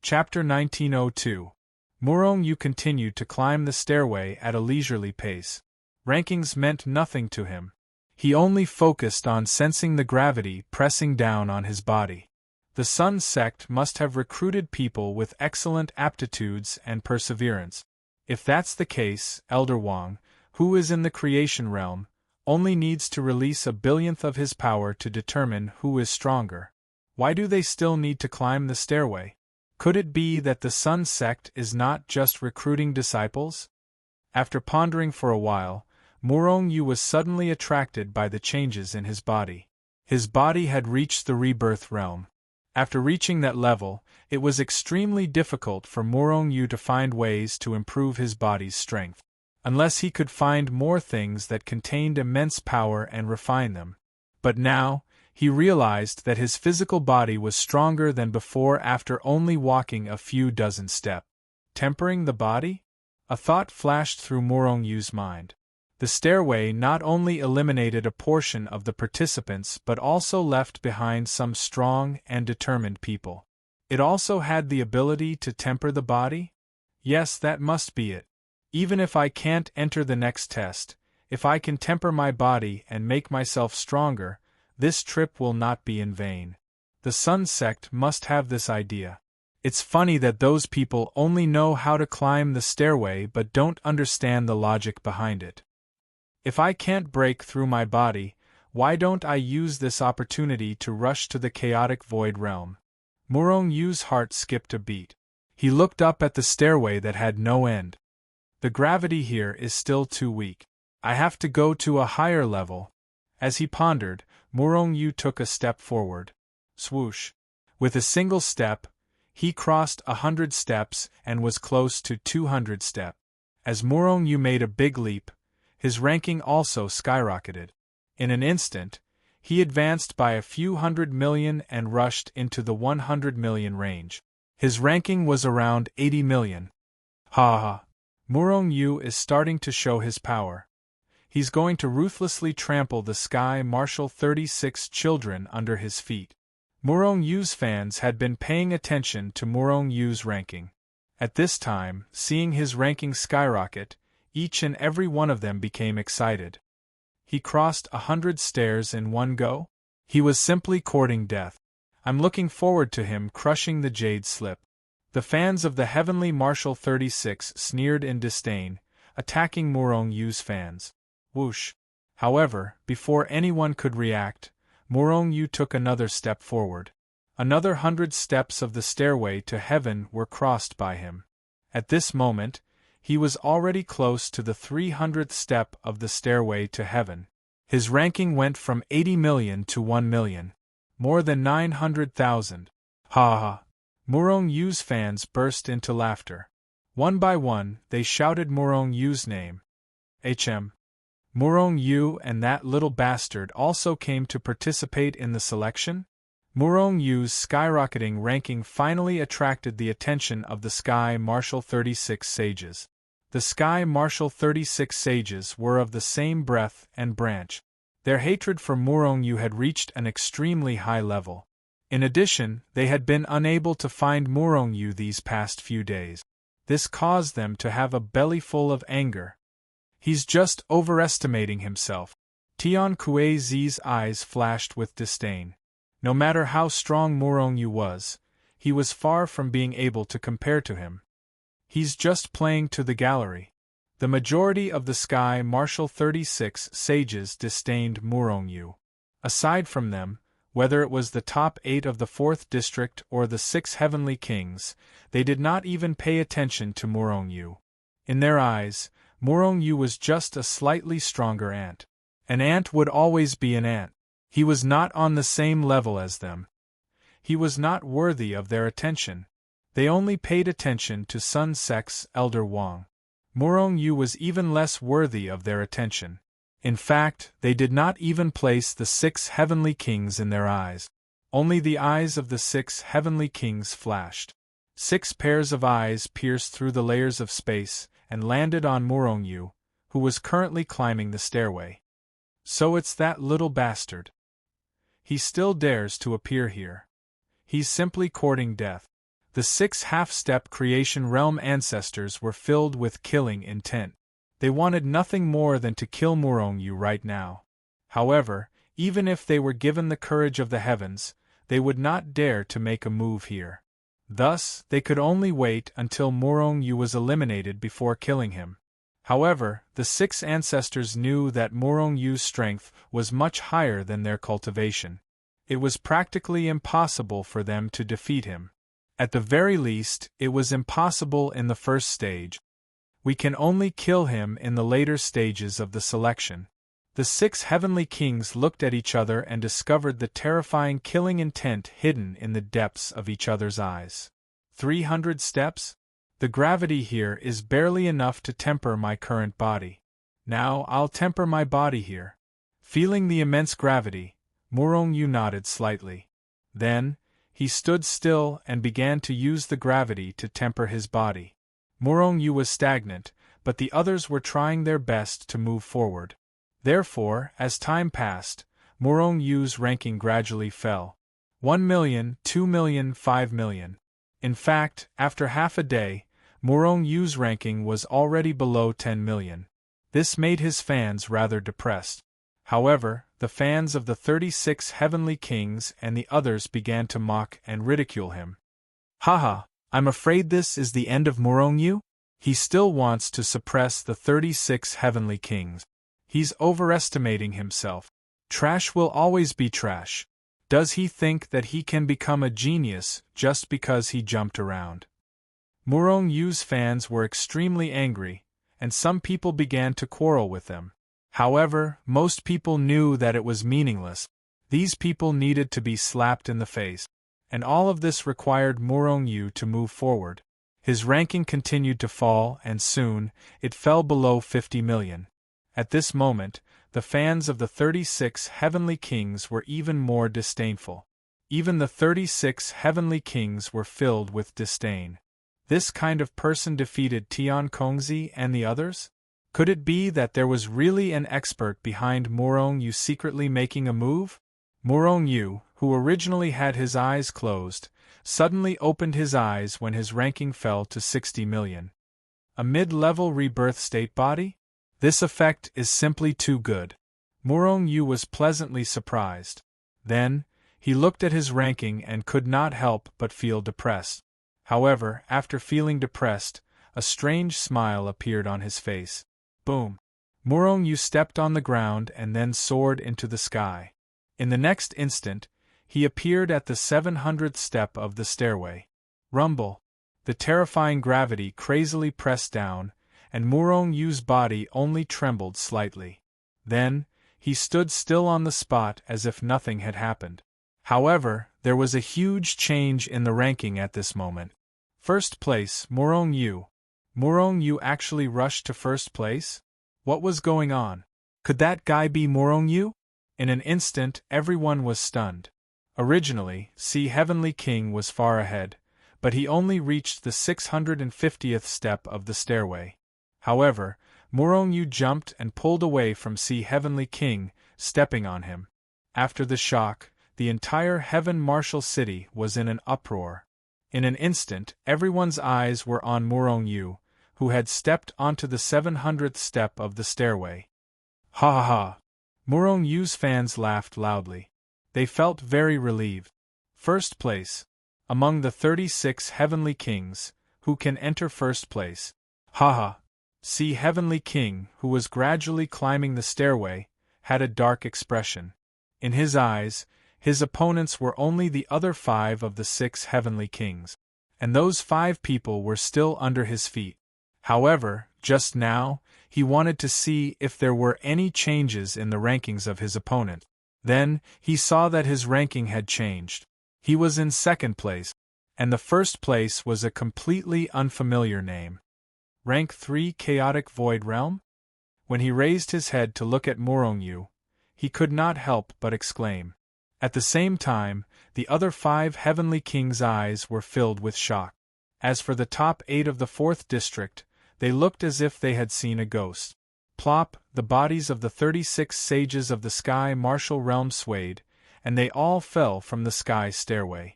Chapter 1902. Murong-yu continued to climb the stairway at a leisurely pace. Rankings meant nothing to him. He only focused on sensing the gravity pressing down on his body. The Sun sect must have recruited people with excellent aptitudes and perseverance. If that's the case, Elder Wang, who is in the creation realm, only needs to release a billionth of his power to determine who is stronger. Why do they still need to climb the stairway? Could it be that the Sun sect is not just recruiting disciples? After pondering for a while, Murong-yu was suddenly attracted by the changes in his body. His body had reached the rebirth realm. After reaching that level, it was extremely difficult for Murong-yu to find ways to improve his body's strength, unless he could find more things that contained immense power and refine them. But now, he realized that his physical body was stronger than before after only walking a few dozen steps. Tempering the body? A thought flashed through Murong-yu's mind. The stairway not only eliminated a portion of the participants but also left behind some strong and determined people. It also had the ability to temper the body? Yes, that must be it. Even if I can't enter the next test, if I can temper my body and make myself stronger, this trip will not be in vain. The Sun sect must have this idea. It's funny that those people only know how to climb the stairway but don't understand the logic behind it. If I can't break through my body, why don't I use this opportunity to rush to the chaotic void realm? Murong-yu's heart skipped a beat. He looked up at the stairway that had no end. The gravity here is still too weak. I have to go to a higher level. As he pondered, Murong-yu took a step forward. Swoosh! With a single step, he crossed 100 steps and was close to 200 steps. As Murong-yu made a big leap, his ranking also skyrocketed. In an instant, he advanced by a few 100 million and rushed into the 100 million range. His ranking was around 80 million. Ha ha! Murong-yu is starting to show his power. He's going to ruthlessly trample the Sky Marshal 36 children under his feet. Murong-yu's fans had been paying attention to Murong-yu's ranking. At this time, seeing his ranking skyrocket, each and every one of them became excited. He crossed 100 stairs in one go? He was simply courting death. I'm looking forward to him crushing the jade slip. The fans of the Heavenly Marshal 36 sneered in disdain, attacking Murong-yu's fans. Whoosh! However, before anyone could react, Murong-yu took another step forward. Another 100 steps of the stairway to heaven were crossed by him. At this moment, he was already close to the 300th step of the stairway to heaven. His ranking went from 80 million to 1 million. More than 900,000. Ha ha! Murong-yu's fans burst into laughter. One by one, they shouted Murong-yu's name. Murong-yu and that little bastard also came to participate in the selection? Murong-yu's skyrocketing ranking finally attracted the attention of the Sky Marshal 36 sages. The Sky Marshal 36 sages were of the same breath and branch. Their hatred for Murong-yu had reached an extremely high level. In addition, they had been unable to find Murong-yu these past few days. This caused them to have a belly full of anger. He's just overestimating himself. Tian Kuei-zi's eyes flashed with disdain. No matter how strong Murong-yu was, he was far from being able to compare to him. He's just playing to the gallery. The majority of the Sky Marshal 36 sages disdained Murong-yu. Aside from them, whether it was the top 8 of the 4th district or the 6 heavenly kings, they did not even pay attention to Murong-yu. In their eyes, Murong-yu was just a slightly stronger ant. An ant would always be an ant. He was not on the same level as them. He was not worthy of their attention. They only paid attention to Sun sect's Elder Wang. Murong-yu was even less worthy of their attention. In fact, they did not even place the 6 heavenly kings in their eyes. Only the eyes of the 6 heavenly kings flashed. 6 pairs of eyes pierced through the layers of space and landed on Murong-yu, who was currently climbing the stairway. So it's that little bastard. He still dares to appear here. He's simply courting death. The 6 half-step creation realm ancestors were filled with killing intent. They wanted nothing more than to kill Murongyu right now. However, even if they were given the courage of the heavens, they would not dare to make a move here. Thus, they could only wait until Murongyu was eliminated before killing him. However, the 6 ancestors knew that Murongyu's strength was much higher than their cultivation. It was practically impossible for them to defeat him. At the very least, it was impossible in the first stage. We can only kill him in the later stages of the selection. The 6 heavenly kings looked at each other and discovered the terrifying killing intent hidden in the depths of each other's eyes. 300 steps? The gravity here is barely enough to temper my current body. Now I'll temper my body here. Feeling the immense gravity, Murongyu nodded slightly. Then, he stood still and began to use the gravity to temper his body. Murongyu was stagnant, but the others were trying their best to move forward. Therefore, as time passed, Murongyu's ranking gradually fell. 1 million, 2 million, 5 million. In fact, after half a day, Murongyu's ranking was already below 10 million. This made his fans rather depressed. However, the fans of the 36 heavenly kings and the others began to mock and ridicule him. Haha, I'm afraid this is the end of Murongyu? He still wants to suppress the 36 heavenly kings. He's overestimating himself. Trash will always be trash. Does he think that he can become a genius just because he jumped around? Murongyu's fans were extremely angry, and some people began to quarrel with them. However, most people knew that it was meaningless. These people needed to be slapped in the face, and all of this required Murongyu to move forward. His ranking continued to fall, and soon, it fell below 50 million. At this moment, the fans of the 36 heavenly kings were even more disdainful. Even the 36 heavenly kings were filled with disdain. This kind of person defeated Tian Kongzi and the others? Could it be that there was really an expert behind Murongyu secretly making a move? Murongyu, who originally had his eyes closed, suddenly opened his eyes when his ranking fell to 60 million. A mid-level rebirth state body? This effect is simply too good. Murongyu was pleasantly surprised. Then, he looked at his ranking and could not help but feel depressed. However, after feeling depressed, a strange smile appeared on his face. Boom! Murongyu stepped on the ground and then soared into the sky. In the next instant, he appeared at the 700th step of the stairway. Rumble! The terrifying gravity crazily pressed down, and Murongyu's body only trembled slightly. Then, he stood still on the spot as if nothing had happened. However, there was a huge change in the ranking at this moment. First place, Murongyu. Murongyu actually rushed to first place? What was going on? Could that guy be Murongyu? In an instant, everyone was stunned. Originally, Heavenly King was far ahead, but he only reached the 650th step of the stairway. However, Murongyu jumped and pulled away from Heavenly King, stepping on him. After the shock, the entire Heaven Martial City was in an uproar. In an instant, everyone's eyes were on Murongyu, who had stepped onto the 700th step of the stairway. Ha ha ha! Murongyu's fans laughed loudly. They felt very relieved. First place. Among the 36 heavenly kings, who can enter first place? Ha ha! Heavenly King, who was gradually climbing the stairway, had a dark expression. In his eyes, his opponents were only the other 5 of the 6 heavenly kings, and those 5 people were still under his feet. However, just now, he wanted to see if there were any changes in the rankings of his opponent. Then, he saw that his ranking had changed. He was in second place, and the first place was a completely unfamiliar name. Rank 3 Chaotic Void Realm? When he raised his head to look at Murongyu, he could not help but exclaim. At the same time, the other 5 heavenly kings' eyes were filled with shock. As for the top 8 of the 4th district, they looked as if they had seen a ghost. Plop, the bodies of the 36 sages of the sky martial realm swayed, and they all fell from the sky stairway.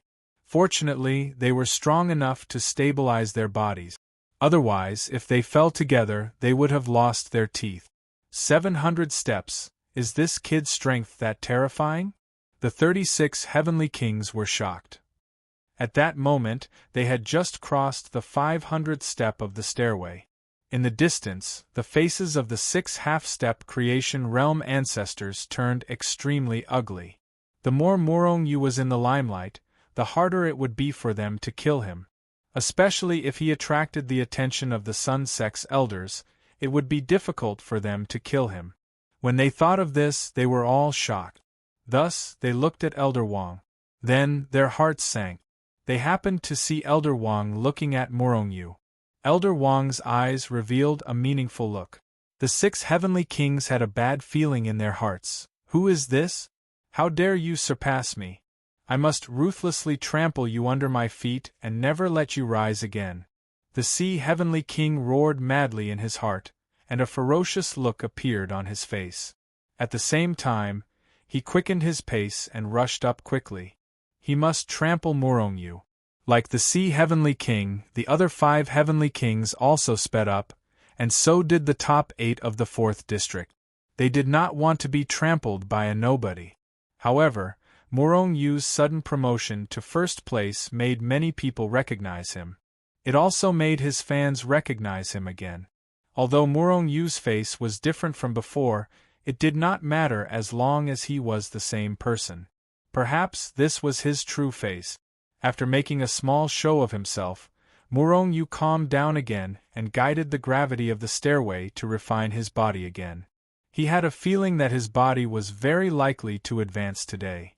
Fortunately, they were strong enough to stabilize their bodies. Otherwise, if they fell together, they would have lost their teeth. 700 steps. Is this kid's strength that terrifying? The 36 heavenly kings were shocked. At that moment, they had just crossed the 500th step of the stairway. In the distance, the faces of the 6 half-step creation realm ancestors turned extremely ugly. The more Morong-Yu was in the limelight, the harder it would be for them to kill him. Especially if he attracted the attention of the Sun Sex elders, it would be difficult for them to kill him. When they thought of this, they were all shocked. Thus, they looked at Elder Wang. Then, their hearts sank. They happened to see Elder Wang looking at Morong-Yu. Elder Wang's eyes revealed a meaningful look. The 6 heavenly kings had a bad feeling in their hearts. Who is this? How dare you surpass me? I must ruthlessly trample you under my feet and never let you rise again. The Sea Heavenly King roared madly in his heart, and a ferocious look appeared on his face. At the same time, he quickened his pace and rushed up quickly. He must trample Morong-Yu. Like the Sea Heavenly King, the other 5 heavenly kings also sped up, and so did the top 8 of the 4th district. They did not want to be trampled by a nobody. However, Morong-Yu's sudden promotion to first place made many people recognize him. It also made his fans recognize him again. Although Morong-Yu's face was different from before, it did not matter as long as he was the same person. Perhaps this was his true face. After making a small show of himself, Morong-Yu calmed down again and guided the gravity of the stairway to refine his body again. He had a feeling that his body was very likely to advance today.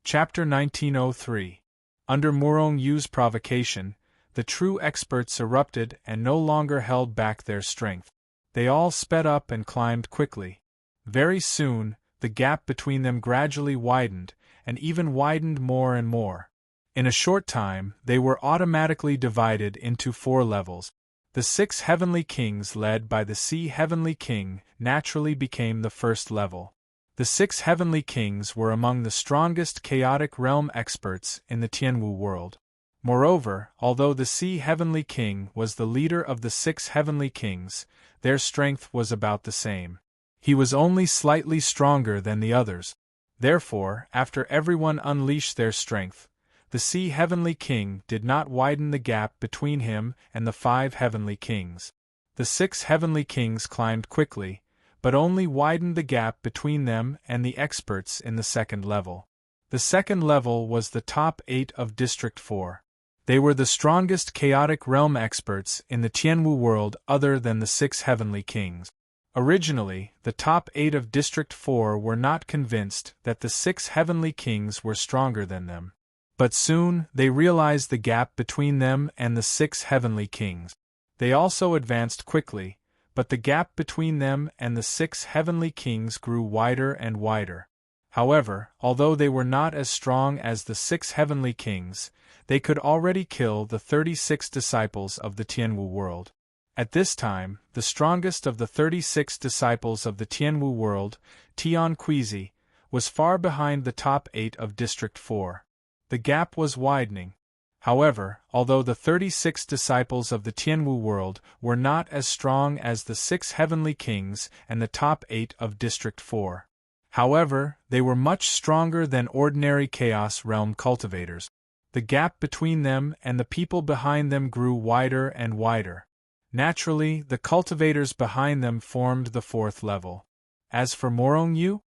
Chapter 1903. Under Morong-Yu's provocation, the true experts erupted and no longer held back their strength. They all sped up and climbed quickly. Very soon, the gap between them gradually widened, and even widened more and more. In a short time, they were automatically divided into 4 levels. The 6 heavenly kings led by the Sea Heavenly King naturally became the first level. The 6 heavenly kings were among the strongest chaotic realm experts in the Tianwu world. Moreover, although the Sea Heavenly King was the leader of the 6 heavenly kings, their strength was about the same. He was only slightly stronger than the others. Therefore, after everyone unleashed their strength, the Sea Heavenly King did not widen the gap between him and the 5 heavenly kings. The 6 heavenly kings climbed quickly, but only widened the gap between them and the experts in the 2nd level. The 2nd level was the top 8 of District 4. They were the strongest chaotic realm experts in the Tianwu world other than the 6 heavenly kings. Originally, the top 8 of District 4 were not convinced that the 6 heavenly kings were stronger than them. But soon, they realized the gap between them and the 6 heavenly kings. They also advanced quickly, but the gap between them and the 6 heavenly kings grew wider and wider. However, although they were not as strong as the 6 heavenly kings, they could already kill the 36 disciples of the Tianwu world. At this time, the strongest of the 36 disciples of the Tianwu world, Tian Quizi, was far behind the top 8 of District 4. The gap was widening. However, although the 36 disciples of the Tianwu world were not as strong as the 6 heavenly kings and the top 8 of District 4. However, they were much stronger than ordinary Chaos Realm cultivators. The gap between them and the people behind them grew wider and wider. Naturally, the cultivators behind them formed the 4th level. As for Morong-Yu,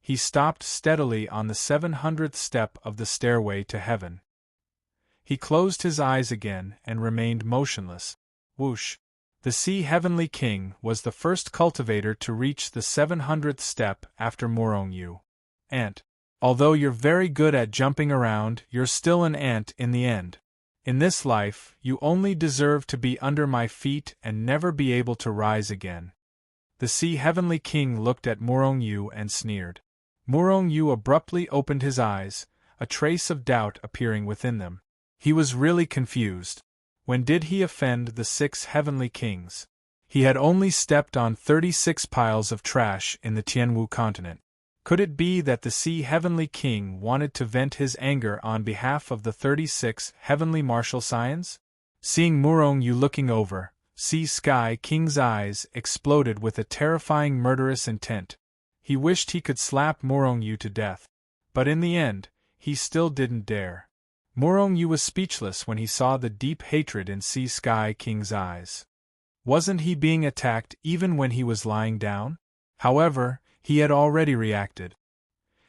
he stopped steadily on the 700th step of the stairway to heaven. He closed his eyes again and remained motionless. Whoosh! The Sea Heavenly King was the first cultivator to reach the 700th step after Morong-Yu. Ant. Although you're very good at jumping around, you're still an ant in the end. In this life, you only deserve to be under my feet and never be able to rise again. The Sea Heavenly King looked at Morong-Yu and sneered. Morong-Yu abruptly opened his eyes, a trace of doubt appearing within them. He was really confused. When did he offend the 6 heavenly kings? He had only stepped on 36 piles of trash in the Tianwu continent. Could it be that the Sea Heavenly King wanted to vent his anger on behalf of the 36 Heavenly Martial Scions? Seeing Murong-yu looking over, Sea Sky King's eyes exploded with a terrifying murderous intent. He wished he could slap Murong-yu to death. But in the end, he still didn't dare. Murong-yu was speechless when he saw the deep hatred in Sea Sky King's eyes. Wasn't he being attacked even when he was lying down? However, he had already reacted.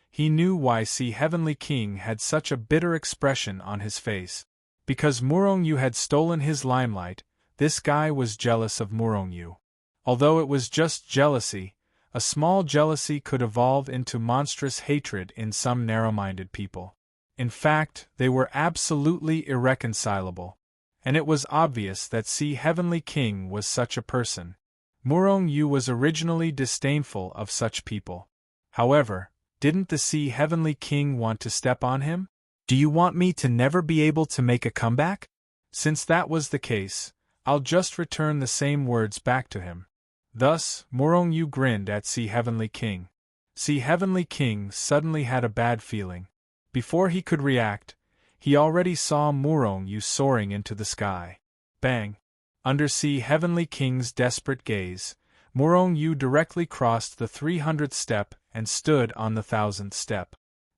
He knew why Sea Heavenly King had such a bitter expression on his face. Because Murong-yu had stolen his limelight, this guy was jealous of Murong-yu. Although it was just jealousy, a small jealousy could evolve into monstrous hatred in some narrow-minded people. In fact, they were absolutely irreconcilable. And it was obvious that Sea Heavenly King was such a person. Murong-yu was originally disdainful of such people. However, didn't the Sea Heavenly King want to step on him? Do you want me to never be able to make a comeback? Since that was the case, I'll just return the same words back to him. Thus, Murong-yu grinned at Sea Heavenly King. Sea Heavenly King suddenly had a bad feeling. Before he could react, he already saw Murong-yu soaring into the sky. Bang! Under Sea Heavenly King's desperate gaze, Murong-yu directly crossed the 300th step and stood on the 1000th step.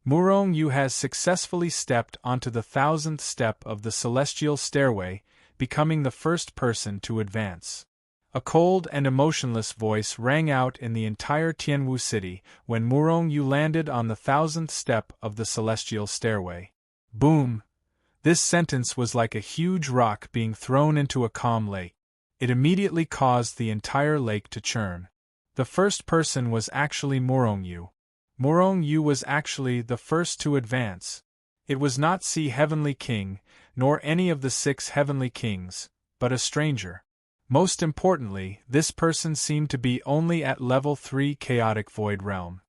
Murong-yu has successfully stepped onto the 1000th step of the celestial stairway, becoming the first person to advance. A cold and emotionless voice rang out in the entire Tianwu city when Murong-yu landed on the 1000th step of the celestial stairway. Boom! This sentence was like a huge rock being thrown into a calm lake. It immediately caused the entire lake to churn. The first person was actually Murong-yu. Murong-yu was actually the first to advance. It was not Sea Heavenly King, nor any of the 6 Heavenly Kings, but a stranger. Most importantly, this person seemed to be only at level 3 Chaotic Void Realm.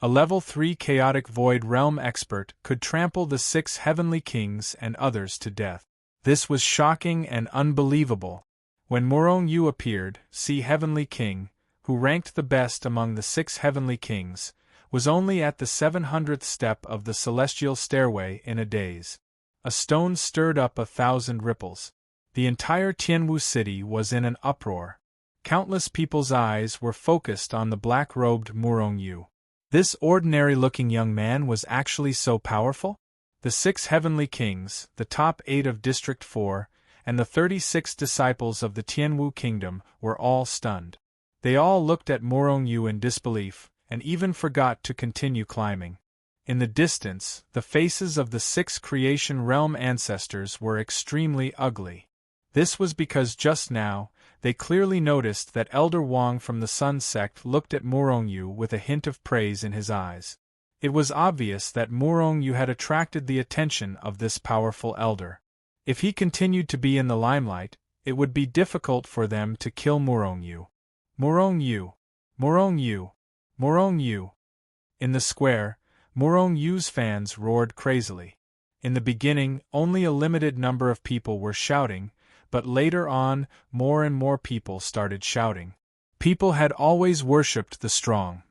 A level 3 Chaotic Void Realm expert could trample the 6 Heavenly Kings and others to death. This was shocking and unbelievable. When Murong-yu appeared, Sea Heavenly King, who ranked the best among the 6 Heavenly Kings, was only at the 700th step of the celestial stairway in a daze. A stone stirred up 1,000 ripples. The entire Tianwu city was in an uproar. Countless people's eyes were focused on the black-robed Murong-yu. This ordinary-looking young man was actually so powerful? The 6 Heavenly Kings, the top 8 of District 4, and the 36 disciples of the Tianwu Kingdom were all stunned. They all looked at Murong-yu in disbelief, and even forgot to continue climbing. In the distance, the faces of the 6 Creation Realm ancestors were extremely ugly. This was because just now, they clearly noticed that Elder Wang from the Sun Sect looked at Murong-yu with a hint of praise in his eyes. It was obvious that Murong-yu had attracted the attention of this powerful elder. If he continued to be in the limelight, it would be difficult for them to kill Murong-yu. Murong-yu! Murong-yu! Murong-yu! In the square, Murong-yu's fans roared crazily. In the beginning, only a limited number of people were shouting, but later on, more and more people started shouting. People had always worshipped the strong.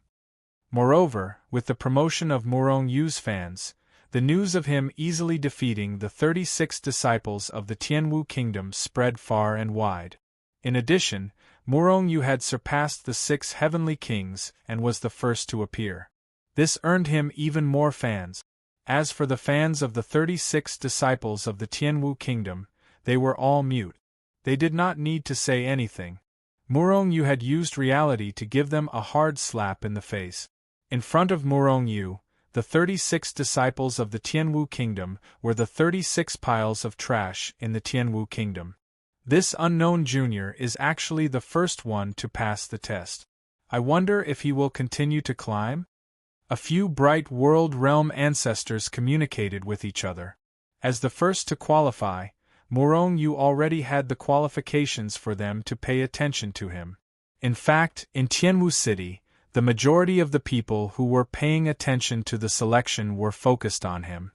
Moreover, with the promotion of Murong-yu's fans, the news of him easily defeating the 36 disciples of the Tianwu Kingdom spread far and wide. In addition, Murong-yu had surpassed the 6 Heavenly Kings and was the first to appear. This earned him even more fans. As for the fans of the 36 disciples of the Tianwu Kingdom, they were all mute. They did not need to say anything. Murong-yu had used reality to give them a hard slap in the face. In front of Murong-yu, the 36 disciples of the Tianwu Kingdom were the 36 piles of trash in the Tianwu Kingdom. This unknown junior is actually the first one to pass the test. I wonder if he will continue to climb? A few bright world realm ancestors communicated with each other. As the first to qualify, Murong-yu already had the qualifications for them to pay attention to him. In fact, in Tianwu City, the majority of the people who were paying attention to the selection were focused on him.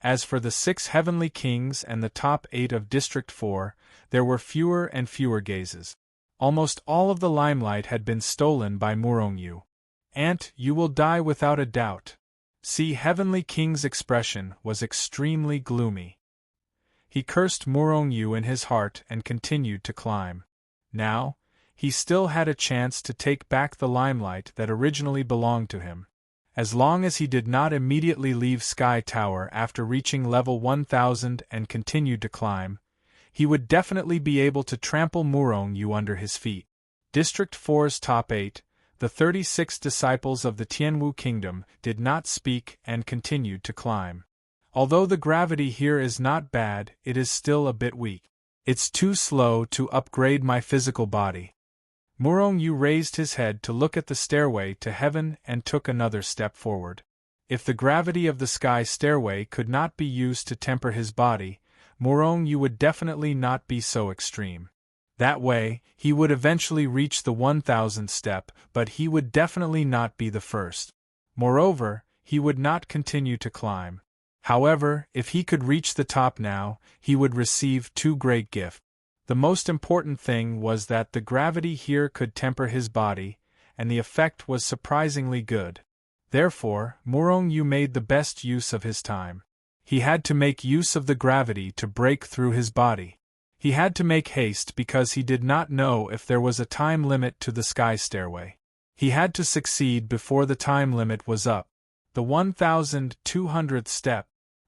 As for the 6 Heavenly Kings and the top 8 of District 4, there were fewer and fewer gazes. Almost all of the limelight had been stolen by Murong-yu. "Aunt, you will die without a doubt." See, Heavenly King's expression was extremely gloomy. He cursed Murong-yu in his heart and continued to climb. Now, he still had a chance to take back the limelight that originally belonged to him. As long as he did not immediately leave Sky Tower after reaching level 1000 and continued to climb, he would definitely be able to trample Murong-yu under his feet. District 4's top 8, the 36 disciples of the Tianwu Kingdom, did not speak and continued to climb. Although the gravity here is not bad, it is still a bit weak. It's too slow to upgrade my physical body. Murong-yu raised his head to look at the stairway to heaven and took another step forward. If the gravity of the sky stairway could not be used to temper his body, Murong-yu would definitely not be so extreme. That way, he would eventually reach the 1000th step, but he would definitely not be the first. Moreover, he would not continue to climb. However, if he could reach the top now, he would receive two great gifts. The most important thing was that the gravity here could temper his body, and the effect was surprisingly good. Therefore, Murong-yu made the best use of his time. He had to make use of the gravity to break through his body. He had to make haste because he did not know if there was a time limit to the sky stairway. He had to succeed before the time limit was up. The 1200th step.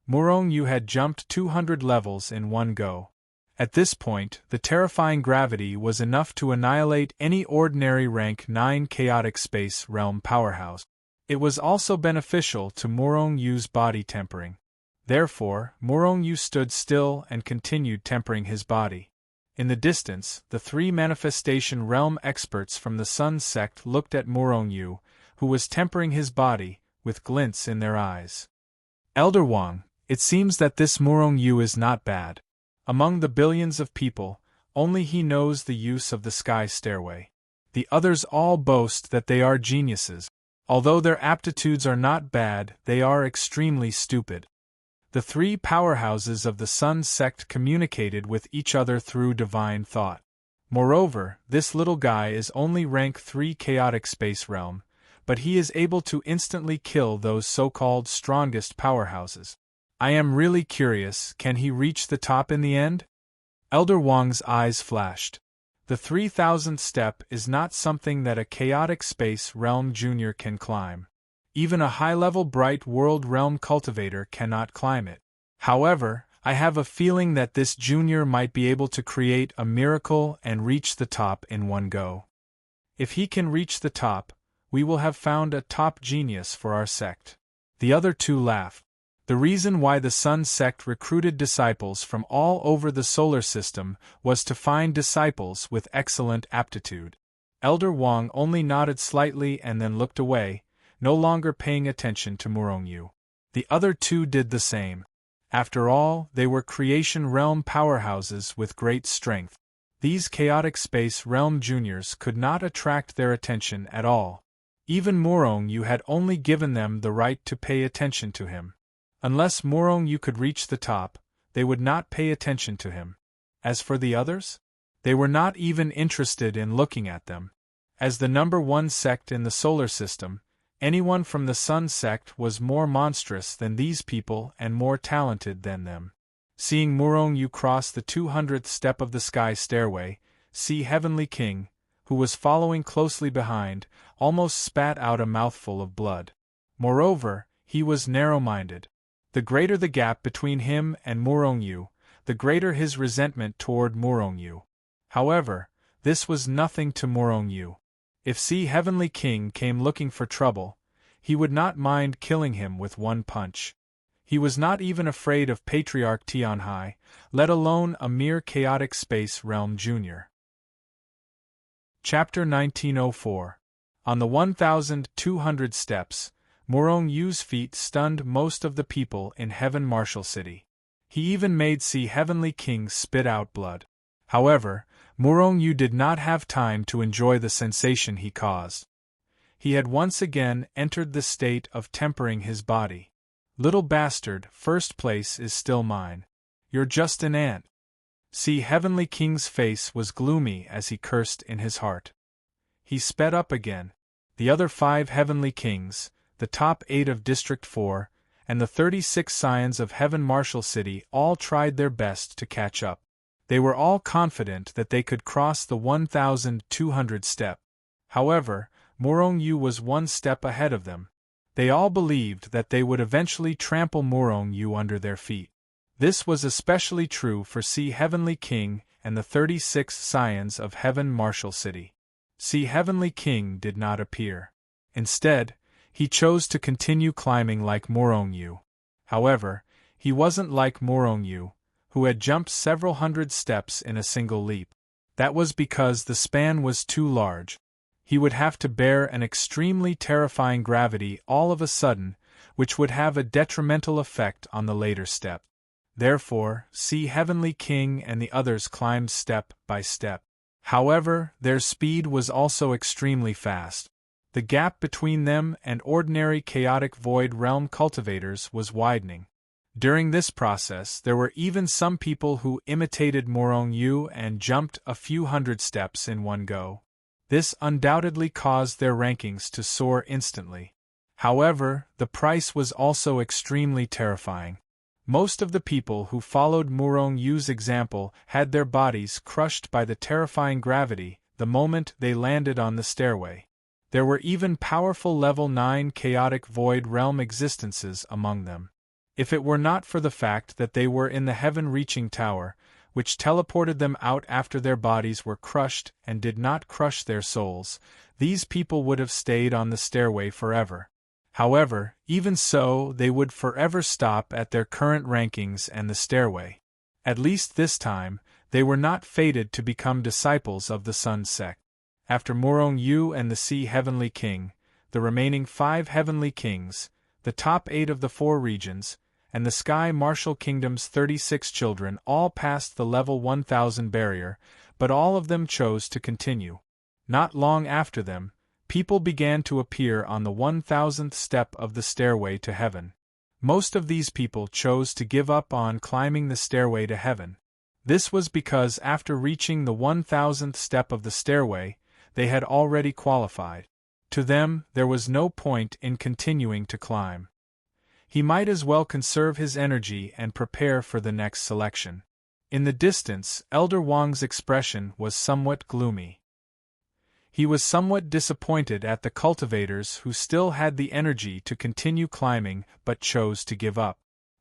Murong-yu had jumped 200 levels in one go. At this point, the terrifying gravity was enough to annihilate any ordinary rank 9 chaotic space realm powerhouse. It was also beneficial to Murong-yu's body tempering. Therefore, Murong-yu stood still and continued tempering his body. In the distance, the 3 manifestation realm experts from the Sun sect looked at Murong-yu, who was tempering his body, with glints in their eyes. "Elder Wang, it seems that this Murong-yu is not bad. Among the billions of people, only he knows the use of the sky stairway. The others all boast that they are geniuses. Although their aptitudes are not bad, they are extremely stupid." The 3 powerhouses of the Sun sect communicated with each other through divine thought. Moreover, this little guy is only rank 3 chaotic space realm, but he is able to instantly kill those so-called strongest powerhouses. I am really curious, can he reach the top in the end? Elder Wang's eyes flashed. The 3000th step is not something that a chaotic space realm junior can climb. Even a high-level bright world realm cultivator cannot climb it. However, I have a feeling that this junior might be able to create a miracle and reach the top in one go. If he can reach the top, we will have found a top genius for our sect. The other 2 laughed. The reason why the Sun sect recruited disciples from all over the solar system was to find disciples with excellent aptitude. Elder Wang only nodded slightly and then looked away, no longer paying attention to Murong-yu. The other 2 did the same. After all, they were creation realm powerhouses with great strength. These chaotic space realm juniors could not attract their attention at all. Even Murong-yu had only given them the right to pay attention to him. Unless Murong-yu could reach the top, they would not pay attention to him. As for the others, they were not even interested in looking at them. As the number 1 sect in the solar system, anyone from the Sun sect was more monstrous than these people and more talented than them. Seeing Murong-yu cross the 200th step of the sky stairway, see Heavenly King, who was following closely behind, almost spat out a mouthful of blood. Moreover, he was narrow-minded. The greater the gap between him and Murong-yu, the greater his resentment toward Murong-yu. However, this was nothing to Murong-yu. If See Heavenly King came looking for trouble, he would not mind killing him with one punch. He was not even afraid of Patriarch Tianhai, let alone a mere chaotic space realm junior. Chapter 1904. On the 1200 steps, Murong-yu's feat stunned most of the people in Heaven Marshal City. He even made See Heavenly King spit out blood. However, Murong-yu did not have time to enjoy the sensation he caused. He had once again entered the state of tempering his body. "Little bastard, first place is still mine. You're just an ant." See Heavenly King's face was gloomy as he cursed in his heart. He sped up again. The other 5 heavenly kings, the top 8 of District 4, and the 36 scions of Heaven Marshal City all tried their best to catch up. They were all confident that they could cross the 1,200 step. However, Morong Yu was 1 step ahead of them. They all believed that they would eventually trample Morong Yu under their feet. This was especially true for C Heavenly King and the 36 scions of Heaven Marshal City. C Heavenly King did not appear. Instead, he chose to continue climbing like Morong Yu. However, he wasn't like Morong Yu, who had jumped several hundred steps in a single leap. That was because the span was too large. He would have to bear an extremely terrifying gravity all of a sudden, which would have a detrimental effect on the later step. Therefore, C Heavenly King and the others climbed step by step. However, their speed was also extremely fast. The gap between them and ordinary chaotic void realm cultivators was widening. During this process, there were even some people who imitated Morong Yu and jumped a few hundred steps in one go. This undoubtedly caused their rankings to soar instantly. However, the price was also extremely terrifying. Most of the people who followed Morong Yu's example had their bodies crushed by the terrifying gravity the moment they landed on the stairway. There were even powerful level 9 chaotic void realm existences among them. If it were not for the fact that they were in the heaven-reaching tower, which teleported them out after their bodies were crushed and did not crush their souls, these people would have stayed on the stairway forever. However, even so, they would forever stop at their current rankings and the stairway. At least this time, they were not fated to become disciples of the Sun sect. After Morong Yu and the Sea Heavenly King, the remaining 5 Heavenly Kings, the top 8 of the 4 regions, and the Sky Marshal Kingdom's 36 children all passed the level 1000 barrier, but all of them chose to continue. Not long after them, people began to appear on the 1000th step of the stairway to heaven. Most of these people chose to give up on climbing the stairway to heaven. This was because after reaching the 1000th step of the stairway, they had already qualified. To them, there was no point in continuing to climb. He might as well conserve his energy and prepare for the next selection. In the distance, Elder Wang's expression was somewhat gloomy. He was somewhat disappointed at the cultivators who still had the energy to continue climbing but chose to give up.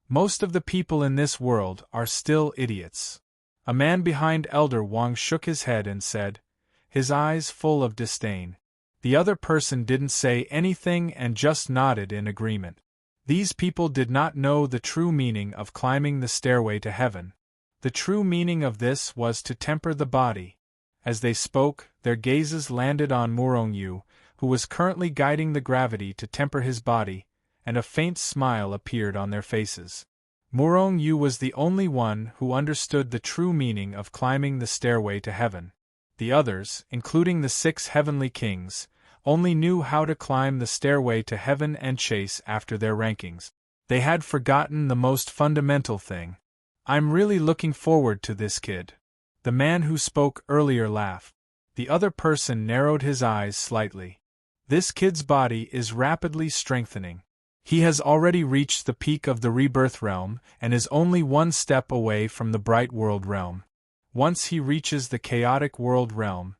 Most of the people in this world are still idiots. A man behind Elder Wang shook his head and said, his eyes full of disdain. The other person didn't say anything and just nodded in agreement. These people did not know the true meaning of climbing the stairway to heaven. The true meaning of this was to temper the body. As they spoke, their gazes landed on Morong Yu, who was currently guiding the gravity to temper his body, and a faint smile appeared on their faces. Morong Yu was the only one who understood the true meaning of climbing the stairway to heaven. The others, including the 6 heavenly kings, only knew how to climb the stairway to heaven and chase after their rankings. They had forgotten the most fundamental thing. I'm really looking forward to this kid. The man who spoke earlier laughed. The other person narrowed his eyes slightly. This kid's body is rapidly strengthening. He has already reached the peak of the rebirth realm and is only 1 step away from the bright world realm. Once he reaches the chaotic world realm,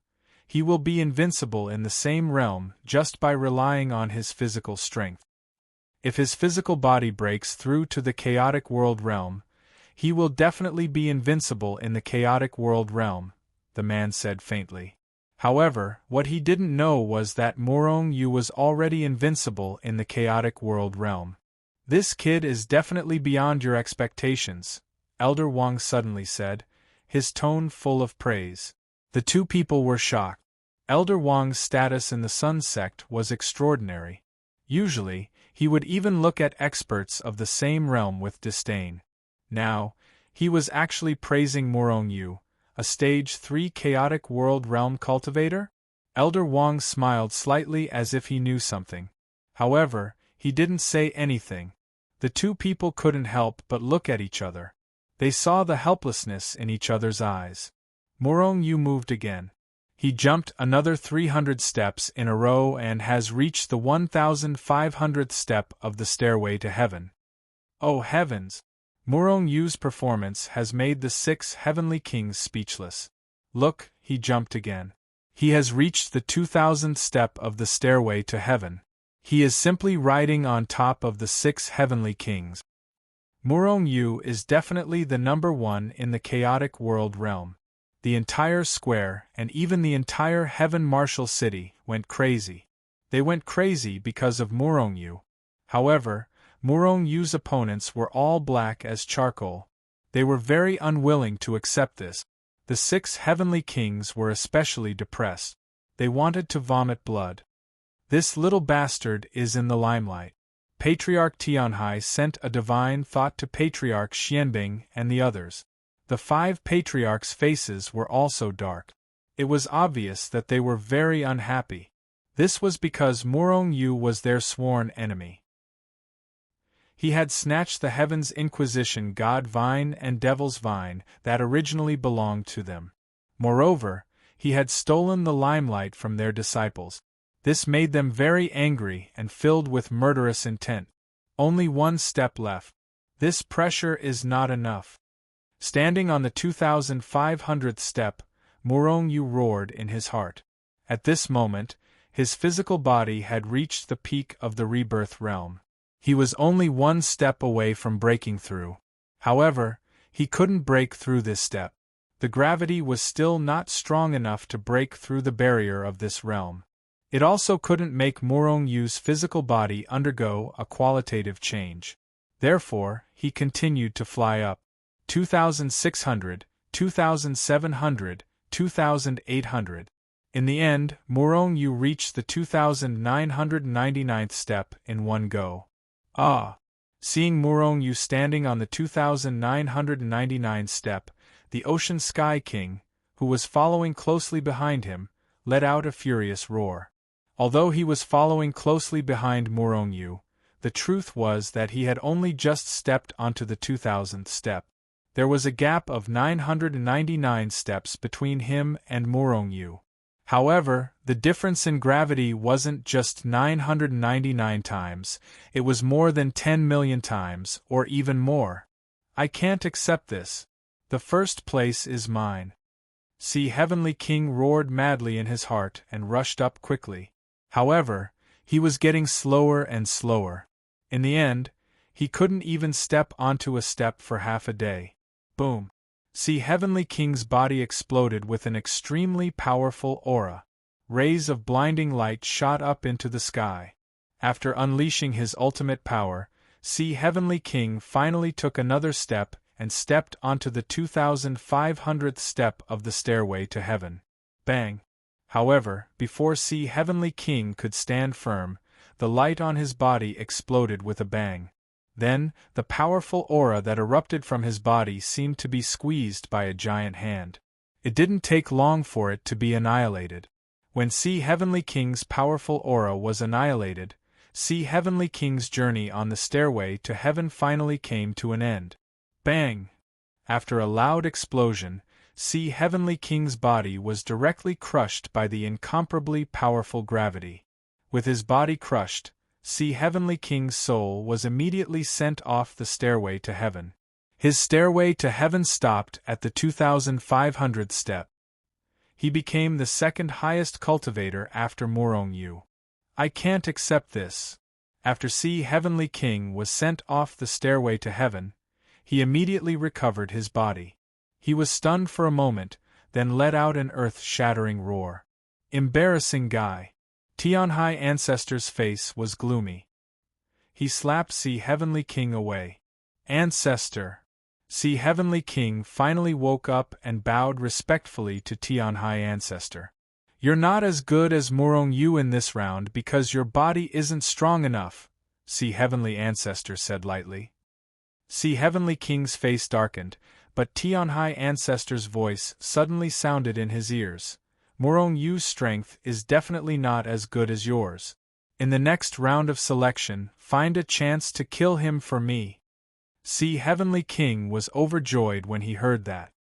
he will be invincible in the same realm just by relying on his physical strength. If his physical body breaks through to the chaotic world realm, he will definitely be invincible in the chaotic world realm, the man said faintly. However, what he didn't know was that Morong Yu was already invincible in the chaotic world realm. This kid is definitely beyond your expectations, Elder Wang suddenly said, his tone full of praise. The 2 people were shocked. Elder Wang's status in the Sun sect was extraordinary. Usually, he would even look at experts of the same realm with disdain. Now, he was actually praising Morong Yu, a stage 3 chaotic world realm cultivator? Elder Wang smiled slightly as if he knew something. However, he didn't say anything. The 2 people couldn't help but look at each other. They saw the helplessness in each other's eyes. Morong Yu moved again. He jumped another 300 steps in a row and has reached the 1500th step of the stairway to heaven. Oh heavens! Murong Yu's performance has made the 6 heavenly kings speechless. Look, he jumped again. He has reached the 2000th step of the stairway to heaven. He is simply riding on top of the 6 heavenly kings. Murong Yu is definitely the number 1 in the chaotic world realm. The entire square, and even the entire Heaven Martial City, went crazy. They went crazy because of Murong Yu. However, Murong Yu's opponents were all black as charcoal. They were very unwilling to accept this. The 6 heavenly kings were especially depressed. They wanted to vomit blood. This little bastard is in the limelight. Patriarch Tianhai sent a divine thought to Patriarch Xianbing and the others. The 5 patriarchs' faces were also dark. It was obvious that they were very unhappy. This was because Murong Yu was their sworn enemy. He had snatched the Heaven's Inquisition God Vine and Devil's Vine that originally belonged to them. Moreover, he had stolen the limelight from their disciples. This made them very angry and filled with murderous intent. Only one step left. This pressure is not enough. Standing on the 2500th step, Murong Yu roared in his heart. At this moment, his physical body had reached the peak of the rebirth realm. He was only one step away from breaking through. However, he couldn't break through this step. The gravity was still not strong enough to break through the barrier of this realm. It also couldn't make Murong Yu's physical body undergo a qualitative change. Therefore, he continued to fly up. 2600, 2700, 2800. In the end, Murong Yu reached the 2999th step in one go. Ah! Seeing Murong Yu standing on the 2999th step, the Ocean Sky King, who was following closely behind him, let out a furious roar. Although he was following closely behind Murong Yu, the truth was that he had only just stepped onto the 2000th step. There was a gap of 999 steps between him and Murong Yu. However, the difference in gravity wasn't just 999 times, it was more than 10 million times, or even more. I can't accept this. The first place is mine. See, Heavenly King roared madly in his heart and rushed up quickly. However, he was getting slower and slower. In the end, he couldn't even step onto a step for half a day. Boom! See, Heavenly King's body exploded with an extremely powerful aura. Rays of blinding light shot up into the sky. After unleashing his ultimate power, See, Heavenly King finally took another step and stepped onto the 2500th step of the stairway to heaven. Bang! However, before See, Heavenly King could stand firm, the light on his body exploded with a bang. Then, the powerful aura that erupted from his body seemed to be squeezed by a giant hand. It didn't take long for it to be annihilated. When See, Heavenly King's powerful aura was annihilated, See, Heavenly King's journey on the stairway to heaven finally came to an end. Bang! After a loud explosion, See, Heavenly King's body was directly crushed by the incomparably powerful gravity. With his body crushed, See, Heavenly King's soul was immediately sent off the stairway to heaven. His stairway to heaven stopped at the 2500th step. He became the second highest cultivator after Murong Yu. I can't accept this. After See, Heavenly King was sent off the stairway to heaven, he immediately recovered his body. He was stunned for a moment, then let out an earth-shattering roar. Embarrassing guy. Tianhai Ancestor's face was gloomy. He slapped See, Heavenly King away. Ancestor. See, Heavenly King finally woke up and bowed respectfully to Tianhai Ancestor. You're not as good as Murong Yu in this round because your body isn't strong enough, See, Heavenly Ancestor said lightly. See, Heavenly King's face darkened, but Tianhai Ancestor's voice suddenly sounded in his ears. Murong Yu's strength is definitely not as good as yours. In the next round of selection, find a chance to kill him for me. See, Heavenly King was overjoyed when he heard that.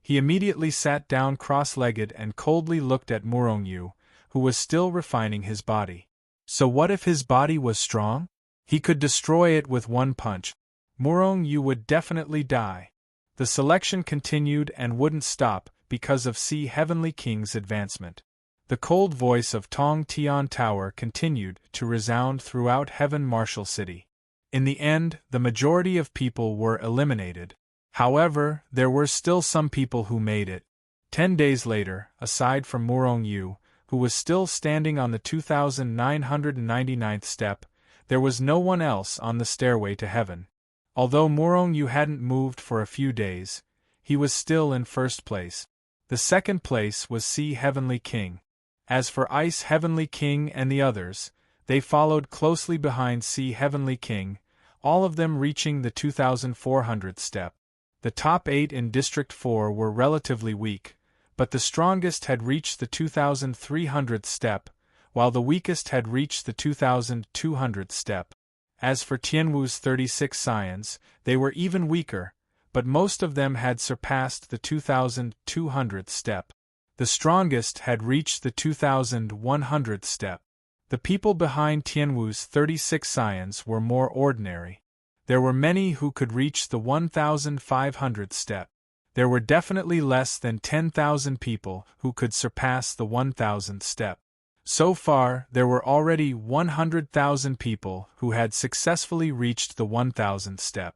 He immediately sat down cross-legged and coldly looked at Morongyu, who was still refining his body. So what if his body was strong? He could destroy it with one punch. Morongyu would definitely die. The selection continued and wouldn't stop because of Sea Heavenly King's advancement. The cold voice of Tong Tian Tower continued to resound throughout Heaven Martial City. In the end, the majority of people were eliminated. However, there were still some people who made it. 10 days later, aside from Morongyu, who was still standing on the 2999th step, there was no one else on the stairway to heaven. Although Morongyu hadn't moved for a few days, he was still in first place. The second place was Sea Heavenly King. As for Ice Heavenly King and the others, they followed closely behind Sea Heavenly King, all of them reaching the 2400th step. The top 8 in District 4 were relatively weak, but the strongest had reached the 2300th step, while the weakest had reached the 2200th step. As for Tianwu's 36 scions, they were even weaker, but most of them had surpassed the 2200th step. The strongest had reached the 2100th step. The people behind Tianwu's 36 scions were more ordinary. There were many who could reach the 1500th step. There were definitely less than 10,000 people who could surpass the 1000th step. So far, there were already 100,000 people who had successfully reached the 1000th step.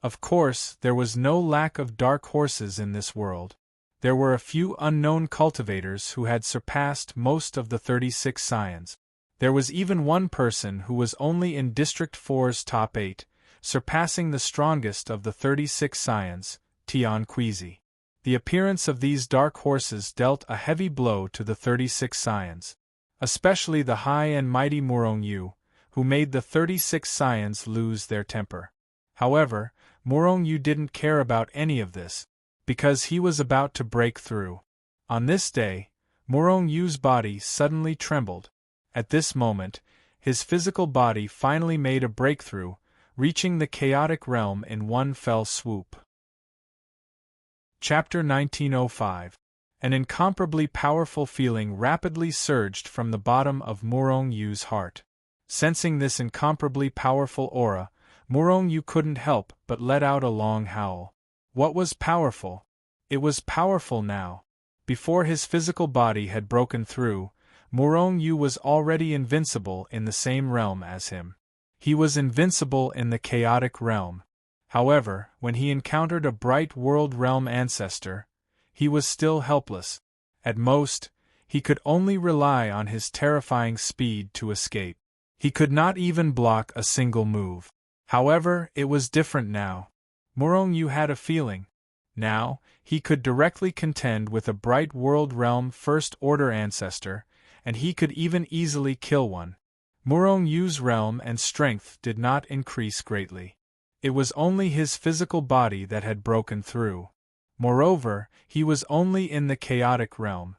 Of course, there was no lack of dark horses in this world. There were a few unknown cultivators who had surpassed most of the 36 scions. There was even one person who was only in District 4's top 8, surpassing the strongest of the 36 scions, Tian Quizi. The appearance of these dark horses dealt a heavy blow to the 36 scions, especially the high and mighty Morongyu, who made the 36 scions lose their temper. However, Morongyu didn't care about any of this, because he was about to break through. On this day, Morongyu's body suddenly trembled. At this moment, his physical body finally made a breakthrough, reaching the chaotic realm in one fell swoop. Chapter 1905. An incomparably powerful feeling rapidly surged from the bottom of Morongyu's heart. Sensing this incomparably powerful aura, Morongyu couldn't help but let out a long howl. What was powerful? It was powerful now. Before his physical body had broken through, Morongyu was already invincible in the same realm as him. He was invincible in the chaotic realm. However, when he encountered a bright world realm ancestor, he was still helpless. At most, he could only rely on his terrifying speed to escape. He could not even block a single move. However, it was different now. Morongyu had a feeling. Now, he could directly contend with a bright world realm first-order ancestor, and he could even easily kill one. Morongyu's realm and strength did not increase greatly. It was only his physical body that had broken through. Moreover, he was only in the chaotic realm.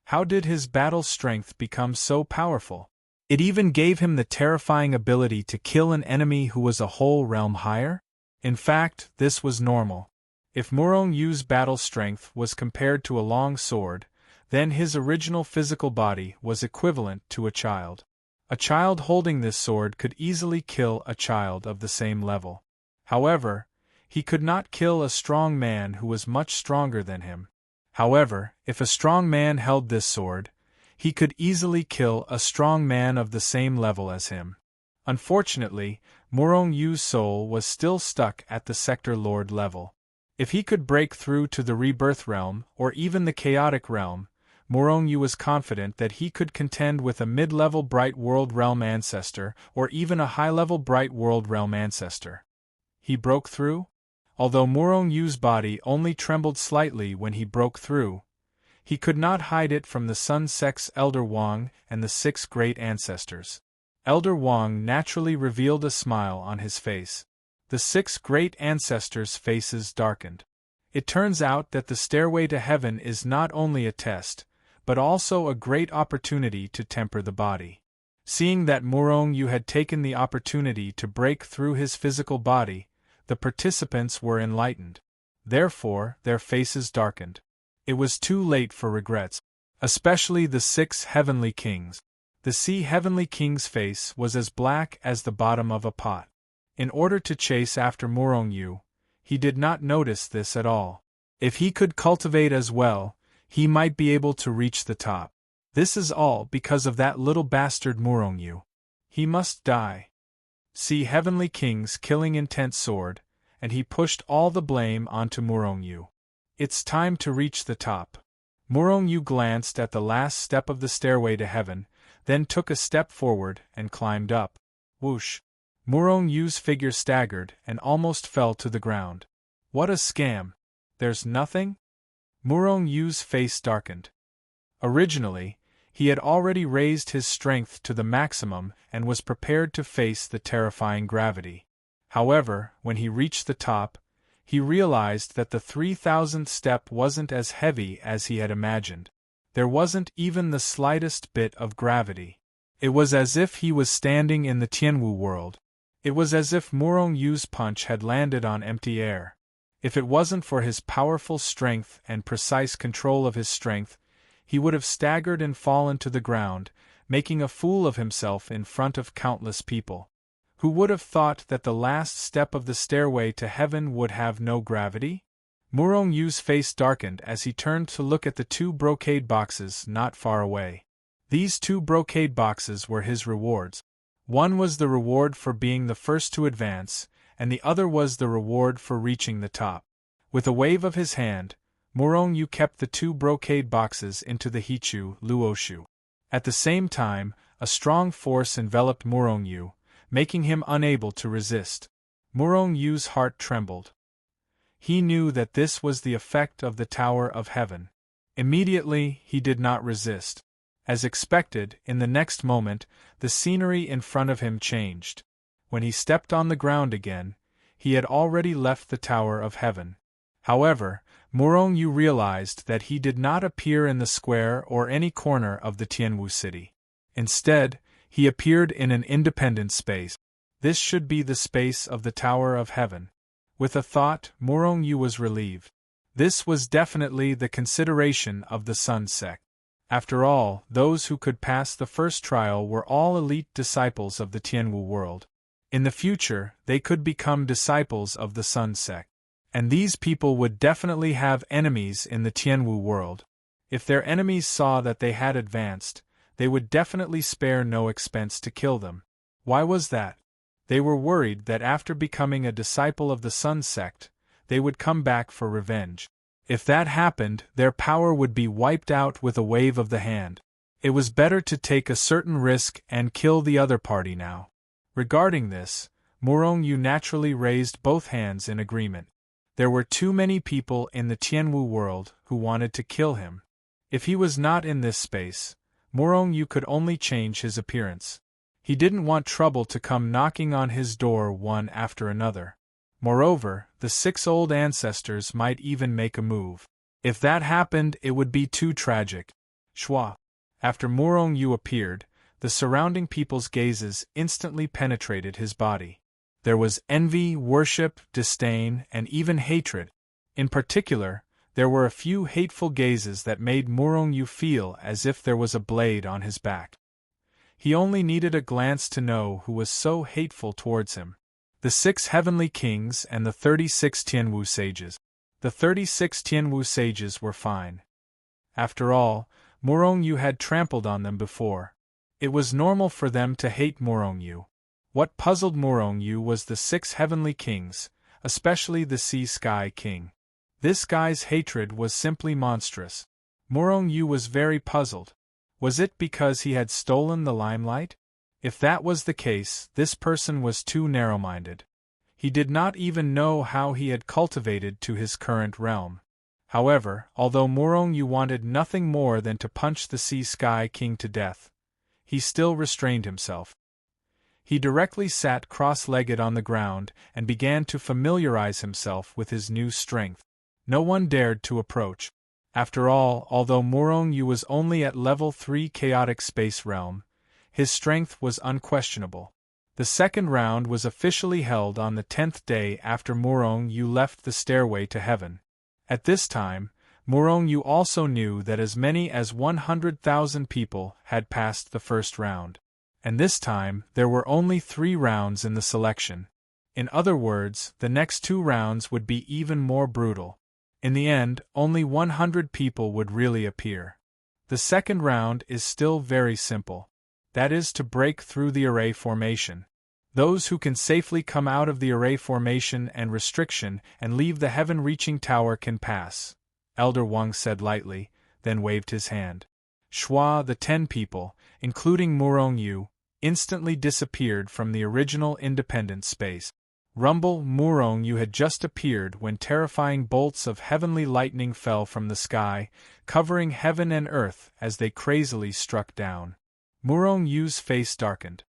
How did his battle strength become so powerful? It even gave him the terrifying ability to kill an enemy who was a whole realm higher? In fact, this was normal. If Morongyu's battle strength was compared to a long sword, then his original physical body was equivalent to a child. A child holding this sword could easily kill a child of the same level. However, he could not kill a strong man who was much stronger than him. However, if a strong man held this sword, he could easily kill a strong man of the same level as him. Unfortunately, Morongyu's soul was still stuck at the Sector Lord level. If he could break through to the Rebirth Realm, or even the Chaotic Realm, Morongyu was confident that he could contend with a mid-level Bright World Realm ancestor or even a high-level Bright World Realm ancestor. He broke through? Although Morongyu's body only trembled slightly when he broke through, he could not hide it from the Sun Sect's Elder Wang and the 6 great ancestors. Elder Wang naturally revealed a smile on his face. The 6 great ancestors' faces darkened. It turns out that the stairway to heaven is not only a test, but also a great opportunity to temper the body. Seeing that Morongyu had taken the opportunity to break through his physical body, the participants were enlightened. Therefore, their faces darkened. It was too late for regrets. Especially the 6 heavenly kings. The sea heavenly king's face was as black as the bottom of a pot. In order to chase after Morongyu, he did not notice this at all. If he could cultivate as well, he might be able to reach the top. This is all because of that little bastard Morongyu. He must die. See heavenly king's killing intent sword, and he pushed all the blame onto Morongyu. It's time to reach the top. Morongyu glanced at the last step of the stairway to heaven, then took a step forward and climbed up. Whoosh! Morongyu's figure staggered and almost fell to the ground. What a scam! There's nothing? Morongyu's face darkened. Originally, he had already raised his strength to the maximum and was prepared to face the terrifying gravity. However, when he reached the top, he realized that the 3,000th step wasn't as heavy as he had imagined. There wasn't even the slightest bit of gravity. It was as if he was standing in the Tianwu world. It was as if Morongyu's punch had landed on empty air. If it wasn't for his powerful strength and precise control of his strength, he would have staggered and fallen to the ground, making a fool of himself in front of countless people. Who would have thought that the last step of the stairway to heaven would have no gravity? Morongyu's face darkened as he turned to look at the 2 brocade boxes not far away. These 2 brocade boxes were his rewards. One was the reward for being the first to advance, and the other was the reward for reaching the top. With a wave of his hand, Morongyu kept the 2 brocade boxes into the Hichu Luoshu. At the same time, a strong force enveloped Morongyu, making him unable to resist. Morongyu's heart trembled. He knew that this was the effect of the Tower of Heaven. Immediately, he did not resist. As expected, in the next moment, the scenery in front of him changed. When he stepped on the ground again, he had already left the Tower of Heaven. However, Morongyu realized that he did not appear in the square or any corner of the Tianwu city. Instead, he appeared in an independent space. This should be the space of the Tower of Heaven. With a thought, Morongyu was relieved. This was definitely the consideration of the Sun sect. After all, those who could pass the first trial were all elite disciples of the Tianwu world. In the future, they could become disciples of the Sun sect. And these people would definitely have enemies in the Tianwu world. If their enemies saw that they had advanced, they would definitely spare no expense to kill them. Why was that? They were worried that after becoming a disciple of the Sun sect, they would come back for revenge. If that happened, their power would be wiped out with a wave of the hand. It was better to take a certain risk and kill the other party now. Regarding this, Morongyu naturally raised both hands in agreement. There were too many people in the Tianwu world who wanted to kill him. If he was not in this space, Morongyu could only change his appearance. He didn't want trouble to come knocking on his door one after another. Moreover, the 6 old ancestors might even make a move. If that happened, it would be too tragic. Shwa. After Morongyu appeared, the surrounding people's gazes instantly penetrated his body. There was envy, worship, disdain, and even hatred. In particular, there were a few hateful gazes that made Morongyu feel as if there was a blade on his back. He only needed a glance to know who was so hateful towards him. The 6 heavenly kings and the 36 Tianwu sages. The 36 Tianwu sages were fine. After all, Morongyu had trampled on them before. It was normal for them to hate Morongyu. What puzzled Morongyu was the 6 heavenly kings, especially the Sea Sky King. This guy's hatred was simply monstrous. Morongyu was very puzzled. Was it because he had stolen the limelight? If that was the case, this person was too narrow-minded. He did not even know how he had cultivated to his current realm. However, although Morongyu wanted nothing more than to punch the Sea Sky King to death, he still restrained himself. He directly sat cross-legged on the ground and began to familiarize himself with his new strength. No one dared to approach. After all, although Morongyu was only at level 3 chaotic space realm, his strength was unquestionable. The second round was officially held on the 10th day after Morongyu left the stairway to heaven. At this time, Murong-yu also knew that as many as 100,000 people had passed the first round. And this time, there were only 3 rounds in the selection. In other words, the next 2 rounds would be even more brutal. In the end, only 100 people would really appear. The second round is still very simple. That is to break through the array formation. Those who can safely come out of the array formation and restriction and leave the heaven-reaching tower can pass, Elder Wang said lightly, then waved his hand. Shua, the 10 people, including Murong-yu, instantly disappeared from the original independent space. Rumble, Murong-yu had just appeared when terrifying bolts of heavenly lightning fell from the sky, covering heaven and earth as they crazily struck down. Murong-yu's face darkened.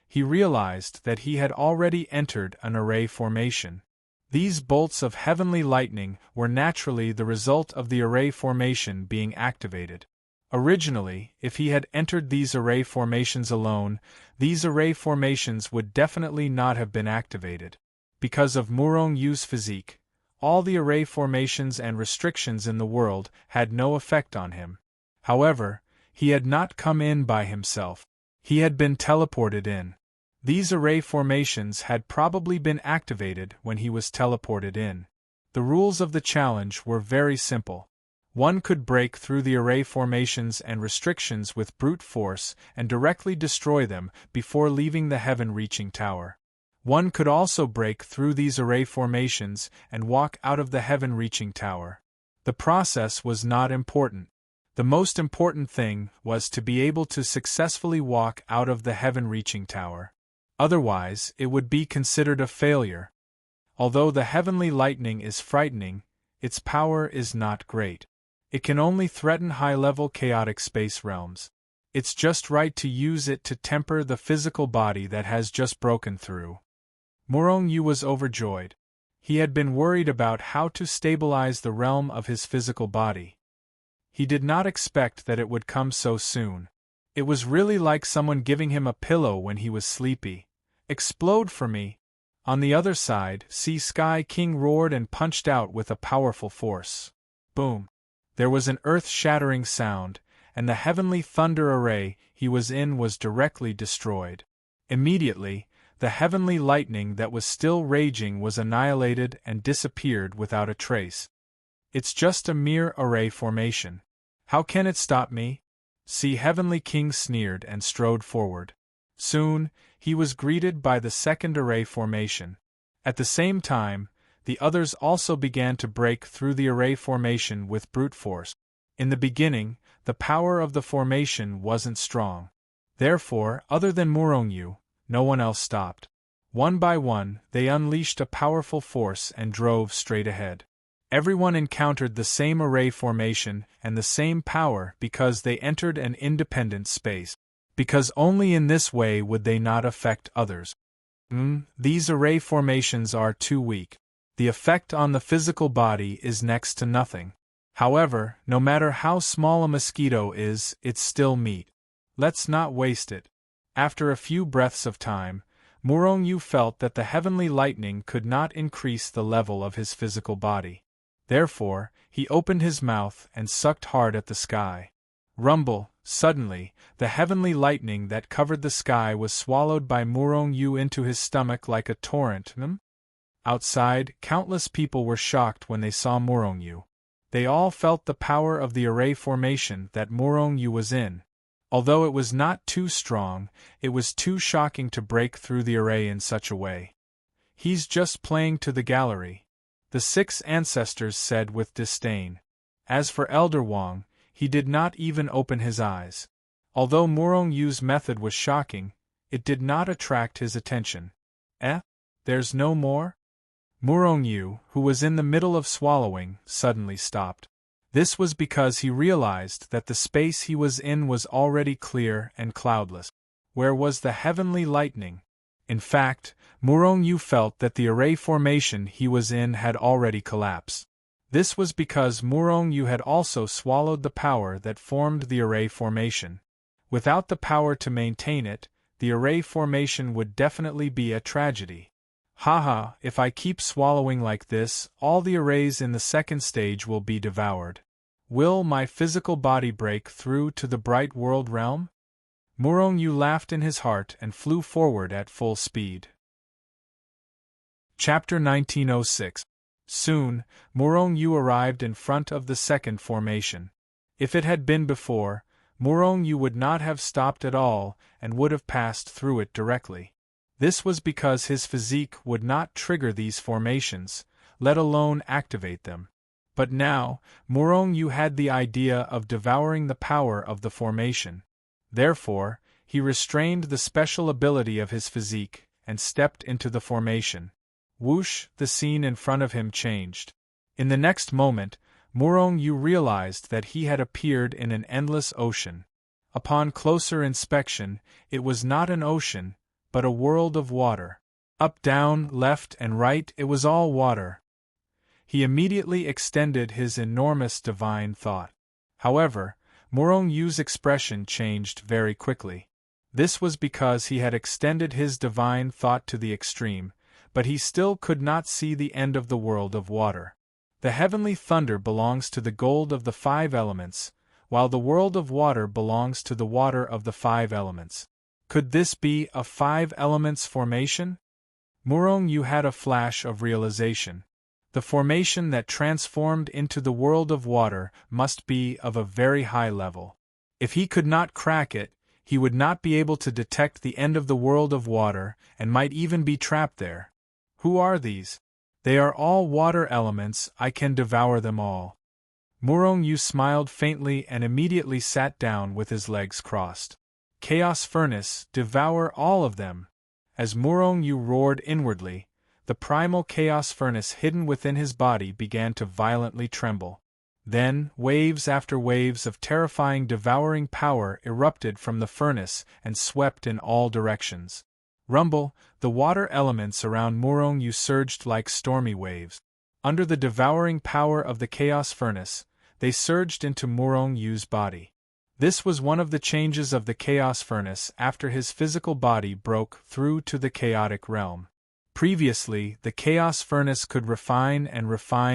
He realized that he had already entered an array formation. These bolts of heavenly lightning were naturally the result of the array formation being activated. Originally, if he had entered these array formations alone, these array formations would definitely not have been activated. Because of Murong-yu's physique, all the array formations and restrictions in the world had no effect on him. However, he had not come in by himself. He had been teleported in. These array formations had probably been activated when he was teleported in. The rules of the challenge were very simple. One could break through the array formations and restrictions with brute force and directly destroy them before leaving the heaven-reaching tower. One could also break through these array formations and walk out of the heaven-reaching tower. The process was not important. The most important thing was to be able to successfully walk out of the heaven-reaching tower. Otherwise, it would be considered a failure. Although the heavenly lightning is frightening, its power is not great. It can only threaten high-level chaotic space realms. It's just right to use it to temper the physical body that has just broken through. Murong-yu was overjoyed. He had been worried about how to stabilize the realm of his physical body. He did not expect that it would come so soon. It was really like someone giving him a pillow when he was sleepy. Explode for me! On the other side, Sky King roared and punched out with a powerful force. Boom! There was an earth-shattering sound, and the heavenly thunder array he was in was directly destroyed. Immediately, the heavenly lightning that was still raging was annihilated and disappeared without a trace. It's just a mere array formation. How can it stop me? Heavenly King sneered and strode forward. Soon, he was greeted by the second array formation. At the same time, the others also began to break through the array formation with brute force. In the beginning, the power of the formation wasn't strong. Therefore, other than Murong-yu, no one else stopped. One by one, they unleashed a powerful force and drove straight ahead. Everyone encountered the same array formation and the same power because they entered an independent space. Because only in this way would they not affect others. These array formations are too weak. The effect on the physical body is next to nothing. However, no matter how small a mosquito is, it's still meat. Let's not waste it. After a few breaths of time, Murong-yu felt that the heavenly lightning could not increase the level of his physical body. Therefore, he opened his mouth and sucked hard at the sky. Rumble! Suddenly, the heavenly lightning that covered the sky was swallowed by Murong-yu into his stomach like a torrent. Outside, countless people were shocked when they saw Murong-yu. They all felt the power of the array formation that Murong-yu was in. Although it was not too strong, it was too shocking to break through the array in such a way. He's just playing to the gallery, the 6 ancestors said with disdain. As for Elder Wang, he did not even open his eyes. Although Murong-yu's method was shocking, it did not attract his attention. There's no more? Murong-yu, who was in the middle of swallowing, suddenly stopped. This was because he realized that the space he was in was already clear and cloudless. Where was the heavenly lightning? In fact, Murong-yu felt that the array formation he was in had already collapsed. This was because Murong-yu had also swallowed the power that formed the array formation. Without the power to maintain it, the array formation would definitely be a tragedy. Haha, if I keep swallowing like this, all the arrays in the second stage will be devoured. Will my physical body break through to the bright world realm? Murong-Yu laughed in his heart and flew forward at full speed. Chapter 1906. Soon, Murong-Yu arrived in front of the second formation. If it had been before, Murong-Yu would not have stopped at all and would have passed through it directly. This was because his physique would not trigger these formations, let alone activate them. But now, Murong-Yu had the idea of devouring the power of the formation. Therefore, he restrained the special ability of his physique and stepped into the formation. Whoosh, the scene in front of him changed. In the next moment, Murong-Yu realized that he had appeared in an endless ocean. Upon closer inspection, it was not an ocean, but a world of water. Up, down, left, and right, it was all water. He immediately extended his enormous divine thought. However, Murong-Yu's expression changed very quickly. This was because he had extended his divine thought to the extreme, but he still could not see the end of the world of water. The heavenly thunder belongs to the gold of the 5 elements, while the world of water belongs to the water of the 5 elements. Could this be a 5 elements formation? Murong-Yu had a flash of realization. The formation that transformed into the world of water must be of a very high level. If he could not crack it, he would not be able to detect the end of the world of water and might even be trapped there. Who are these? They are all water elements, I can devour them all. Murong-Yu smiled faintly and immediately sat down with his legs crossed. Chaos Furnace, devour all of them! As Murong-Yu roared inwardly, the primal chaos furnace hidden within his body began to violently tremble. Then, waves after waves of terrifying devouring power erupted from the furnace and swept in all directions. Rumble, the water elements around Murong-Yu surged like stormy waves. Under the devouring power of the chaos furnace, they surged into Murong-Yu's body. This was one of the changes of the chaos furnace after his physical body broke through to the chaotic realm. Previously, the chaos furnace could refine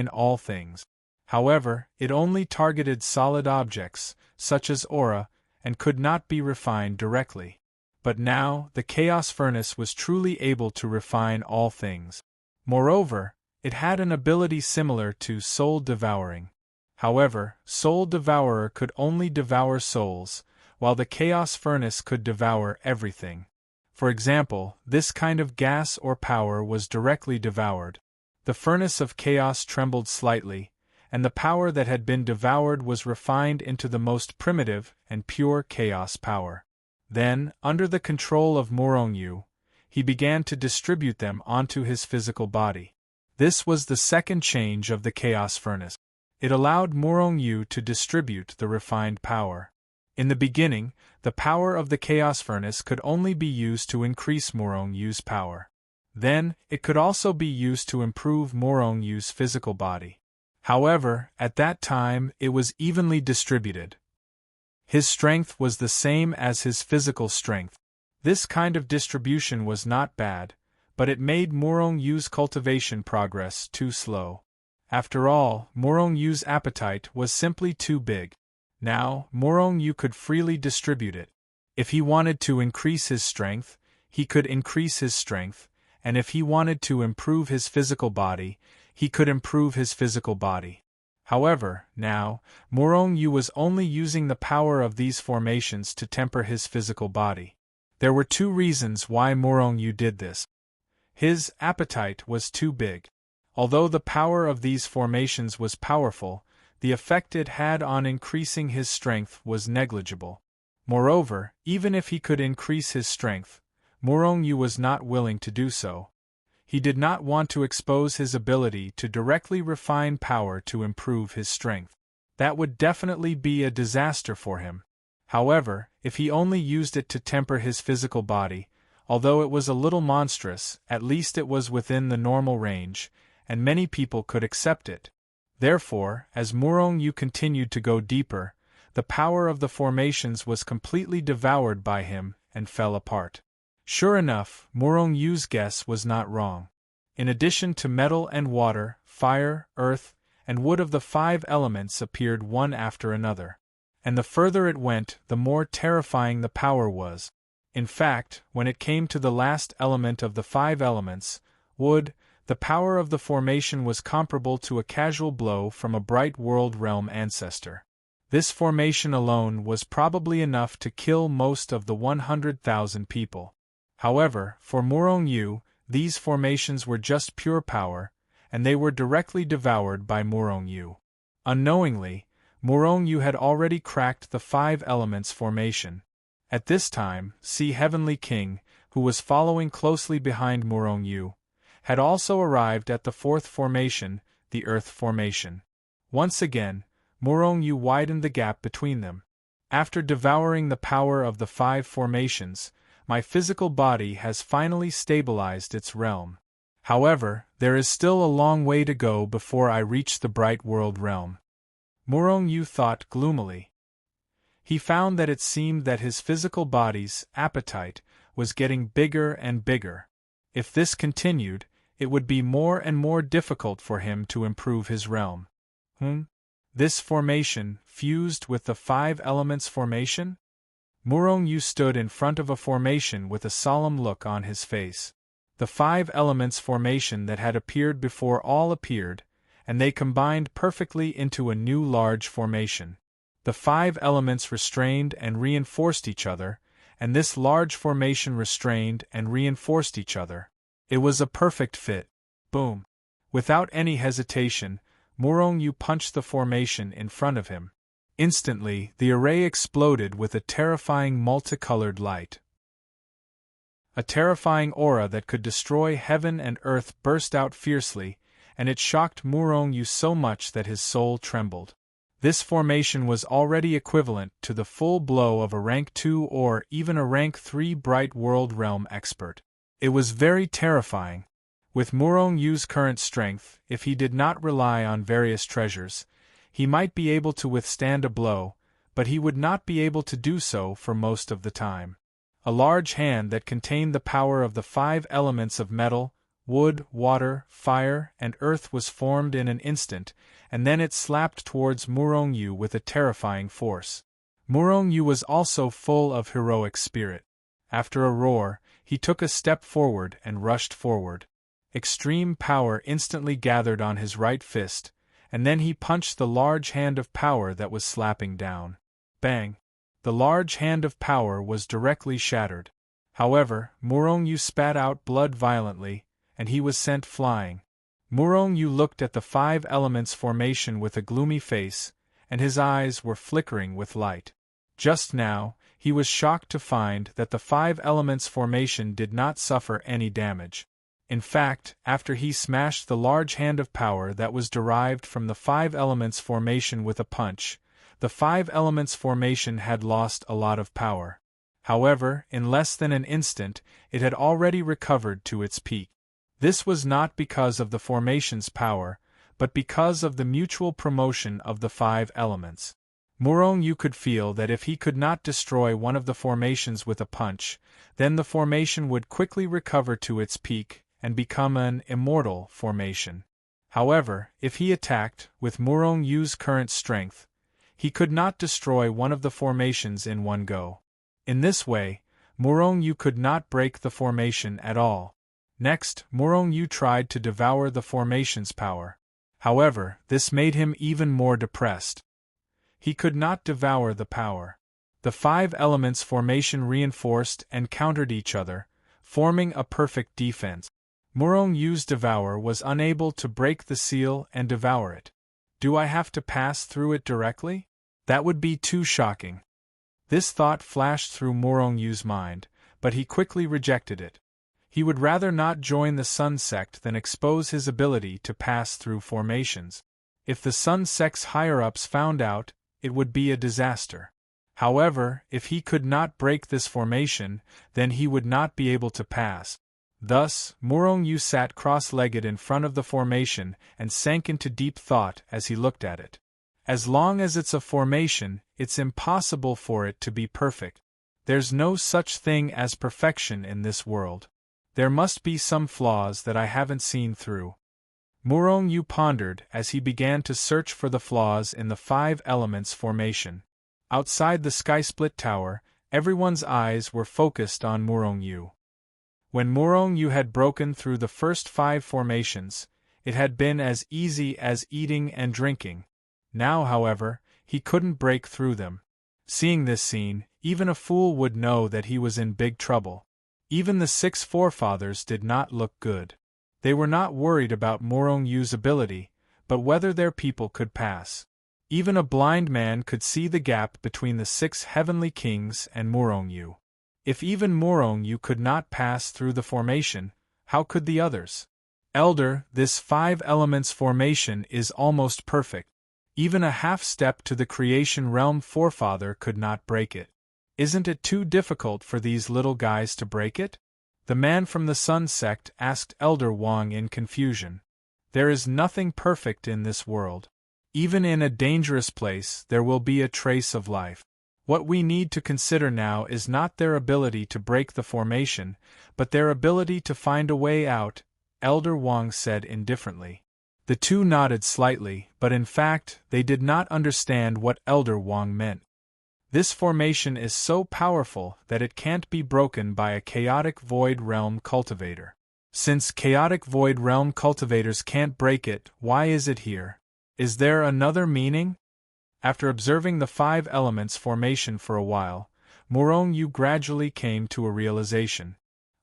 all things. However, it only targeted solid objects, such as aura, and could not be refined directly. But now, the chaos furnace was truly able to refine all things. Moreover, it had an ability similar to soul devouring. However, Soul Devourer could only devour souls, while the Chaos Furnace could devour everything. For example, this kind of gas or power was directly devoured. The furnace of chaos trembled slightly, and the power that had been devoured was refined into the most primitive and pure chaos power. Then, under the control of Murong-Yu, he began to distribute them onto his physical body. This was the second change of the Chaos Furnace. It allowed Murong-Yu to distribute the refined power. In the beginning, the power of the Chaos Furnace could only be used to increase Murong-Yu's power. Then, it could also be used to improve Murong-Yu's physical body. However, at that time, it was evenly distributed. His strength was the same as his physical strength. This kind of distribution was not bad, but it made Murong-Yu's cultivation progress too slow. After all, Murong-Yu's appetite was simply too big. Now, Murong-Yu could freely distribute it. If he wanted to increase his strength, he could increase his strength, and if he wanted to improve his physical body, he could improve his physical body. However, now, Murong-Yu was only using the power of these formations to temper his physical body. There were 2 reasons why Murong-Yu did this. His appetite was too big. Although the power of these formations was powerful, the effect it had on increasing his strength was negligible. Moreover, even if he could increase his strength, Murong-Yu was not willing to do so. He did not want to expose his ability to directly refine power to improve his strength. That would definitely be a disaster for him. However, if he only used it to temper his physical body, although it was a little monstrous, at least it was within the normal range, and many people could accept it. Therefore, as Murong-Yu continued to go deeper, the power of the formations was completely devoured by him and fell apart. Sure enough, Murong-Yu's guess was not wrong. In addition to metal and water, fire, earth, and wood of the 5 elements appeared one after another. And the further it went, the more terrifying the power was. In fact, when it came to the last element of the 5 elements, wood, the power of the formation was comparable to a casual blow from a bright world realm ancestor. This formation alone was probably enough to kill most of the 100,000 people. However, for Murong Yu, these formations were just pure power, and they were directly devoured by Murong Yu. Unknowingly, Murong Yu had already cracked the 5 elements formation. At this time, Heavenly King, who was following closely behind Murong Yu, had also arrived at the 4th formation, the Earth formation. Once again, Murong Yu widened the gap between them. After devouring the power of the 5 formations, my physical body has finally stabilized its realm. However, there is still a long way to go before I reach the bright world realm. Murong Yu thought gloomily. He found that it seemed that his physical body's appetite was getting bigger and bigger. If this continued, it would be more and more difficult for him to improve his realm. This formation fused with the 5 elements formation? Murong Yu stood in front of a formation with a solemn look on his face. The 5 elements formation that had appeared before all appeared, and they combined perfectly into a new large formation. The 5 elements restrained and reinforced each other, and this large formation restrained and reinforced each other. It was a perfect fit. Boom! Without any hesitation, Murong Yu punched the formation in front of him. Instantly, the array exploded with a terrifying multicolored light. A terrifying aura that could destroy heaven and earth burst out fiercely, and it shocked Murong Yu so much that his soul trembled. This formation was already equivalent to the full blow of a rank 2 or even a rank 3 bright world realm expert. It was very terrifying. With Murong Yu's current strength, if he did not rely on various treasures, he might be able to withstand a blow, but he would not be able to do so for most of the time. A large hand that contained the power of the 5 elements of metal, wood, water, fire, and earth was formed in an instant, and then it slapped towards Murong Yu with a terrifying force. Murong Yu was also full of heroic spirit. After a roar, he took a step forward and rushed forward. Extreme power instantly gathered on his right fist, and then he punched the large hand of power that was slapping down. Bang! The large hand of power was directly shattered. However, Murong Yu spat out blood violently, and he was sent flying. Murong Yu looked at the 5 elements formation with a gloomy face, and his eyes were flickering with light. Just now, he was shocked to find that the 5 elements formation did not suffer any damage. In fact, after he smashed the large hand of power that was derived from the 5 elements formation with a punch, the 5 elements formation had lost a lot of power. However, in less than an instant, it had already recovered to its peak. This was not because of the formation's power, but because of the mutual promotion of the 5 elements. Murong Yu could feel that if he could not destroy one of the formations with a punch, then the formation would quickly recover to its peak and become an immortal formation. However, if he attacked, with Murong Yu's current strength, he could not destroy one of the formations in one go. In this way, Murong Yu could not break the formation at all. Next, Murong Yu tried to devour the formation's power. However, this made him even more depressed. He could not devour the power. The 5 elements formation reinforced and countered each other, forming a perfect defense. Murong Yu's devour was unable to break the seal and devour it. Do I have to pass through it directly? That would be too shocking. This thought flashed through Murong Yu's mind, but he quickly rejected it. He would rather not join the Sun sect than expose his ability to pass through formations. If the Sun sect's higher-ups found out, it would be a disaster. However, if he could not break this formation, then he would not be able to pass. Thus, Murong Yu sat cross-legged in front of the formation and sank into deep thought as he looked at it. As long as it's a formation, it's impossible for it to be perfect. There's no such thing as perfection in this world. There must be some flaws that I haven't seen through. Murong Yu pondered as he began to search for the flaws in the five elements formation. Outside the sky-split tower, everyone's eyes were focused on Murong Yu. When Murong Yu had broken through the first five formations, it had been as easy as eating and drinking. Now, however, he couldn't break through them. Seeing this scene, even a fool would know that he was in big trouble. Even the six forefathers did not look good. They were not worried about Murong Yu's ability, but whether their people could pass. Even a blind man could see the gap between the six heavenly kings and Murong Yu. If even Murong Yu could not pass through the formation, how could the others? Elder, this five elements formation is almost perfect. Even a half step to the creation realm forefather could not break it. Isn't it too difficult for these little guys to break it? The man from the Sun sect asked Elder Wang in confusion. There is nothing perfect in this world. Even in a dangerous place there will be a trace of life. What we need to consider now is not their ability to break the formation, but their ability to find a way out, Elder Wang said indifferently. The two nodded slightly, but in fact they did not understand what Elder Wang meant. This formation is so powerful that it can't be broken by a chaotic void realm cultivator. Since chaotic void realm cultivators can't break it, why is it here? Is there another meaning? After observing the five elements formation for a while, Murong Yu gradually came to a realization.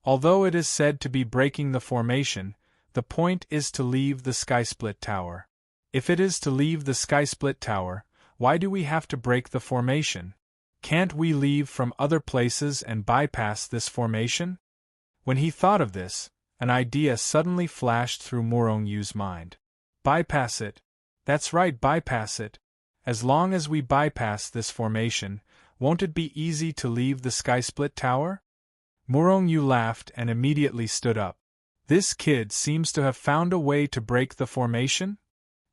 Although it is said to be breaking the formation, the point is to leave the sky-split tower. If it is to leave the sky-split tower, why do we have to break the formation? Can't we leave from other places and bypass this formation? When he thought of this, an idea suddenly flashed through Murong Yu's mind. Bypass it. That's right, bypass it. As long as we bypass this formation, won't it be easy to leave the sky-split tower? Murong Yu laughed and immediately stood up. This kid seems to have found a way to break the formation?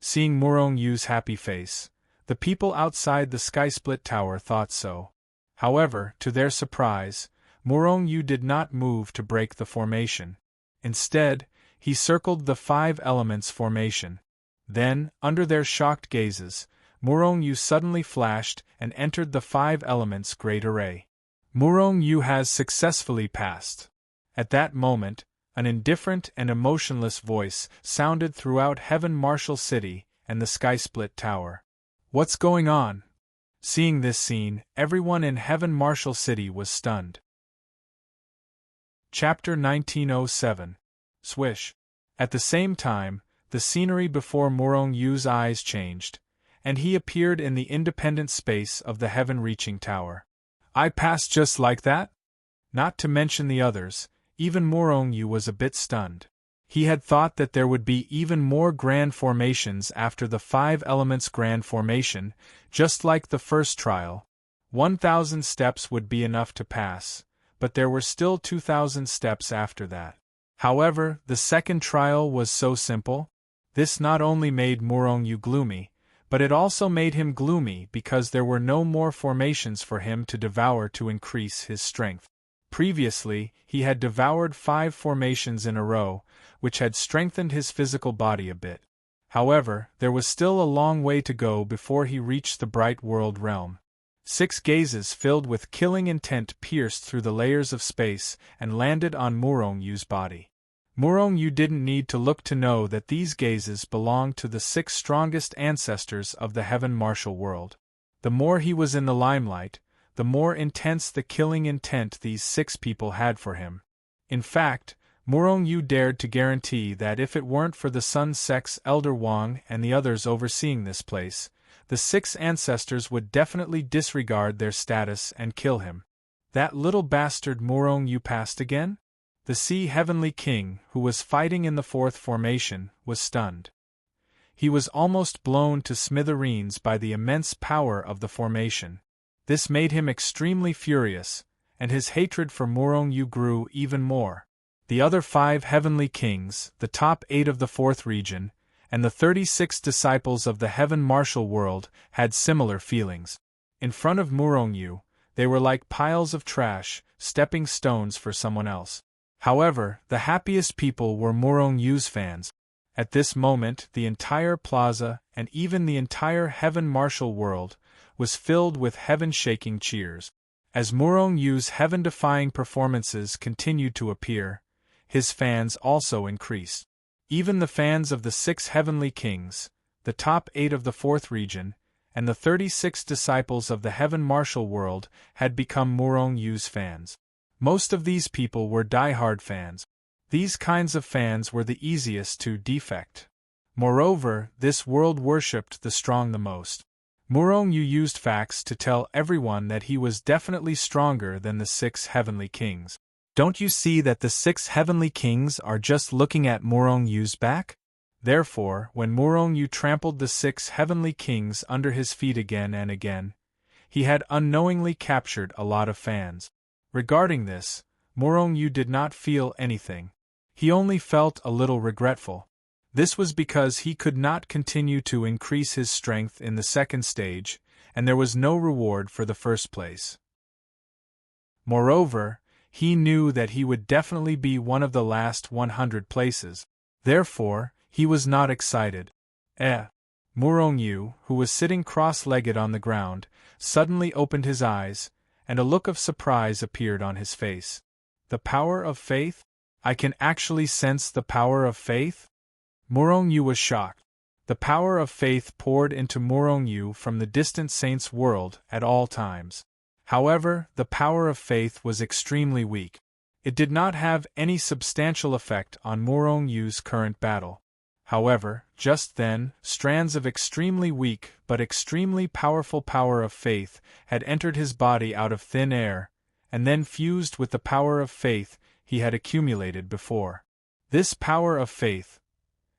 Seeing Murong Yu's happy face, the people outside the sky-split tower thought so. However, to their surprise, Murong Yu did not move to break the formation. Instead, he circled the five elements formation. Then, under their shocked gazes, Murong Yu suddenly flashed and entered the five elements great array. Murong Yu has successfully passed. At that moment, an indifferent and emotionless voice sounded throughout Heaven Marshal City and the sky-split tower. What's going on? Seeing this scene, everyone in Heaven Marshal City was stunned. Chapter 1907. Swish. At the same time, the scenery before Murong Yu's eyes changed, and he appeared in the independent space of the heaven-reaching tower. I passed just like that? Not to mention the others, even Murong Yu was a bit stunned. He had thought that there would be even more grand formations after the five elements grand formation, just like the first trial. 1,000 steps would be enough to pass, but there were still 2,000 steps after that. However, the second trial was so simple. This not only made Murong Yu gloomy, but it also made him gloomy because there were no more formations for him to devour to increase his strength. Previously, he had devoured 5 formations in a row, which had strengthened his physical body a bit. However, there was still a long way to go before he reached the bright world realm. 6 gazes filled with killing intent pierced through the layers of space and landed on Murong Yu's body. Murong Yu didn't need to look to know that these gazes belonged to the 6 strongest ancestors of the Heaven Marshal world. The more he was in the limelight, the more intense the killing intent these 6 people had for him. In fact, Murong Yu dared to guarantee that if it weren't for the Sun Sect's Elder Wang and the others overseeing this place, the 6 ancestors would definitely disregard their status and kill him. That little bastard Murong Yu passed again? The Sea Heavenly King, who was fighting in the 4th formation, was stunned. He was almost blown to smithereens by the immense power of the formation. This made him extremely furious, and his hatred for Murong Yu grew even more. The other 5 Heavenly Kings, the top 8 of the 4th region, and the 36 disciples of the Heaven Marshal world had similar feelings. In front of Murong Yu, they were like piles of trash, stepping stones for someone else. However, the happiest people were Morong Yu's fans. At this moment, the entire plaza, and even the entire heaven martial world, was filled with heaven-shaking cheers. As Morong Yu's heaven-defying performances continued to appear, his fans also increased. Even the fans of the 6 heavenly kings, the top 8 of the 4th region, and the 36 disciples of the heaven martial world had become Morong Yu's fans. Most of these people were die-hard fans. These kinds of fans were the easiest to defect. Moreover, this world worshipped the strong the most. Morong Yu used facts to tell everyone that he was definitely stronger than the 6 heavenly kings. Don't you see that the 6 heavenly kings are just looking at Morong Yu's back? Therefore, when Morong Yu trampled the 6 heavenly kings under his feet again and again, he had unknowingly captured a lot of fans. Regarding this, Morong Yu did not feel anything. He only felt a little regretful. This was because he could not continue to increase his strength in the 2nd stage, and there was no reward for the 1st place. Moreover, he knew that he would definitely be one of the last 100 places. Therefore, he was not excited. Morong Yu, who was sitting cross-legged on the ground, suddenly opened his eyes, and a look of surprise appeared on his face. The power of faith? I can actually sense the power of faith? Morong Yu was shocked. The power of faith poured into Morong Yu from the distant saint's world at all times. However, the power of faith was extremely weak. It did not have any substantial effect on Morong Yu's current battle. However, just then, strands of extremely weak but extremely powerful power of faith had entered his body out of thin air, and then fused with the power of faith he had accumulated before. This power of faith,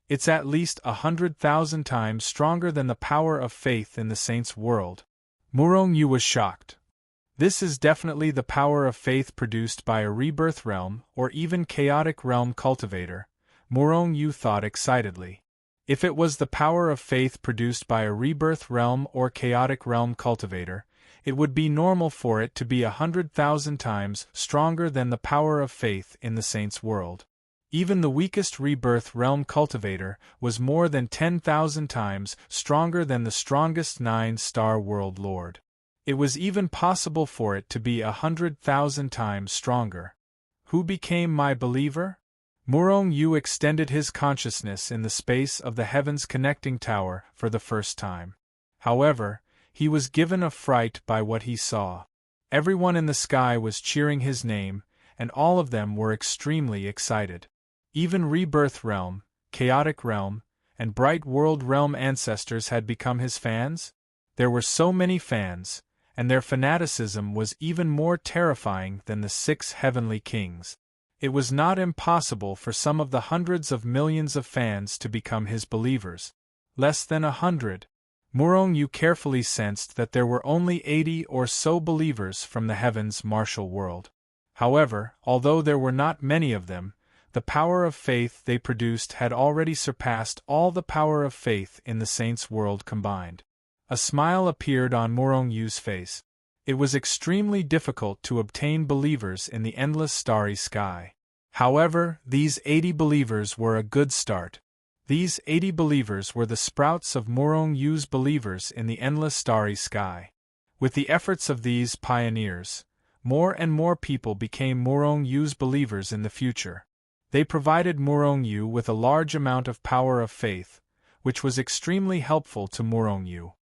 it's at least 100,000 times stronger than the power of faith in the saint's world. Morong Yu was shocked. This is definitely the power of faith produced by a rebirth realm or even chaotic realm cultivator, Morong Yu thought excitedly. If it was the power of faith produced by a rebirth realm or chaotic realm cultivator, it would be normal for it to be 100,000 times stronger than the power of faith in the saint's world. Even the weakest rebirth realm cultivator was more than 10,000 times stronger than the strongest 9-star world lord. It was even possible for it to be 100,000 times stronger. Who became my believer? Morong Yu extended his consciousness in the space of the heavens connecting tower for the first time. However, he was given a fright by what he saw. Everyone in the sky was cheering his name, and all of them were extremely excited. Even Rebirth Realm, Chaotic Realm, and Bright World Realm ancestors had become his fans. There were so many fans, and their fanaticism was even more terrifying than the 6 heavenly kings. It was not impossible for some of the hundreds of millions of fans to become his believers. Less than 100. Morong Yu carefully sensed that there were only 80 or so believers from the heavens martial world. However, although there were not many of them, the power of faith they produced had already surpassed all the power of faith in the saints' world combined. A smile appeared on Morong Yu's face. It was extremely difficult to obtain believers in the endless starry sky. However, these 80 believers were a good start. These 80 believers were the sprouts of Morong Yu's believers in the endless starry sky. With the efforts of these pioneers, more and more people became Morong Yu's believers in the future. They provided Morong Yu with a large amount of power of faith, which was extremely helpful to Morong Yu.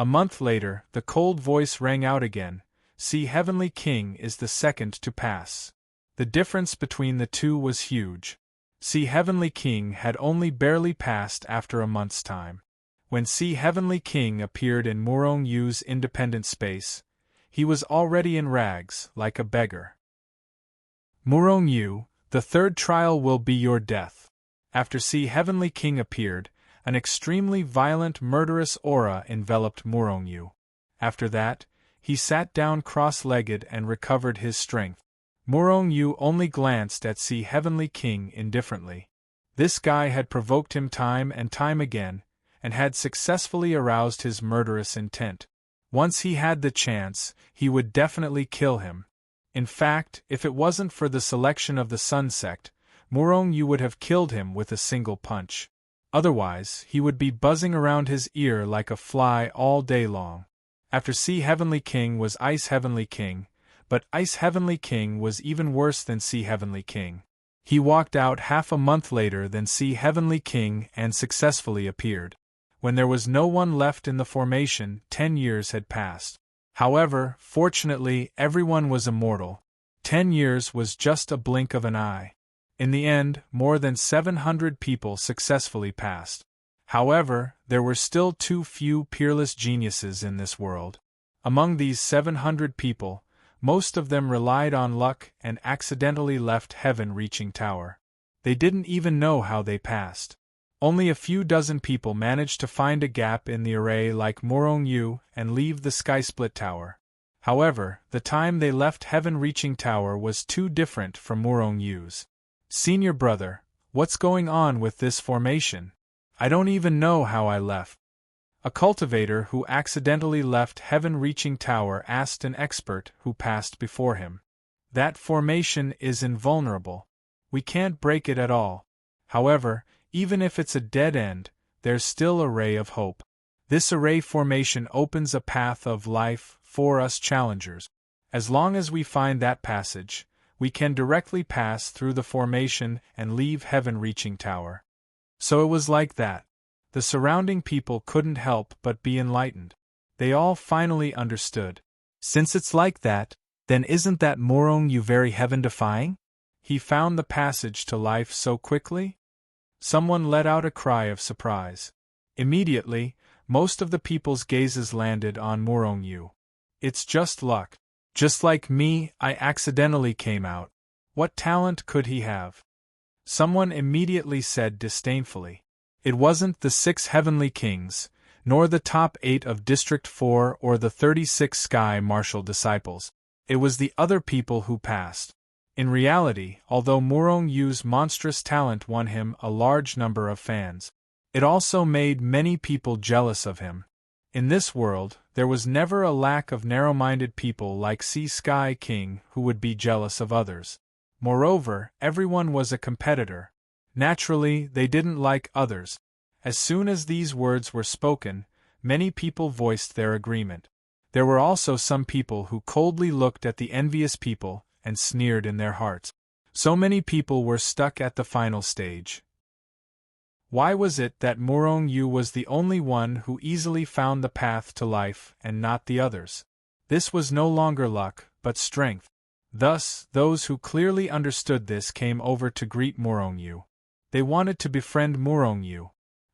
A month later, the cold voice rang out again, "See, Heavenly King is the second to pass." The difference between the two was huge. See, Heavenly King had only barely passed after a month's time. When See, Heavenly King appeared in Morong Yu's independent space, he was already in rags, like a beggar. Morong Yu, the third trial will be your death. After See, Heavenly King appeared, an extremely violent murderous aura enveloped Morong Yu. After that, he sat down cross-legged and recovered his strength. Morong Yu only glanced at See, Heavenly King indifferently. This guy had provoked him time and time again, and had successfully aroused his murderous intent. Once he had the chance, he would definitely kill him. In fact, if it wasn't for the selection of the Sun sect, Murong Yu would have killed him with a single punch. Otherwise, he would be buzzing around his ear like a fly all day long. After Sea Heavenly King was Ice Heavenly King, but Ice Heavenly King was even worse than Sea Heavenly King. He walked out half a month later than Sea Heavenly King and successfully appeared. When there was no one left in the formation, 10 years had passed. However, fortunately, everyone was immortal. 10 years was just a blink of an eye. In the end, more than 700 people successfully passed. However, there were still too few peerless geniuses in this world. Among these 700 people, most of them relied on luck and accidentally left Heaven-reaching Tower. They didn't even know how they passed. Only a few dozen people managed to find a gap in the array like Murong Yu and leave the Sky-Split Tower. However, the time they left Heaven-reaching Tower was too different from Murong Yu's. "Senior brother, what's going on with this formation? I don't even know how I left." A cultivator who accidentally left Heaven-reaching Tower asked an expert who passed before him. "That formation is invulnerable. We can't break it at all. However, even if it's a dead end, there's still a ray of hope. This array formation opens a path of life for us challengers. As long as we find that passage, we can directly pass through the formation and leave Heaven-reaching Tower." So it was like that. The surrounding people couldn't help but be enlightened. They all finally understood. "Since it's like that, then isn't that Murong Yu very heaven-defying? He found the passage to life so quickly?" Someone let out a cry of surprise. Immediately, most of the people's gazes landed on Murong Yu. "It's just luck. Just like me, I accidentally came out. What talent could he have?" Someone immediately said disdainfully. "It wasn't the 6 Heavenly Kings, nor the top 8 of District 4 or the 36 Sky Marshal disciples. It was the other people who passed." In reality, although Murong Yu's monstrous talent won him a large number of fans, it also made many people jealous of him. In this world, there was never a lack of narrow-minded people like Sea Sky King who would be jealous of others. Moreover, everyone was a competitor. Naturally, they didn't like others. As soon as these words were spoken, many people voiced their agreement. There were also some people who coldly looked at the envious people and sneered in their hearts. So many people were stuck at the final stage. Why was it that Murong Yu was the only one who easily found the path to life and not the others? This was no longer luck, but strength. Thus, those who clearly understood this came over to greet Murong Yu. They wanted to befriend Murong Yu.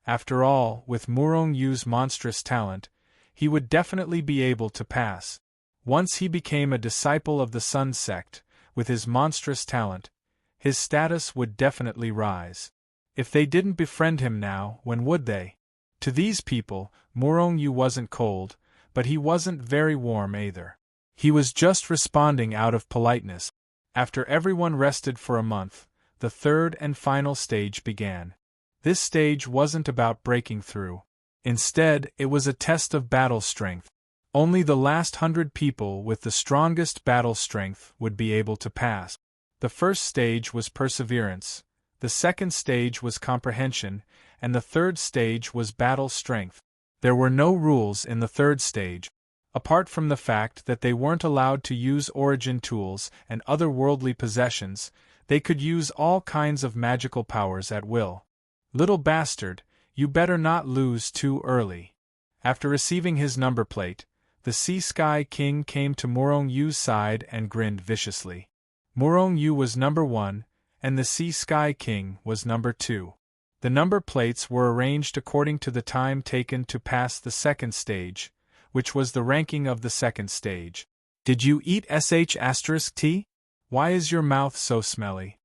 After all, with Murong Yu's monstrous talent, he would definitely be able to pass. Once he became a disciple of the Sun sect, with his monstrous talent, his status would definitely rise. If they didn't befriend him now, when would they? To these people, Murong Yu wasn't cold, but he wasn't very warm either. He was just responding out of politeness. After everyone rested for a month, the third and final stage began. This stage wasn't about breaking through. Instead, it was a test of battle strength. Only the last 100 people with the strongest battle strength would be able to pass. The first stage was perseverance, the second stage was comprehension, and the third stage was battle strength. There were no rules in the third stage. Apart from the fact that they weren't allowed to use origin tools and other worldly possessions, they could use all kinds of magical powers at will. "Little bastard, you better not lose too early." After receiving his number plate, the Sea Sky King came to Murong Yu's side and grinned viciously. Murong Yu was number 1, and the Sea Sky King was number 2. The number plates were arranged according to the time taken to pass the second stage, which was the ranking of the second stage. "Did you eat sh*t? Why is your mouth so smelly?"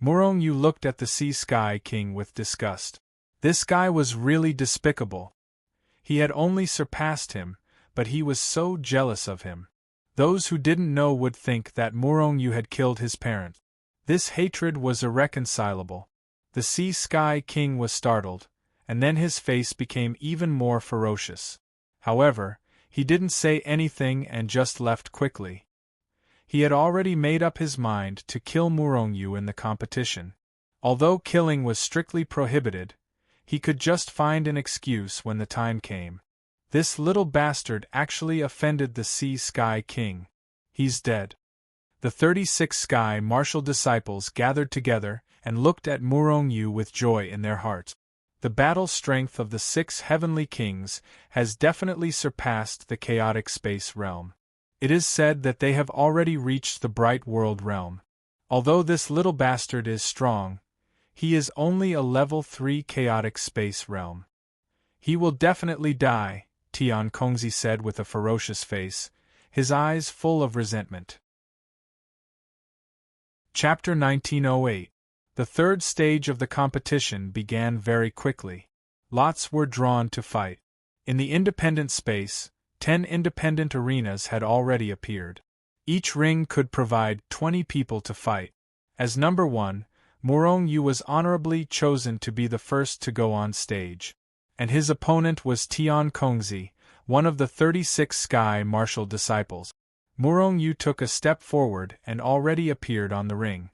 Murong Yu looked at the Sea Sky King with disgust. This guy was really despicable. He had only surpassed him, but he was so jealous of him. Those who didn't know would think that Murong Yu had killed his parent. This hatred was irreconcilable. The Sea Sky King was startled, and then his face became even more ferocious. However, he didn't say anything and just left quickly. He had already made up his mind to kill Murongyu in the competition. Although killing was strictly prohibited, he could just find an excuse when the time came. This little bastard actually offended the Sea Sky King. He's dead. The 36 Sky Martial disciples gathered together and looked at Murongyu with joy in their hearts. The battle strength of the 6 heavenly kings has definitely surpassed the chaotic space realm. It is said that they have already reached the bright world realm. Although this little bastard is strong, he is only a level 3 chaotic space realm. He will definitely die, Tian Kongzi said with a ferocious face, his eyes full of resentment. Chapter 1908. The third stage of the competition began very quickly. Lots were drawn to fight. In the independent space, 10 independent arenas had already appeared. Each ring could provide 20 people to fight. As number 1, Murongyu was honorably chosen to be the first to go on stage. And his opponent was Tian Kongzi, one of the 36 Sky Martial disciples. Murongyu took a step forward and already appeared on the ring.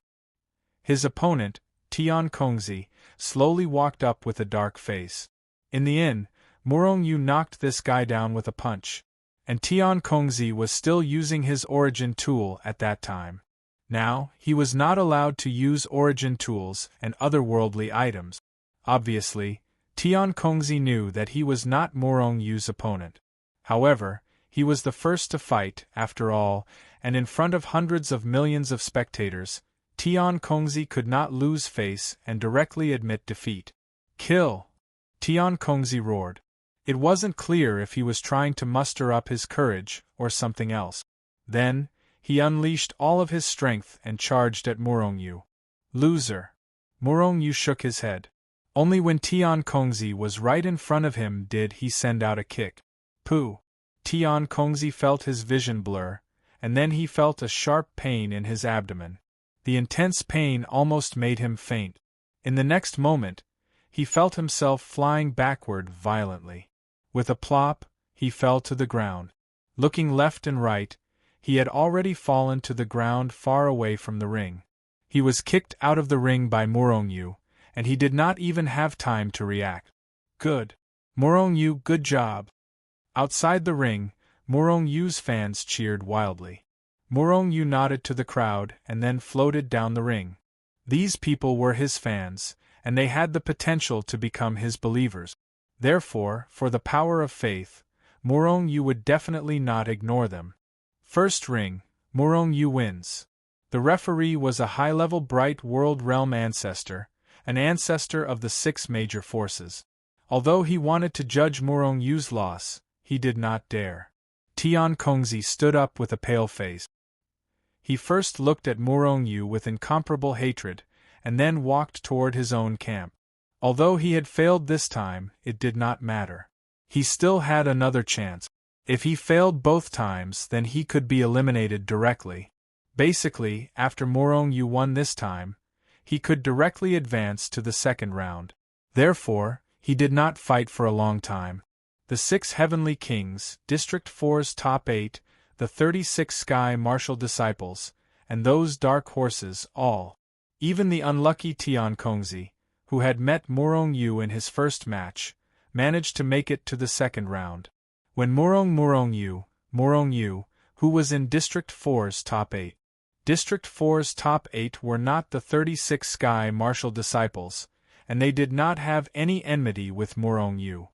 His opponent, Tian Kongzi, slowly walked up with a dark face. In the end, Murongyu knocked this guy down with a punch. And Tian Kongzi was still using his origin tool at that time. Now, he was not allowed to use origin tools and otherworldly items. Obviously, Tian Kongzi knew that he was not Murongyu's opponent. However, he was the first to fight, after all, and in front of hundreds of millions of spectators, Tian Kongzi could not lose face and directly admit defeat. Kill! Tian Kongzi roared. It wasn't clear if he was trying to muster up his courage or something else. Then, he unleashed all of his strength and charged at Murongyu. Loser! Murongyu shook his head. Only when Tian Kongzi was right in front of him did he send out a kick. Pooh! Tian Kongzi felt his vision blur, and then he felt a sharp pain in his abdomen. The intense pain almost made him faint. In the next moment, he felt himself flying backward violently. With a plop, he fell to the ground. Looking left and right, he had already fallen to the ground far away from the ring. He was kicked out of the ring by Murongyu, and he did not even have time to react. Good. Murongyu, good job. Outside the ring, Murongyu's fans cheered wildly. Murongyu nodded to the crowd and then floated down the ring. These people were his fans, and they had the potential to become his believers. Therefore, for the power of faith, Murongyu would definitely not ignore them. First ring, Murongyu wins. The referee was a high-level bright world realm ancestor, an ancestor of the 6 major forces. Although he wanted to judge Murongyu's loss, he did not dare. Tian Kongzi stood up with a pale face. He first looked at Murongyu with incomparable hatred, and then walked toward his own camp. Although he had failed this time, it did not matter. He still had another chance. If he failed both times, then he could be eliminated directly. Basically, after Murongyu won this time, he could directly advance to the second round. Therefore, he did not fight for a long time. The 6 heavenly kings, District 4's top 8, the 36 Sky Martial disciples, and those dark horses, all. Even the unlucky Tian Kongzi, who had met Murongyu in his first match, managed to make it to the second round. When Murongyu, who was in District 4's top 8. District 4's top 8 were not the 36 Sky Martial disciples, and they did not have any enmity with Murongyu.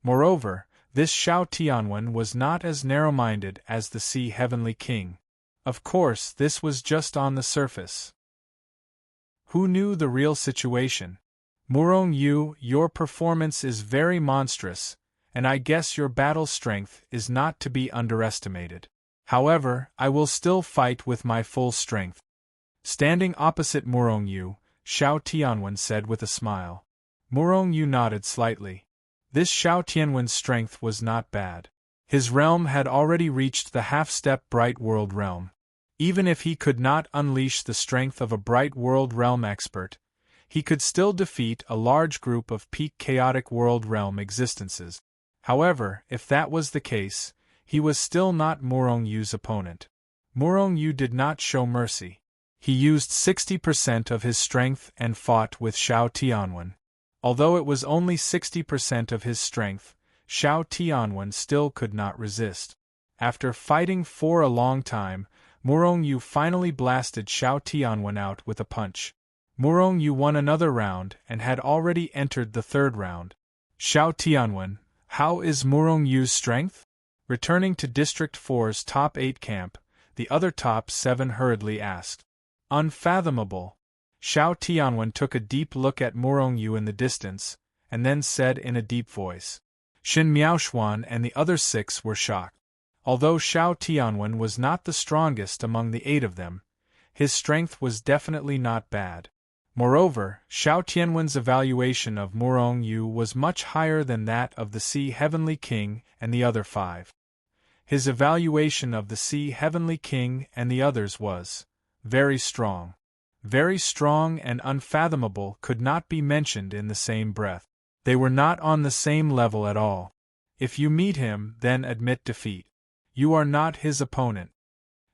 Moreover, this Xiao Tianwen was not as narrow-minded as the Sea Heavenly King. Of course, this was just on the surface. Who knew the real situation? Murongyu, your performance is very monstrous, and I guess your battle strength is not to be underestimated. However, I will still fight with my full strength. Standing opposite Murongyu, Xiao Tianwen said with a smile. Murongyu nodded slightly. This Xiao Tianwen's strength was not bad. His realm had already reached the half-step Bright World realm. Even if he could not unleash the strength of a Bright World realm expert, he could still defeat a large group of peak chaotic world realm existences. However, if that was the case, he was still not Murongyu's opponent. Murong Yu did not show mercy. He used 60% of his strength and fought with Xiao Tianwen. Although it was only 60% of his strength, Xiao Tianwen still could not resist. After fighting for a long time, Murong Yu finally blasted Xiao Tianwen out with a punch. Murong Yu won another round and had already entered the third round. Xiao Tianwen, how is Murong Yu's strength? Returning to District 4's top 8 camp, the other top 7 hurriedly asked. Unfathomable. Xiao Tianwen took a deep look at Murong Yu in the distance, and then said in a deep voice. Xin Miaoshuan and the other 6 were shocked. Although Xiao Tianwen was not the strongest among the 8 of them, his strength was definitely not bad. Moreover, Xiao Tianwen's evaluation of Murong Yu was much higher than that of the Sea Heavenly King and the other 5. His evaluation of the Sea Heavenly King and the others was very strong. Very strong and unfathomable could not be mentioned in the same breath. They were not on the same level at all. If you meet him, then admit defeat. You are not his opponent.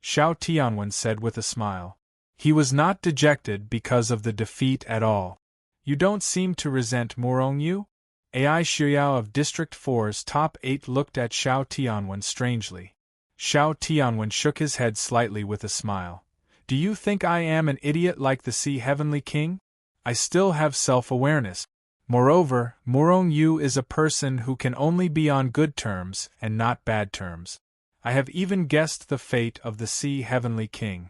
Xiao Tianwen said with a smile. He was not dejected because of the defeat at all. You don't seem to resent Murong Yu? Ai Xiuyao of District 4's top 8 looked at Xiao Tianwen strangely. Xiao Tianwen shook his head slightly with a smile. Do you think I am an idiot like the Sea Heavenly King? I still have self-awareness. Moreover, Murong Yu is a person who can only be on good terms and not bad terms. I have even guessed the fate of the Sea Heavenly King.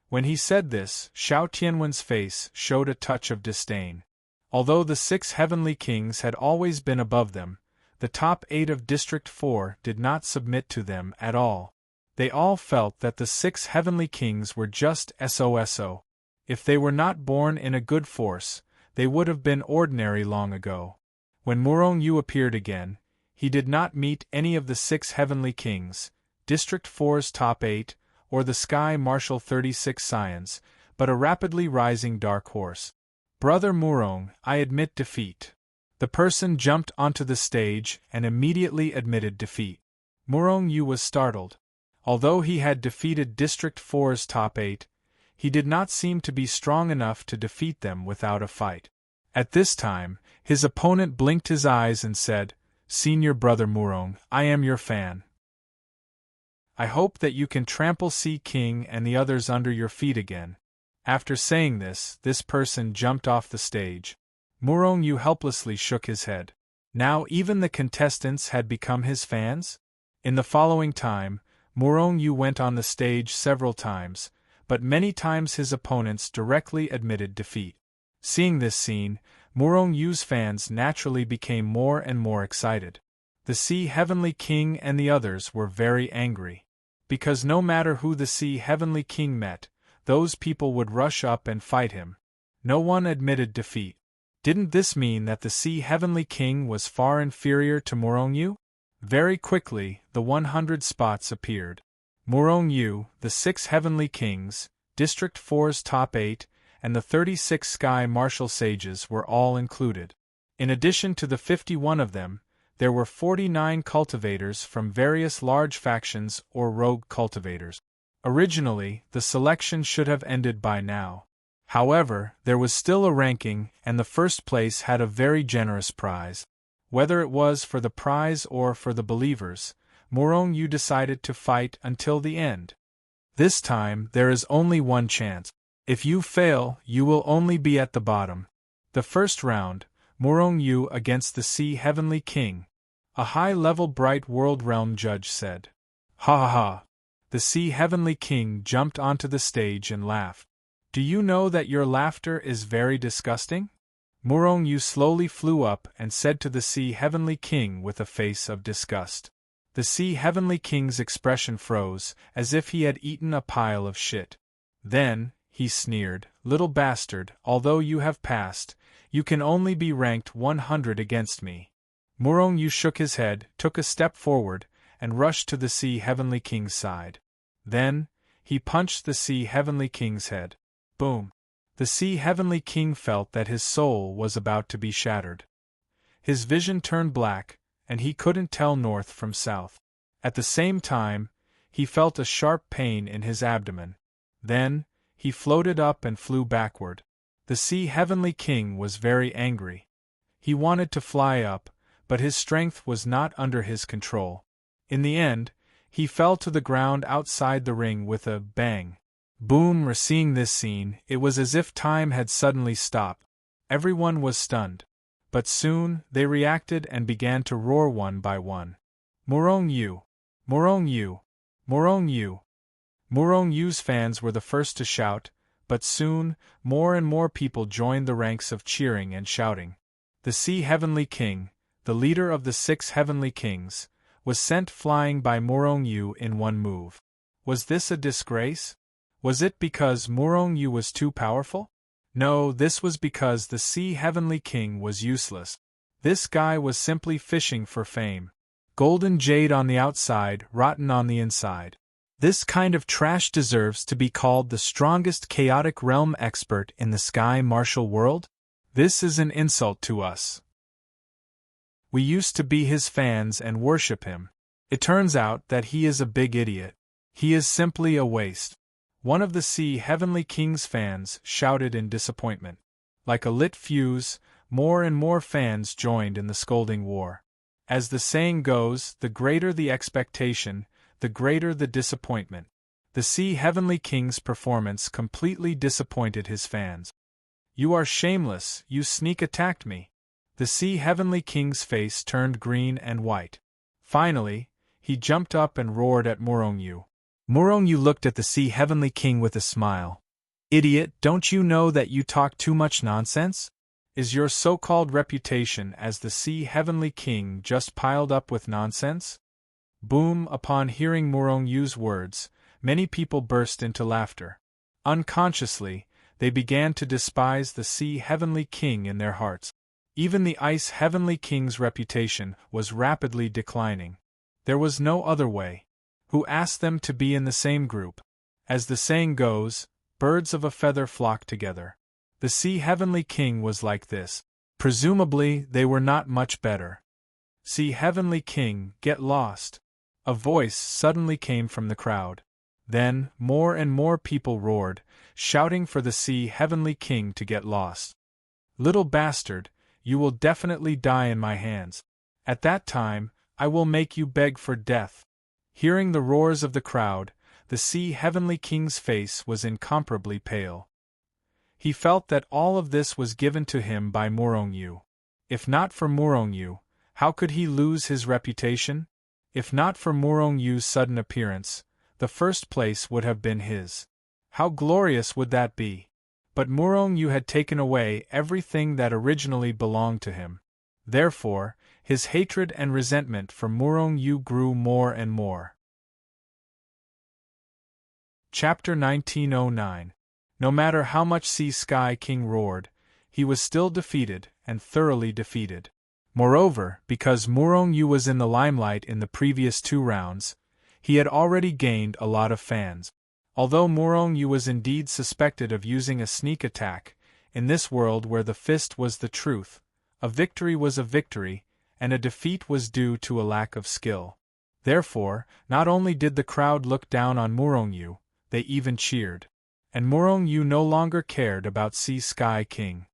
When he said this, Xiao Tianwen's face showed a touch of disdain. Although the 6 Heavenly Kings had always been above them, the top 8 of District 4 did not submit to them at all. They all felt that the 6 Heavenly Kings were just SOSO. If they were not born in a good force, they would have been ordinary long ago. When Murong Yu appeared again, he did not meet any of the 6 Heavenly Kings, District 4's top 8, or the Sky Marshal 36 Scions, but a rapidly rising dark horse. Brother Murong, I admit defeat. The person jumped onto the stage and immediately admitted defeat. Murong Yu was startled. Although he had defeated District 4's top 8, he did not seem to be strong enough to defeat them without a fight. At this time, his opponent blinked his eyes and said, Senior Brother Murong, I am your fan. I hope that you can trample Sea King and the others under your feet again. After saying this person jumped off the stage. Murong Yu helplessly shook his head. Now even the contestants had become his fans? In the following time, Murong Yu went on the stage several times, but many times his opponents directly admitted defeat. Seeing this scene, Murong Yu's fans naturally became more and more excited. The Sea Heavenly King and the others were very angry. Because no matter who the Sea Heavenly King met, those people would rush up and fight him. No one admitted defeat. Didn't this mean that the Sea Heavenly King was far inferior to Murong Yu? Very quickly, the 100 spots appeared. Murong Yu, the 6 Heavenly Kings, District 4's top 8, and the 36 Sky Marshal Sages were all included. In addition to the 51 of them, there were 49 cultivators from various large factions or rogue cultivators. Originally, the selection should have ended by now. However, there was still a ranking, and the first place had a very generous prize. Whether it was for the prize or for the believers, Murong Yu decided to fight until the end. This time, there is only one chance. If you fail, you will only be at the bottom. The first round, Murong Yu against the Sea Heavenly King. A high-level Bright World Realm judge said. Ha ha ha. The Sea Heavenly King jumped onto the stage and laughed. Do you know that your laughter is very disgusting? Murong Yu slowly flew up and said to the Sea Heavenly King with a face of disgust. The Sea Heavenly King's expression froze, as if he had eaten a pile of shit. Then, he sneered, Little bastard, although you have passed, you can only be ranked 100 against me. Murong Yu shook his head, took a step forward, and rushed to the Sea Heavenly King's side. Then, he punched the Sea Heavenly King's head. Boom! The Sea Heavenly King felt that his soul was about to be shattered. His vision turned black, and he couldn't tell north from south. At the same time, he felt a sharp pain in his abdomen. Then, he floated up and flew backward. The Sea Heavenly King was very angry. He wanted to fly up, but his strength was not under his control. In the end, he fell to the ground outside the ring with a bang. Boom! Seeing this scene, it was as if time had suddenly stopped. Everyone was stunned. But soon, they reacted and began to roar one by one. Murong Yu! Murong Yu! Murong Yu! Murong Yu's fans were the first to shout, but soon, more and more people joined the ranks of cheering and shouting. The Sea Heavenly King, the leader of the 6 Heavenly Kings, was sent flying by Murong Yu in one move. Was this a disgrace? Was it because Murong Yu was too powerful? No, this was because the Sea Heavenly King was useless. This guy was simply fishing for fame. Golden jade on the outside, rotten on the inside. This kind of trash deserves to be called the strongest chaotic realm expert in the sky martial world? This is an insult to us. We used to be his fans and worship him. It turns out that he is a big idiot. He is simply a waste. One of the Sea Heavenly King's fans shouted in disappointment. Like a lit fuse, more and more fans joined in the scolding war. As the saying goes, the greater the expectation, the greater the disappointment. The Sea Heavenly King's performance completely disappointed his fans. You are shameless, you sneak attacked me. The Sea Heavenly King's face turned green and white. Finally, he jumped up and roared at Murong Yu. Murong Yu looked at the Sea Heavenly King with a smile. Idiot, don't you know that you talk too much nonsense? Is your so-called reputation as the Sea Heavenly King just piled up with nonsense? Boom! Upon hearing Murong Yu's words, many people burst into laughter. Unconsciously, they began to despise the Sea Heavenly King in their hearts. Even the Ice Heavenly King's reputation was rapidly declining. There was no other way. Who asked them to be in the same group? As the saying goes, birds of a feather flock together. The Sea Heavenly King was like this. Presumably, they were not much better. Sea Heavenly King, get lost! A voice suddenly came from the crowd. Then, more and more people roared, shouting for the Sea Heavenly King to get lost. Little bastard, you will definitely die in my hands. At that time, I will make you beg for death. Hearing the roars of the crowd, the Sea Heavenly King's face was incomparably pale. He felt that all of this was given to him by Murong Yu. If not for Murong Yu, how could he lose his reputation? If not for Murong Yu's sudden appearance, the first place would have been his. How glorious would that be? But Murong Yu had taken away everything that originally belonged to him. Therefore, his hatred and resentment for Murong Yu grew more and more. Chapter 1909. No matter how much Sea Sky King roared, he was still defeated, and thoroughly defeated. Moreover, because Murong Yu was in the limelight in the previous 2 rounds, he had already gained a lot of fans. Although Murong Yu was indeed suspected of using a sneak attack, in this world where the fist was the truth, a victory was a victory, and a defeat was due to a lack of skill. Therefore, not only did the crowd look down on Murong Yu, they even cheered. And Murong Yu no longer cared about Sea Sky King.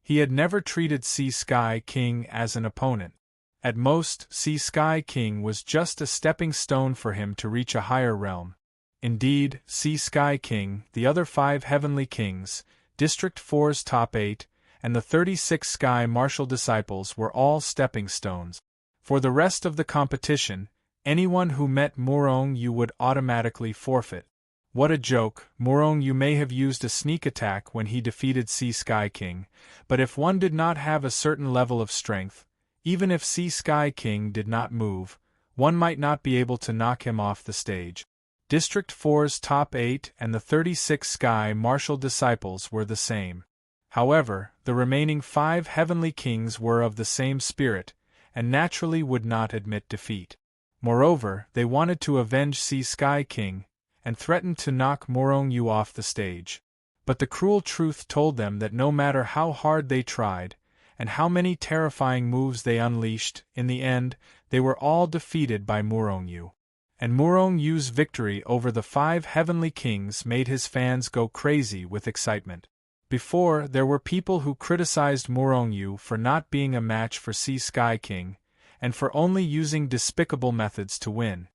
He had never treated Sea Sky King as an opponent. At most, Sea Sky King was just a stepping stone for him to reach a higher realm. Indeed, Sea Sky King, the other 5 Heavenly Kings, District 4's top 8, and the 36 Sky Martial Disciples were all stepping stones. For the rest of the competition, anyone who met Murong Yu would automatically forfeit. What a joke! Murong Yu may have used a sneak attack when he defeated Sea Sky King, but if one did not have a certain level of strength, even if Sea Sky King did not move, one might not be able to knock him off the stage. District 4's top 8 and the 36 Sky Martial Disciples were the same. However, the remaining 5 Heavenly Kings were of the same spirit, and naturally would not admit defeat. Moreover, they wanted to avenge Sea Sky King, and threatened to knock Murong Yu off the stage. But the cruel truth told them that no matter how hard they tried, and how many terrifying moves they unleashed, in the end, they were all defeated by Murong Yu. and Murong Yu's victory over the 5 heavenly kings made his fans go crazy with excitement. Before, there were people who criticized Murong Yu for not being a match for Sea Sky King, and for only using despicable methods to win.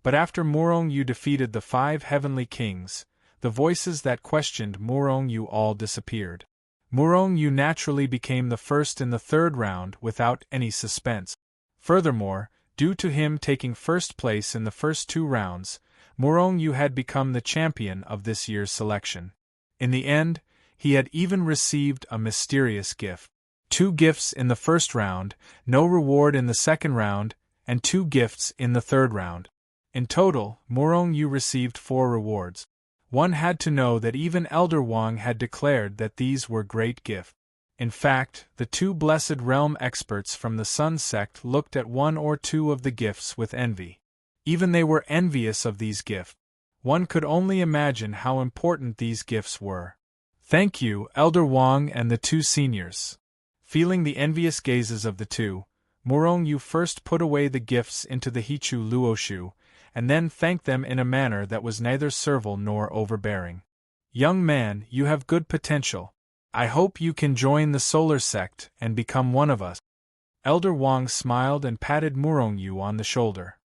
But after Murong Yu defeated the 5 heavenly kings, the voices that questioned Murong Yu all disappeared. Murong Yu naturally became the first in the 3rd round without any suspense. Furthermore, due to him taking first place in the first 2 rounds, Murong Yu had become the champion of this year's selection. In the end, he had even received a mysterious gift. 2 gifts in the 1st round, no reward in the 2nd round, and 2 gifts in the 3rd round. In total, Murong Yu received 4 rewards. One had to know that even Elder Wang had declared that these were great gifts. In fact, the 2 Blessed Realm experts from the Sun sect looked at 1 or 2 of the gifts with envy. Even they were envious of these gifts. One could only imagine how important these gifts were. Thank you, Elder Wang and the 2 seniors. Feeling the envious gazes of the 2, Murong Yu first put away the gifts into the Hichu Luoshu, and then thanked them in a manner that was neither servile nor overbearing. Young man, you have good potential. I hope you can join the Solar Sect and become one of us. Elder Wang smiled and patted Murong Yu on the shoulder.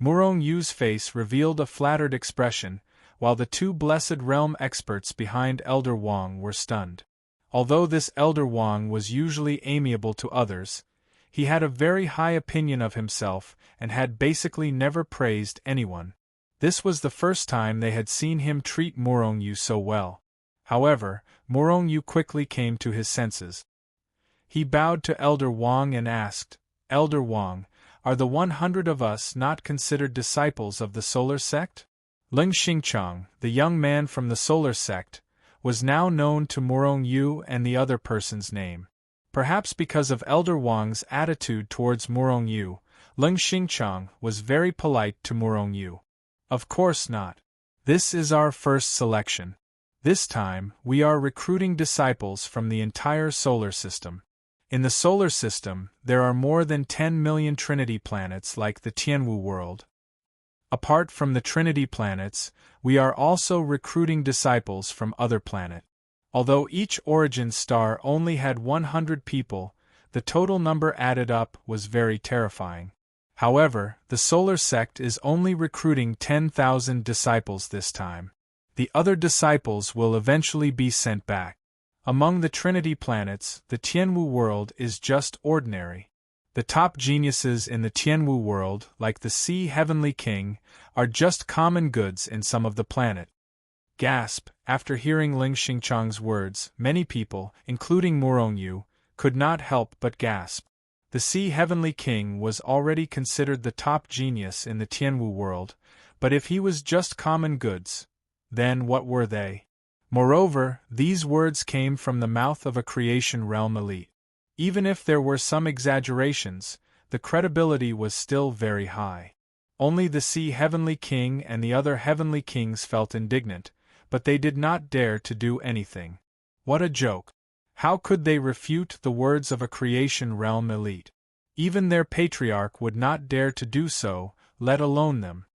Murong Yu's face revealed a flattered expression, while the 2 Blessed Realm experts behind Elder Wang were stunned. Although this Elder Wang was usually amiable to others, he had a very high opinion of himself and had basically never praised anyone. This was the first time they had seen him treat Murong Yu so well. However, Murong Yu quickly came to his senses. He bowed to Elder Wang and asked, Elder Wang, are the 100 of us not considered disciples of the Solar Sect? Ling Xingchang, the young man from the Solar Sect, was now known to Murong Yu and the other person's name. Perhaps because of Elder Wang's attitude towards Murong Yu, Ling Xingchang was very polite to Murong Yu. Of course not. This is our first selection. This time, we are recruiting disciples from the entire solar system. In the solar system, there are more than 10 million Trinity planets like the Tianwu world. Apart from the Trinity planets, we are also recruiting disciples from other planets. Although each origin star only had 100 people, the total number added up was very terrifying. However, the Solar Sect is only recruiting 10,000 disciples this time. The other disciples will eventually be sent back. Among the Trinity planets, the Tianwu world is just ordinary. The top geniuses in the Tianwu world, like the Sea Heavenly King, are just common goods in some of the planet. Gasp! After hearing Ling Xingchang's words, many people, including Murong Yu, could not help but gasp. The Sea Heavenly King was already considered the top genius in the Tianwu world, but if he was just common goods, then what were they? Moreover, these words came from the mouth of a creation realm elite. Even if there were some exaggerations, the credibility was still very high. Only the Sea Heavenly King and the other Heavenly Kings felt indignant, but they did not dare to do anything. What a joke! How could they refute the words of a creation realm elite? Even their patriarch would not dare to do so, let alone them.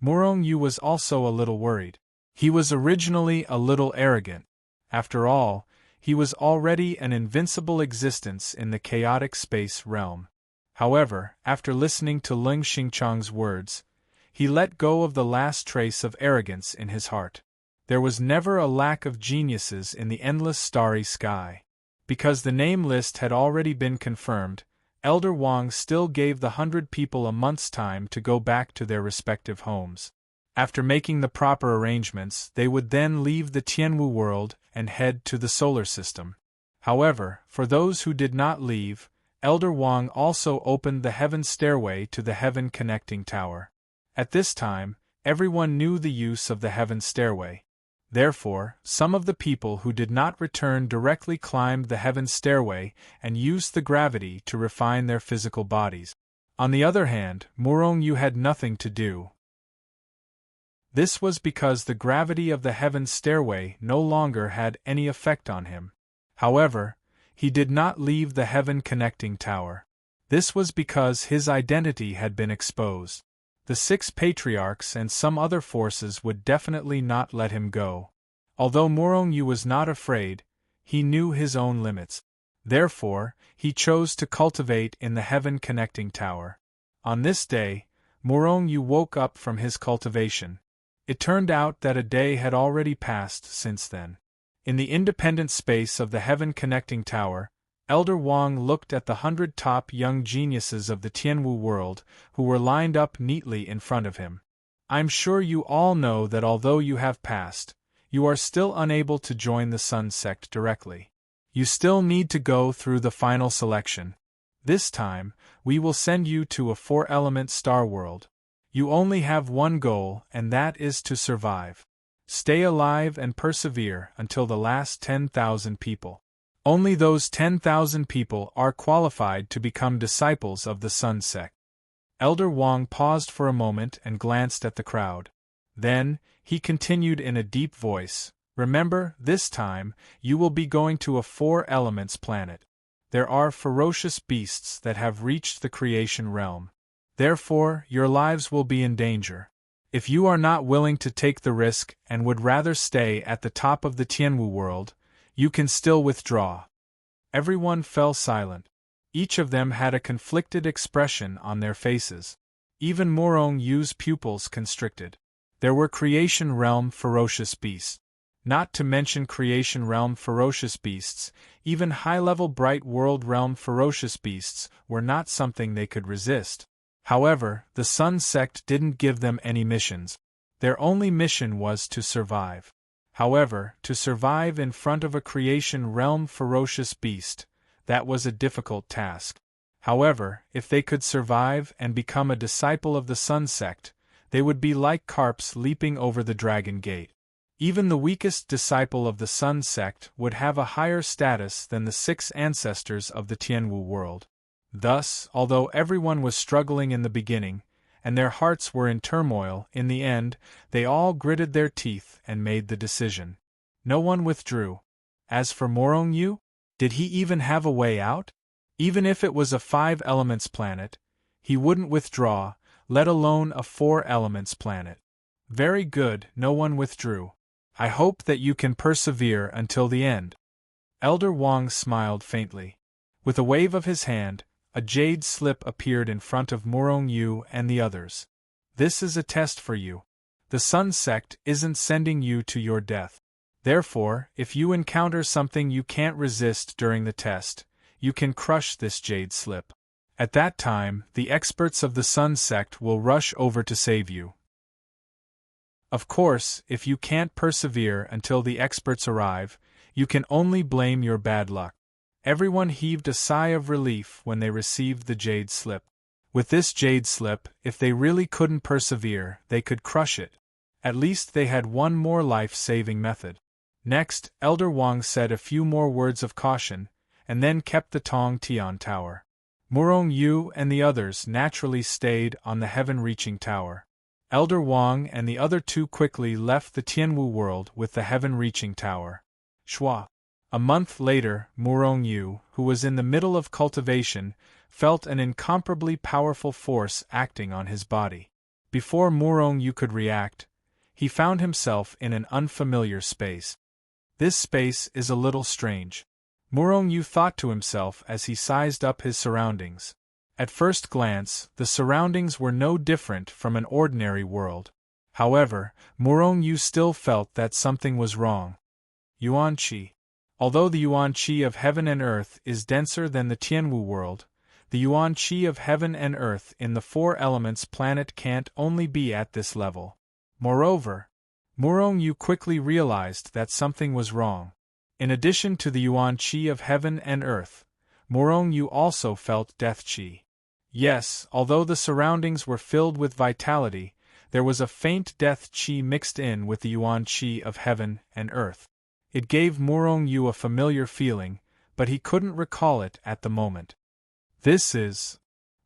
Murong Yu was also a little worried. He was originally a little arrogant. After all, he was already an invincible existence in the chaotic space realm. However, after listening to Ling Xingchang's words, he let go of the last trace of arrogance in his heart. There was never a lack of geniuses in the endless starry sky. Because the name list had already been confirmed, Elder Wang still gave the 100 people a month's time to go back to their respective homes. After making the proper arrangements, they would then leave the Tianwu world and head to the solar system. However, for those who did not leave, Elder Wang also opened the heaven stairway to the heaven connecting tower. At this time, everyone knew the use of the heaven stairway. Therefore, some of the people who did not return directly climbed the heaven stairway and used the gravity to refine their physical bodies. On the other hand, Murong Yu had nothing to do. This was because the gravity of the heaven stairway no longer had any effect on him. However, he did not leave the heaven connecting tower. This was because his identity had been exposed. The 6 patriarchs and some other forces would definitely not let him go. Although Morong-yu was not afraid, he knew his own limits. Therefore, he chose to cultivate in the heaven-connecting tower. On this day, Morong-yu woke up from his cultivation. It turned out that a day had already passed since then. In the independent space of the heaven-connecting tower, Elder Wang looked at the 100 top young geniuses of the Tianwu world, who were lined up neatly in front of him. I'm sure you all know that although you have passed, you are still unable to join the Sun sect directly. You still need to go through the final selection. This time, we will send you to a 4-element star world. You only have one goal, and that is to survive. Stay alive and persevere until the last 10,000 people. Only those 10,000 people are qualified to become disciples of the Sun sect. Elder Wang paused for a moment and glanced at the crowd. Then, he continued in a deep voice, "Remember, this time, you will be going to a 4-elements planet. There are ferocious beasts that have reached the creation realm. Therefore, your lives will be in danger. If you are not willing to take the risk and would rather stay at the top of the Tianwu world, you can still withdraw." Everyone fell silent. Each of them had a conflicted expression on their faces. Even Morong-yu's pupils constricted. There were creation realm ferocious beasts. Not to mention creation realm ferocious beasts, even high-level bright world realm ferocious beasts were not something they could resist. However, the Sun sect didn't give them any missions. Their only mission was to survive. However, to survive in front of a creation realm ferocious beast, that was a difficult task. However, if they could survive and become a disciple of the Sun sect, they would be like carps leaping over the dragon gate. Even the weakest disciple of the Sun sect would have a higher status than the 6 ancestors of the Tianwu world. Thus, although everyone was struggling in the beginning, and their hearts were in turmoil, in the end, they all gritted their teeth and made the decision. No one withdrew. As for Morong-yu, did he even have a way out? Even if it was a 5-elements planet, he wouldn't withdraw, let alone a 4-elements planet. Very good, no one withdrew. I hope that you can persevere until the end. Elder Wang smiled faintly. With a wave of his hand, a jade slip appeared in front of Morong-yu and the others. This is a test for you. The Sun sect isn't sending you to your death. Therefore, if you encounter something you can't resist during the test, you can crush this jade slip. At that time, the experts of the Sun sect will rush over to save you. Of course, if you can't persevere until the experts arrive, you can only blame your bad luck. Everyone heaved a sigh of relief when they received the jade slip. With this jade slip, if they really couldn't persevere, they could crush it. At least they had one more life-saving method. Next, Elder Wang said a few more words of caution, and then kept the Tong Tian Tower. Morong-yu and the others naturally stayed on the heaven-reaching tower. Elder Wang and the other 2 quickly left the Tianwu world with the heaven-reaching tower. Shua. A month later, Morong-yu, who was in the middle of cultivation, felt an incomparably powerful force acting on his body. Before Morong-yu could react, he found himself in an unfamiliar space. This space is a little strange. Morong-yu thought to himself as he sized up his surroundings. At first glance, the surroundings were no different from an ordinary world. However, Morong-yu still felt that something was wrong. Yuan Qi. Although the Yuan Qi of heaven and earth is denser than the Tianwu world, the Yuan Qi of heaven and earth in the 4-elements planet can't only be at this level. Moreover, Morong-yu quickly realized that something was wrong. In addition to the Yuan Qi of heaven and earth, Morong-yu also felt death Qi. Yes, although the surroundings were filled with vitality, there was a faint death Qi mixed in with the Yuan Qi of heaven and earth. It gave Morong-yu a familiar feeling, but he couldn't recall it at the moment. This is...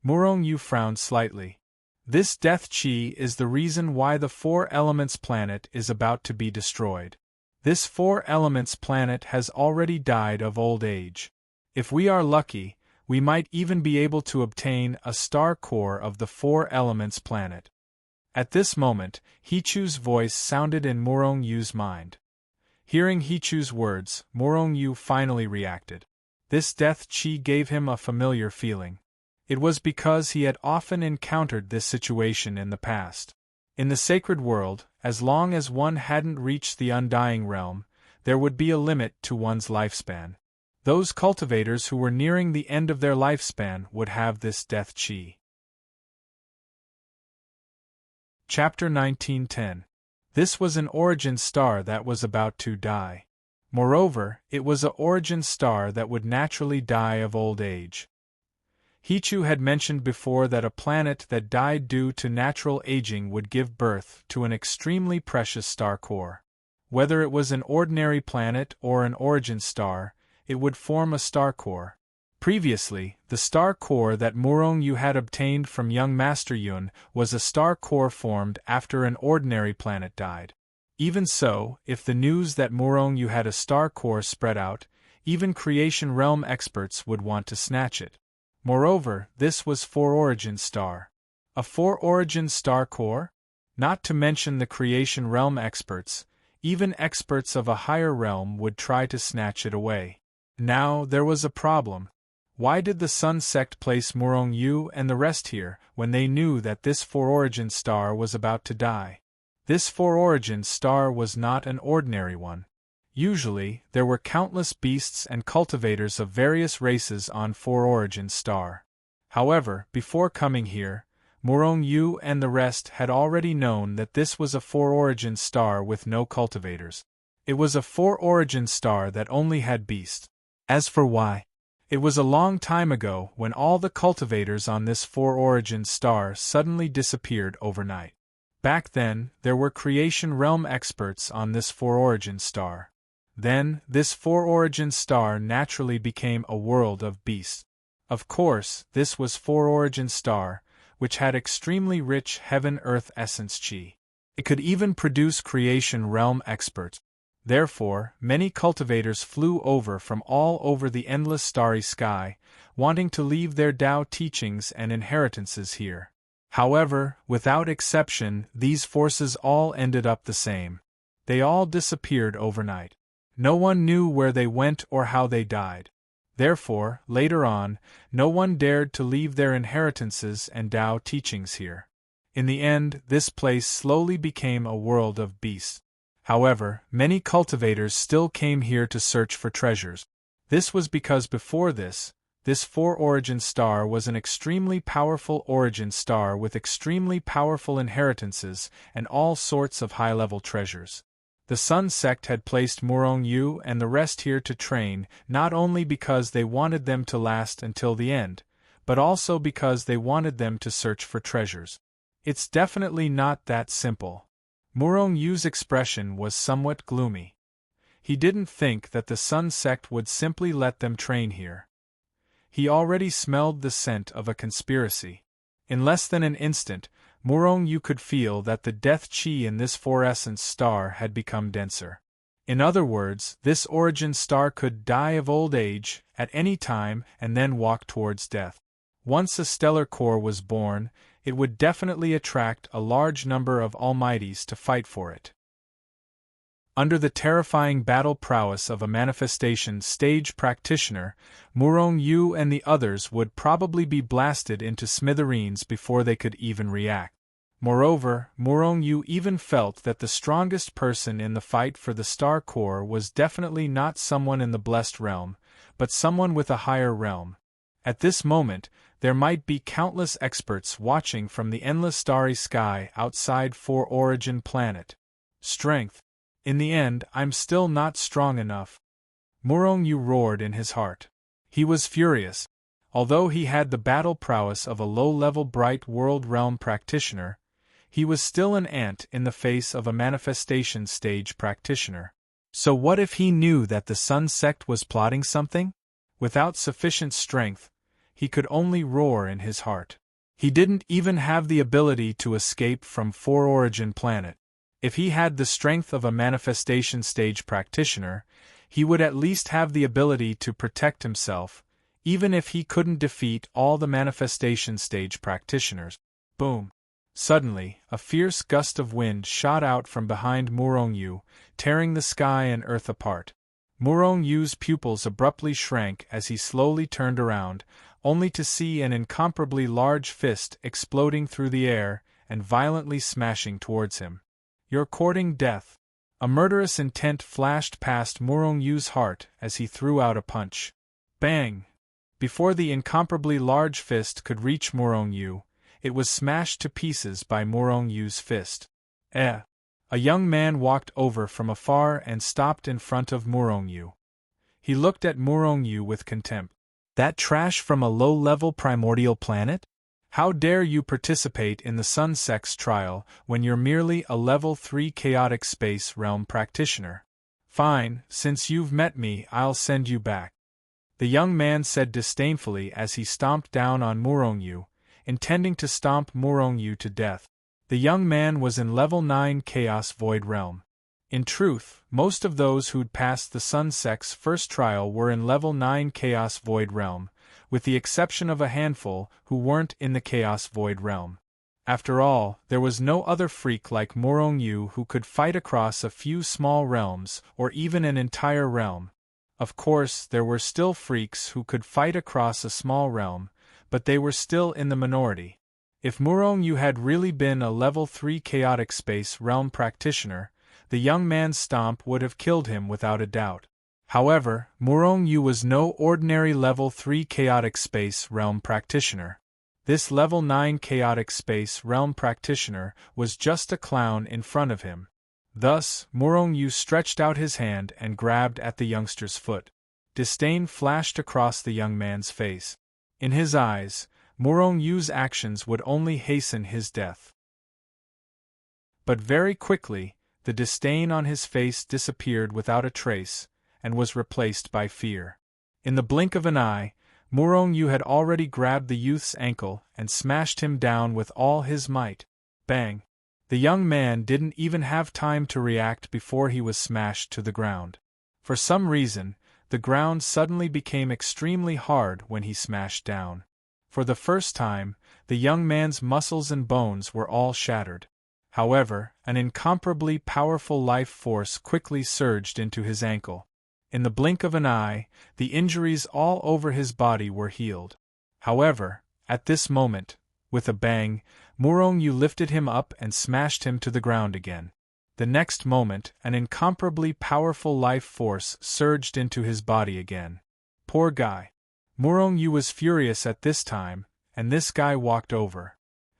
Morong-yu frowned slightly. This death Qi is the reason why the 4-elements planet is about to be destroyed. This 4-elements planet has already died of old age. If we are lucky, we might even be able to obtain a star core of the 4-elements planet. At this moment, Hichu's voice sounded in Morong Yu's mind. Hearing Hichu's words, Morong Yu finally reacted. This death chi gave him a familiar feeling. It was because he had often encountered this situation in the past. In the sacred world, as long as one hadn't reached the undying realm, there would be a limit to one's lifespan. Those cultivators who were nearing the end of their lifespan would have this death chi. Chapter 1910. This was an origin star that was about to die. Moreover, it was an origin star that would naturally die of old age. Hichu had mentioned before that a planet that died due to natural aging would give birth to an extremely precious star core. Whether it was an ordinary planet or an origin star, it would form a star core. Previously, the star core that Morong Yu had obtained from young Master Yun was a star core formed after an ordinary planet died. Even so, if the news that Morong Yu had a star core spread out, even Creation Realm experts would want to snatch it. Moreover, this was 4-origin star. A 4-origin star core? Not to mention the Creation Realm experts, even experts of a higher realm would try to snatch it away. Now, there was a problem. Why did the Sun sect place Morong Yu and the rest here, when they knew that this 4-origin star was about to die? This 4-origin star was not an ordinary one. Usually, there were countless beasts and cultivators of various races on 4-origin star. However, before coming here, Morong Yu and the rest had already known that this was a 4-origin star with no cultivators. It was a 4-origin star that only had beasts. As for why, it was a long time ago when all the cultivators on this 4-origin star suddenly disappeared overnight. Back then, there were Creation Realm experts on this 4-origin star. Then, this 4-origin star naturally became a world of beasts. Of course, this was 4-origin star, which had extremely rich heaven-earth essence chi. It could even produce Creation Realm experts. Therefore, many cultivators flew over from all over the endless starry sky, wanting to leave their Tao teachings and inheritances here. However, without exception, these forces all ended up the same. They all disappeared overnight. No one knew where they went or how they died. Therefore, later on, no one dared to leave their inheritances and Tao teachings here. In the end, this place slowly became a world of beasts. However, many cultivators still came here to search for treasures. This was because before this 4-origin star was an extremely powerful origin star with extremely powerful inheritances and all sorts of high-level treasures. The Sun sect had placed Morong Yu and the rest here to train, not only because they wanted them to last until the end, but also because they wanted them to search for treasures. It's definitely not that simple. Morong Yu's expression was somewhat gloomy. He didn't think that the Sun sect would simply let them train here. He already smelled the scent of a conspiracy. In less than an instant, Morong Yu could feel that the death chi in this 4-essence star had become denser. In other words, this origin star could die of old age at any time and then walk towards death. Once a stellar core was born, it would definitely attract a large number of almighties to fight for it. Under the terrifying battle prowess of a manifestation stage practitioner, Morong Yu and the others would probably be blasted into smithereens before they could even react. Moreover, Morong Yu even felt that the strongest person in the fight for the Star Core was definitely not someone in the Blessed Realm, but someone with a higher realm. At this moment, there might be countless experts watching from the endless starry sky outside 4-origin planet. Strength. In the end, I'm still not strong enough. Morong Yu roared in his heart. He was furious. Although he had the battle prowess of a low-level bright world realm practitioner, he was still an ant in the face of a manifestation stage practitioner. So what if he knew that the Sun sect was plotting something? Without sufficient strength, he could only roar in his heart. He didn't even have the ability to escape from 4-origin planet. If he had the strength of a manifestation stage practitioner, he would at least have the ability to protect himself, even if he couldn't defeat all the manifestation stage practitioners. Boom! Suddenly, a fierce gust of wind shot out from behind Murong-yu, tearing the sky and earth apart. Murong-yu's pupils abruptly shrank as he slowly turned around, only to see an incomparably large fist exploding through the air and violently smashing towards him. "You're courting death." A murderous intent flashed past Murong-yu's heart as he threw out a punch. Bang! Before the incomparably large fist could reach Murong-yu, it was smashed to pieces by Murong-yu's fist. A young man walked over from afar and stopped in front of Murong-yu. He looked at Murong-yu with contempt. "That trash from a low-level primordial planet? How dare you participate in the Sun Sect's trial when you're merely a level 3 chaotic space realm practitioner? Fine, since you've met me, I'll send you back," the young man said disdainfully as he stomped down on Murong-yu, intending to stomp Murong-yu to death. The young man was in level 9 Chaos Void Realm. In truth, most of those who'd passed the Sun Sect's first trial were in level 9 Chaos Void Realm, with the exception of a handful who weren't in the Chaos Void Realm. After all, there was no other freak like Murong-yu who could fight across a few small realms or even an entire realm. Of course, there were still freaks who could fight across a small realm, but they were still in the minority. If Murong-yu had really been a level 3 chaotic space realm practitioner, the young man's stomp would have killed him without a doubt. However, Murong-yu was no ordinary level 3 chaotic space realm practitioner. This level 9 chaotic space realm practitioner was just a clown in front of him. Thus, Murong-yu stretched out his hand and grabbed at the youngster's foot. Disdain flashed across the young man's face. In his eyes, Murong-yu's actions would only hasten his death. But very quickly, the disdain on his face disappeared without a trace, and was replaced by fear. In the blink of an eye, Murong-yu had already grabbed the youth's ankle and smashed him down with all his might. Bang! The young man didn't even have time to react before he was smashed to the ground. For some reason, the ground suddenly became extremely hard when he smashed down. For the first time, the young man's muscles and bones were all shattered. However, an incomparably powerful life force quickly surged into his ankle. In the blink of an eye, the injuries all over his body were healed. However, at this moment, with a bang, Murong-yu lifted him up and smashed him to the ground again. The next moment, an incomparably powerful life force surged into his body again. Poor guy. Murong-yu was furious at this time, and this guy walked over.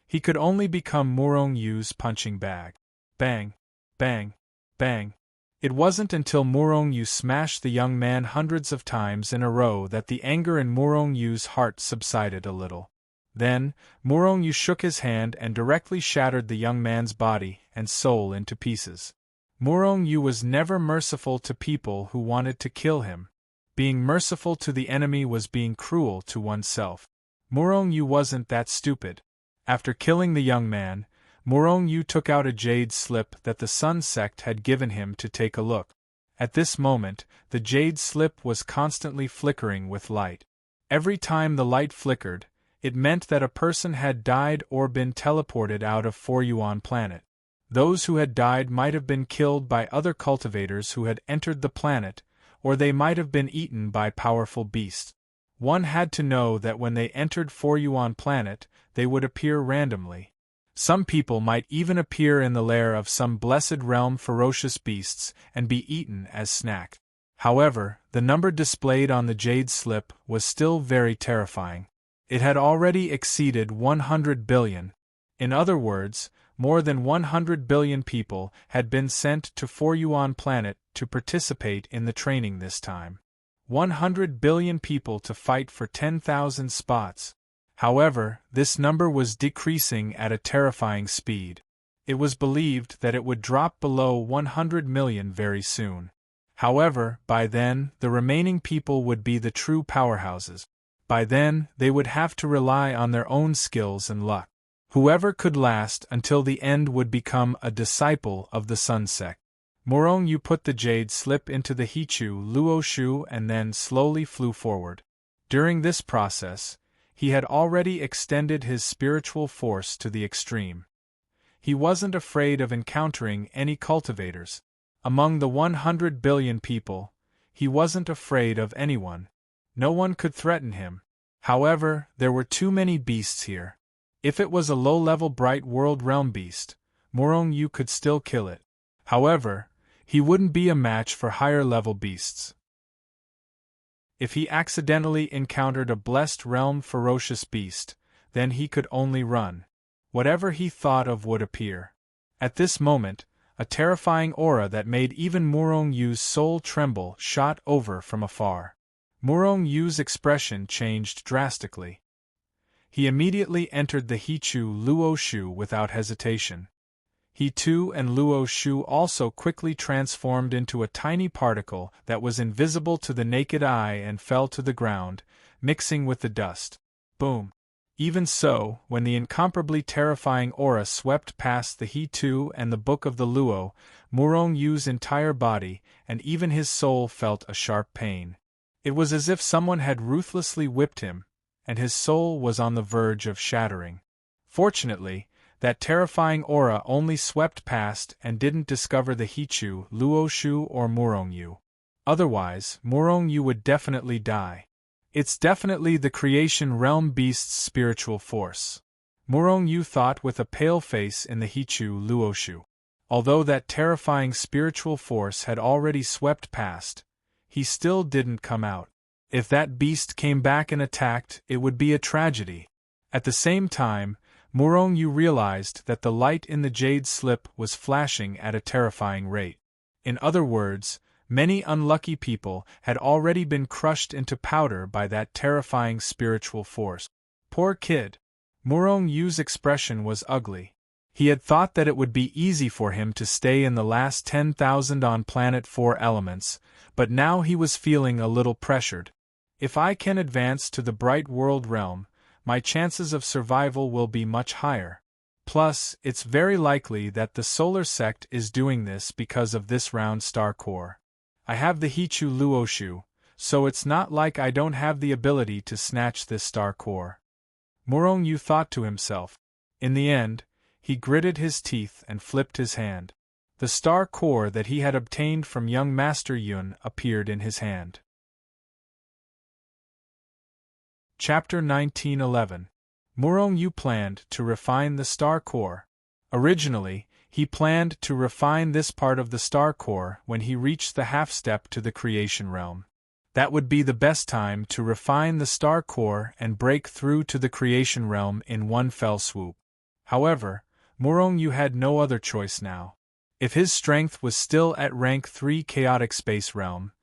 He could only become Murong-yu's punching bag. Bang, bang, bang. It wasn't until Murong-yu smashed the young man hundreds of times in a row that the anger in Murong-yu's heart subsided a little. Then, Murong-yu shook his hand and directly shattered the young man's body and soul into pieces. Murong-yu was never merciful to people who wanted to kill him. Being merciful to the enemy was being cruel to oneself. Murong-yu wasn't that stupid. After killing the young man, Murong-yu took out a jade slip that the Sun Sect had given him to take a look. At this moment, the jade slip was constantly flickering with light. Every time the light flickered, it meant that a person had died or been teleported out of Foryuan planet. Those who had died might have been killed by other cultivators who had entered the planet, or they might have been eaten by powerful beasts. One had to know that when they entered Foryuan planet, they would appear randomly. Some people might even appear in the lair of some blessed realm ferocious beasts and be eaten as snack. However, the number displayed on the jade slip was still very terrifying. It had already exceeded 100 billion. In other words, more than 100 billion people had been sent to Foryuan planet to participate in the training this time. 100 billion people to fight for 10,000 spots. However, this number was decreasing at a terrifying speed. It was believed that it would drop below 100 million very soon. However, by then, the remaining people would be the true powerhouses. By then, they would have to rely on their own skills and luck. Whoever could last until the end would become a disciple of the Sun Sect. Murong-yu put the jade slip into the Hichu Luoshu and then slowly flew forward. During this process, he had already extended his spiritual force to the extreme. He wasn't afraid of encountering any cultivators. Among the 100 billion people, he wasn't afraid of anyone. No one could threaten him. However, there were too many beasts here. If it was a low-level bright world realm beast, Morong Yu could still kill it. However, he wouldn't be a match for higher-level beasts. If he accidentally encountered a blessed realm ferocious beast, then he could only run. Whatever he thought of would appear. At this moment, a terrifying aura that made even Morong Yu's soul tremble shot over from afar. Morong Yu's expression changed drastically. He immediately entered the Hichu Luo Shu without hesitation. He too and Luo Shu also quickly transformed into a tiny particle that was invisible to the naked eye and fell to the ground, mixing with the dust. Boom! Even so, when the incomparably terrifying aura swept past the He-Tu and the Book of the Luo, Morong Yu's entire body and even his soul felt a sharp pain. It was as if someone had ruthlessly whipped him, and his soul was on the verge of shattering. Fortunately, that terrifying aura only swept past and didn't discover the Hichu, Luo Shu or Morong Yu. Otherwise, Morong Yu would definitely die. It's definitely the creation realm beast's spiritual force. Morong Yu thought with a pale face in the Hichu Luo Shu. Although that terrifying spiritual force had already swept past, he still didn't come out. If that beast came back and attacked, it would be a tragedy. At the same time, Morong Yu realized that the light in the jade slip was flashing at a terrifying rate. In other words, many unlucky people had already been crushed into powder by that terrifying spiritual force. Poor kid. Morong Yu's expression was ugly. He had thought that it would be easy for him to stay in the last 10,000 on Planet 4 elements, but now he was feeling a little pressured. If I can advance to the bright world realm, my chances of survival will be much higher. Plus, it's very likely that the solar sect is doing this because of this round star core. I have the Hichu Luo Shu, so it's not like I don't have the ability to snatch this star core. Morong Yu thought to himself. In the end, he gritted his teeth and flipped his hand. The star core that he had obtained from young Master Yun appeared in his hand. Chapter 1911. Morong Yu planned to refine the star core. Originally, he planned to refine this part of the star core when he reached the half-step to the creation realm. That would be the best time to refine the star core and break through to the creation realm in one fell swoop. However, Morong Yu had no other choice now. If his strength was still at rank 3 chaotic space realm,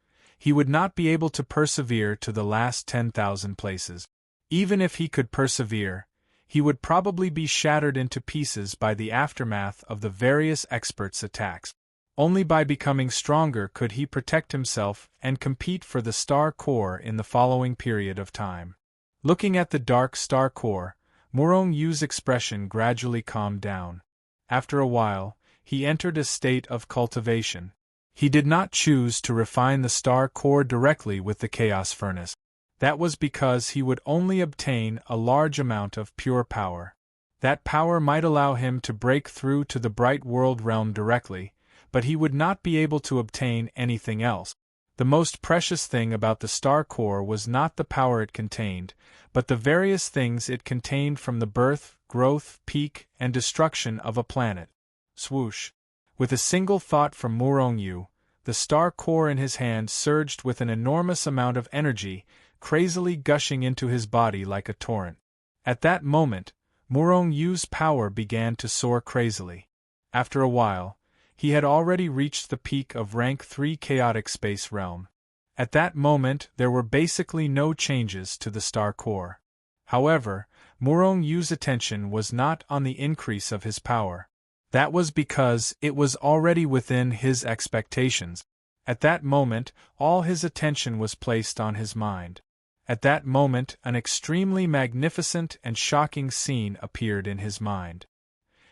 he would not be able to persevere to the last 10,000 places. Even if he could persevere, he would probably be shattered into pieces by the aftermath of the various experts' attacks. Only by becoming stronger could he protect himself and compete for the star core in the following period of time. Looking at the dark star core, Morong Yu's expression gradually calmed down. After a while, he entered a state of cultivation. He did not choose to refine the star core directly with the chaos furnace. That was because he would only obtain a large amount of pure power. That power might allow him to break through to the bright world realm directly, but he would not be able to obtain anything else. The most precious thing about the star core was not the power it contained, but the various things it contained from the birth, growth, peak, and destruction of a planet. Swoosh! With a single thought from Morong Yu, the star core in his hand surged with an enormous amount of energy, crazily gushing into his body like a torrent. At that moment, Morong Yu's power began to soar crazily. After a while, he had already reached the peak of rank 3 chaotic space realm. At that moment there were basically no changes to the star core. However, Morong Yu's attention was not on the increase of his power. That was because it was already within his expectations. At that moment, all his attention was placed on his mind. At that moment, an extremely magnificent and shocking scene appeared in his mind.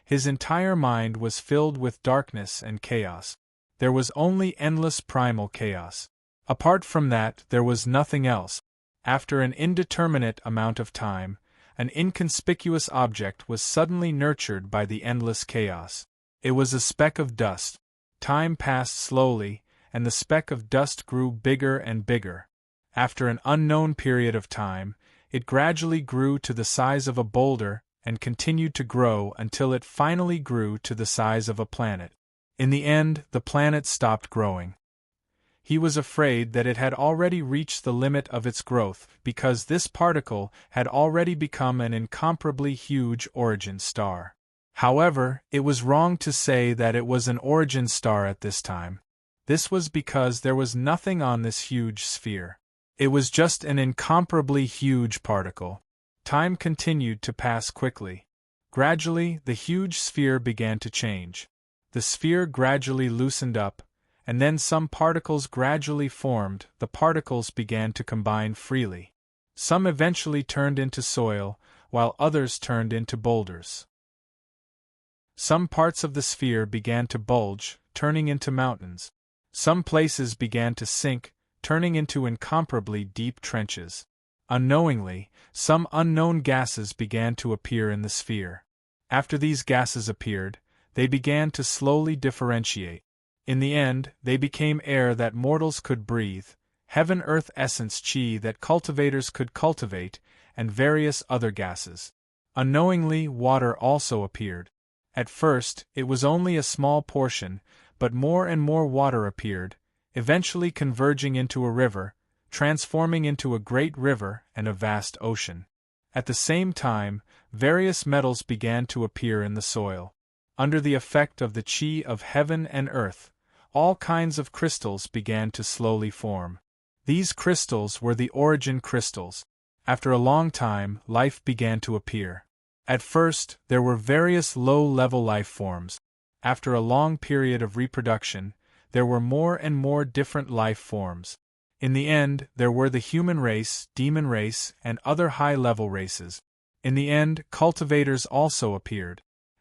His entire mind was filled with darkness and chaos. There was only endless primal chaos. Apart from that, there was nothing else. After an indeterminate amount of time, an inconspicuous object was suddenly nurtured by the endless chaos. It was a speck of dust. Time passed slowly, and the speck of dust grew bigger and bigger. After an unknown period of time, it gradually grew to the size of a boulder and continued to grow until it finally grew to the size of a planet. In the end, the planet stopped growing. He was afraid that it had already reached the limit of its growth because this particle had already become an incomparably huge origin star. However, it was wrong to say that it was an origin star at this time. This was because there was nothing on this huge sphere. It was just an incomparably huge particle. Time continued to pass quickly. Gradually, the huge sphere began to change. The sphere gradually loosened up, and then some particles gradually formed. The particles began to combine freely. Some eventually turned into soil, while others turned into boulders. Some parts of the sphere began to bulge, turning into mountains. Some places began to sink, turning into incomparably deep trenches. Unknowingly, some unknown gases began to appear in the sphere. After these gases appeared, they began to slowly differentiate. In the end, they became air that mortals could breathe, heaven-earth essence chi that cultivators could cultivate, and various other gases. Unknowingly, water also appeared. At first, it was only a small portion, but more and more water appeared, eventually converging into a river, transforming into a great river and a vast ocean. At the same time, various metals began to appear in the soil. Under the effect of the chi of heaven and earth, all kinds of crystals began to slowly form. These crystals were the origin crystals. After a long time, life began to appear. At first, there were various low-level life forms. After a long period of reproduction, there were more and more different life forms. In the end, there were the human race, demon race, and other high-level races. In the end, cultivators also appeared.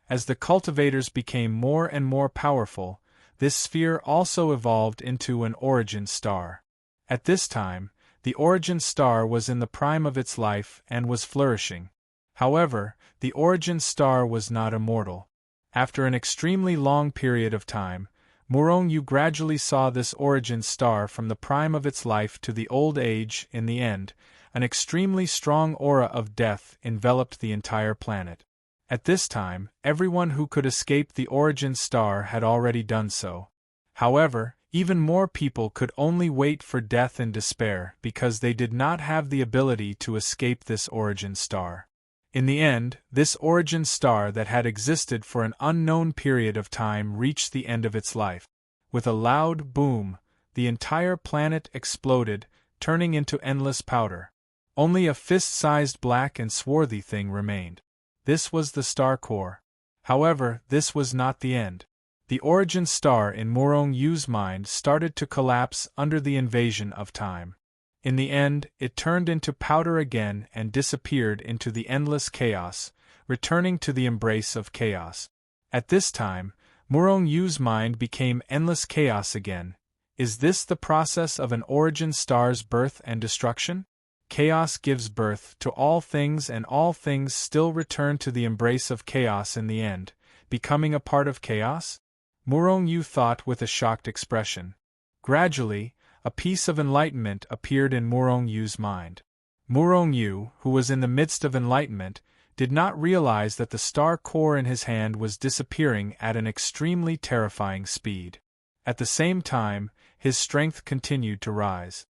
As the cultivators became more and more powerful, this sphere also evolved into an origin star. At this time, the origin star was in the prime of its life and was flourishing. However, the origin star was not immortal. After an extremely long period of time, Murong-Yu gradually saw this origin star from the prime of its life to the old age. In the end, an extremely strong aura of death enveloped the entire planet. At this time, everyone who could escape the origin star had already done so. However, even more people could only wait for death in despair because they did not have the ability to escape this origin star. In the end, this origin star that had existed for an unknown period of time reached the end of its life. With a loud boom, the entire planet exploded, turning into endless powder. Only a fist-sized black and swarthy thing remained. This was the star core. However, this was not the end. The origin star in Murong-Yu's mind started to collapse under the invasion of time. In the end, it turned into powder again and disappeared into the endless chaos, returning to the embrace of chaos. At this time, Murong-Yu's mind became endless chaos again. Is this the process of an origin star's birth and destruction? Chaos gives birth to all things and all things still return to the embrace of chaos in the end, becoming a part of chaos? Murong-Yu thought with a shocked expression. Gradually, a piece of enlightenment appeared in Murong-Yu's mind. Murong-Yu, who was in the midst of enlightenment, did not realize that the star core in his hand was disappearing at an extremely terrifying speed. At the same time, his strength continued to rise.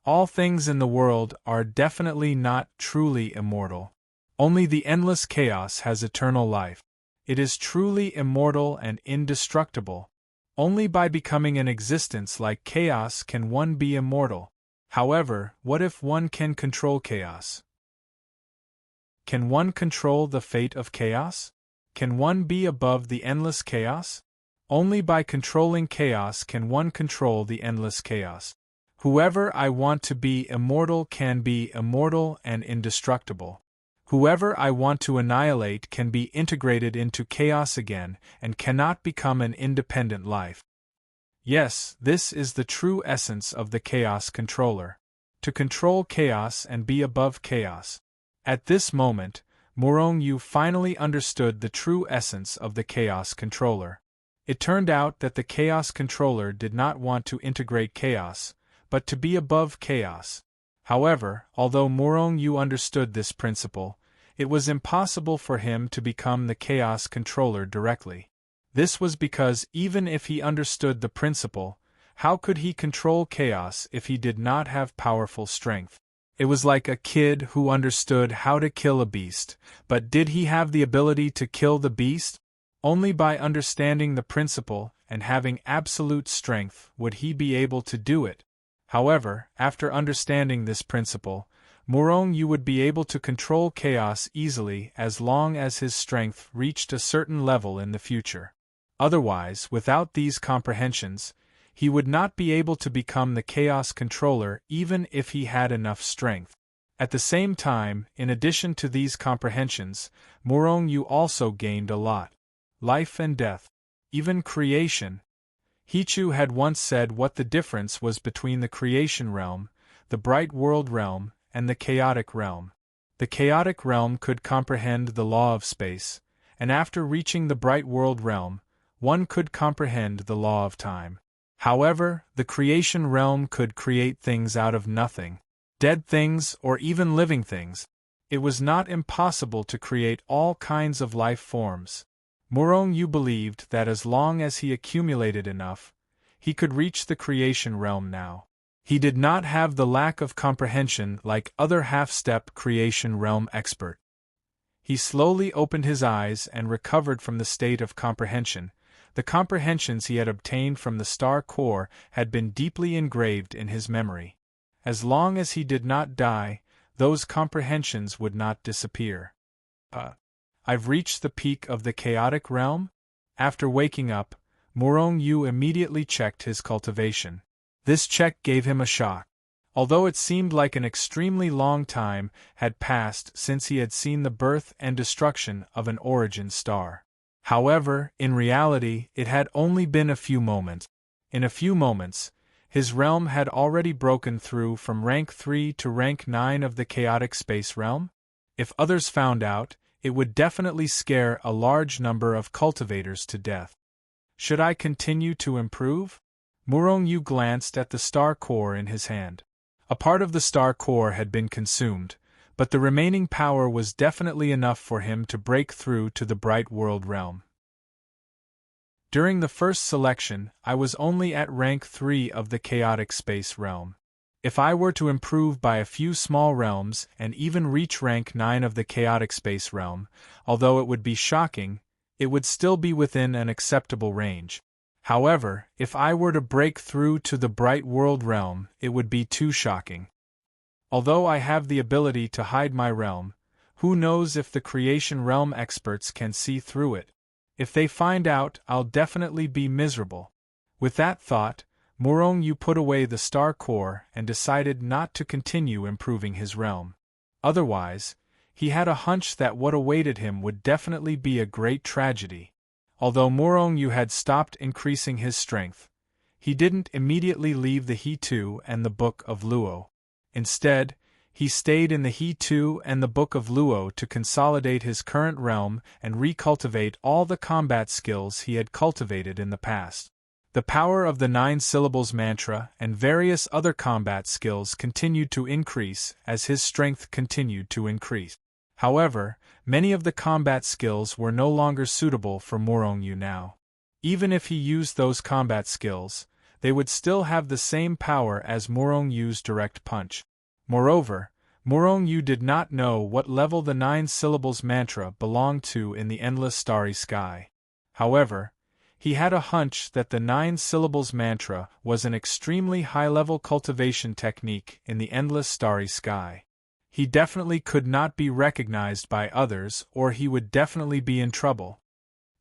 All things in the world are definitely not truly immortal. Only the endless chaos has eternal life. It is truly immortal and indestructible. Only by becoming an existence like chaos can one be immortal. However, what if one can control chaos? Can one control the fate of chaos? Can one be above the endless chaos? Only by controlling chaos can one control the endless chaos. Whoever I want to be immortal can be immortal and indestructible. Whoever I want to annihilate can be integrated into chaos again and cannot become an independent life. Yes, this is the true essence of the chaos controller. To control chaos and be above chaos. At this moment, Morong Yu finally understood the true essence of the Chaos Controller. It turned out that the Chaos Controller did not want to integrate chaos, but to be above chaos. However, although Morong Yu understood this principle, it was impossible for him to become the Chaos Controller directly. This was because even if he understood the principle, how could he control chaos if he did not have powerful strength? It was like a kid who understood how to kill a beast, but did he have the ability to kill the beast? Only by understanding the principle and having absolute strength would he be able to do it. However, after understanding this principle, Morong Yu would be able to control chaos easily as long as his strength reached a certain level in the future. Otherwise, without these comprehensions, he would not be able to become the Chaos Controller even if he had enough strength. At the same time, in addition to these comprehensions, Morong Yu also gained a lot. Life and death. Even creation. Hichu had once said what the difference was between the creation realm, the bright world realm, and the chaotic realm. The chaotic realm could comprehend the law of space, and after reaching the bright world realm, one could comprehend the law of time. However, the creation realm could create things out of nothing, dead things or even living things. It was not impossible to create all kinds of life forms. Morong Yu believed that as long as he accumulated enough, he could reach the creation realm now. He did not have the lack of comprehension like other half-step creation realm expert. He slowly opened his eyes and recovered from the state of comprehension. The comprehensions he had obtained from the star core had been deeply engraved in his memory. As long as he did not die, those comprehensions would not disappear. I've reached the peak of the chaotic realm? After waking up, Morong Yu immediately checked his cultivation. This check gave him a shock. Although it seemed like an extremely long time had passed since he had seen the birth and destruction of an origin star. However, in reality, it had only been a few moments. In a few moments, his realm had already broken through from rank 3 to rank 9 of the chaotic space realm. If others found out, it would definitely scare a large number of cultivators to death. Should I continue to improve? Morong Yu glanced at the star core in his hand. A part of the star core had been consumed, but the remaining power was definitely enough for him to break through to the bright world realm. During the first selection, I was only at rank 3 of the chaotic space realm. If I were to improve by a few small realms and even reach rank 9 of the chaotic space realm, although it would be shocking, it would still be within an acceptable range. However, if I were to break through to the bright world realm, it would be too shocking. Although I have the ability to hide my realm, who knows if the creation realm experts can see through it? If they find out, I'll definitely be miserable. With that thought, Morong Yu put away the star core and decided not to continue improving his realm. Otherwise, he had a hunch that what awaited him would definitely be a great tragedy. Although Morong Yu had stopped increasing his strength, he didn't immediately leave the He-2 and the Book of Luo. Instead, he stayed in the He-2 and the Book of Luo to consolidate his current realm and recultivate all the combat skills he had cultivated in the past. The power of the 9 syllables mantra and various other combat skills continued to increase as his strength continued to increase. However, many of the combat skills were no longer suitable for Morong Yu now. Even if he used those combat skills, they would still have the same power as Morong Yu's direct punch. Moreover, Morong Yu did not know what level the 9 syllables mantra belonged to in the endless starry sky. However, he had a hunch that the 9 syllables mantra was an extremely high-level cultivation technique in the endless starry sky. He definitely could not be recognized by others or he would definitely be in trouble.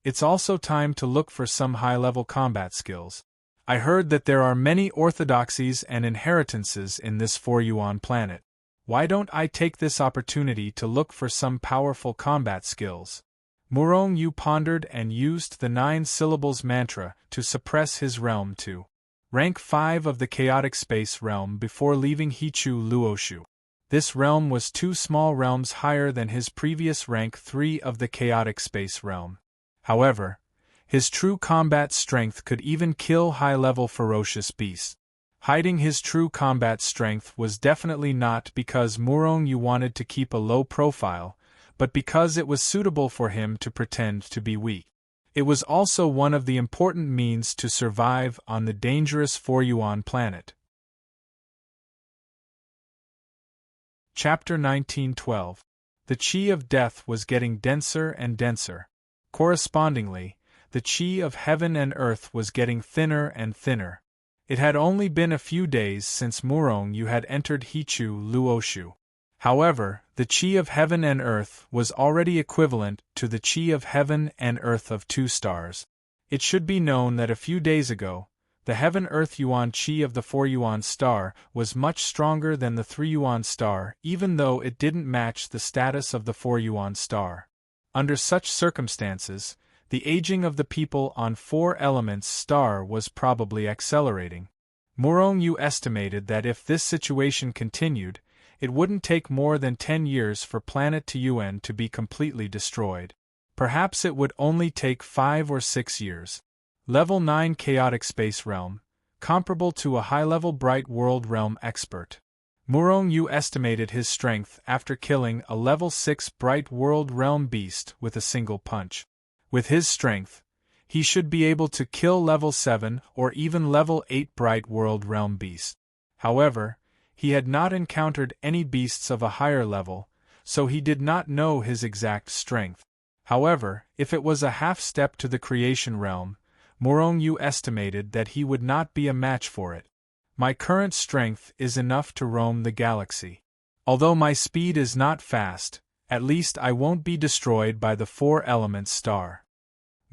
It's also time to look for some high-level combat skills. I heard that there are many orthodoxies and inheritances in this 4-yuan planet. Why don't I take this opportunity to look for some powerful combat skills? Morong Yu pondered and used the 9 syllables mantra to suppress his realm to rank 5 of the chaotic space realm before leaving Hichu Luoshu. This realm was 2 small realms higher than his previous rank 3 of the chaotic space realm. However, his true combat strength could even kill high-level ferocious beasts. Hiding his true combat strength was definitely not because Murong Yu wanted to keep a low profile, but because it was suitable for him to pretend to be weak. It was also one of the important means to survive on the dangerous Foryuan planet. Chapter 1912. The Qi of Death was getting denser and denser. Correspondingly, the Qi of Heaven and Earth was getting thinner and thinner. It had only been a few days since Murong Yu had entered Hichu Luoshu. However, the Qi of Heaven and Earth was already equivalent to the Qi of Heaven and Earth of 2 stars. It should be known that a few days ago, the Heaven-Earth Yuan Qi of the 4 Yuan star was much stronger than the 3 Yuan star, even though it didn't match the status of the 4 Yuan star. Under such circumstances, the aging of the people on 4 Elements star was probably accelerating. Murong Yu estimated that if this situation continued, it wouldn't take more than 10 years for planet Tuen to be completely destroyed. Perhaps it would only take 5 or 6 years. Level 9 Chaotic Space Realm, comparable to a high-level Bright World Realm expert. Murong Yu estimated his strength after killing a level 6 Bright World Realm beast with a single punch. With his strength, he should be able to kill level 7 or even level 8 Bright World Realm beasts. However, he had not encountered any beasts of a higher level, so he did not know his exact strength. However, if it was a half-step to the creation realm, Murong Yu estimated that he would not be a match for it. My current strength is enough to roam the galaxy. Although my speed is not fast, at least I won't be destroyed by the 4 Elements star.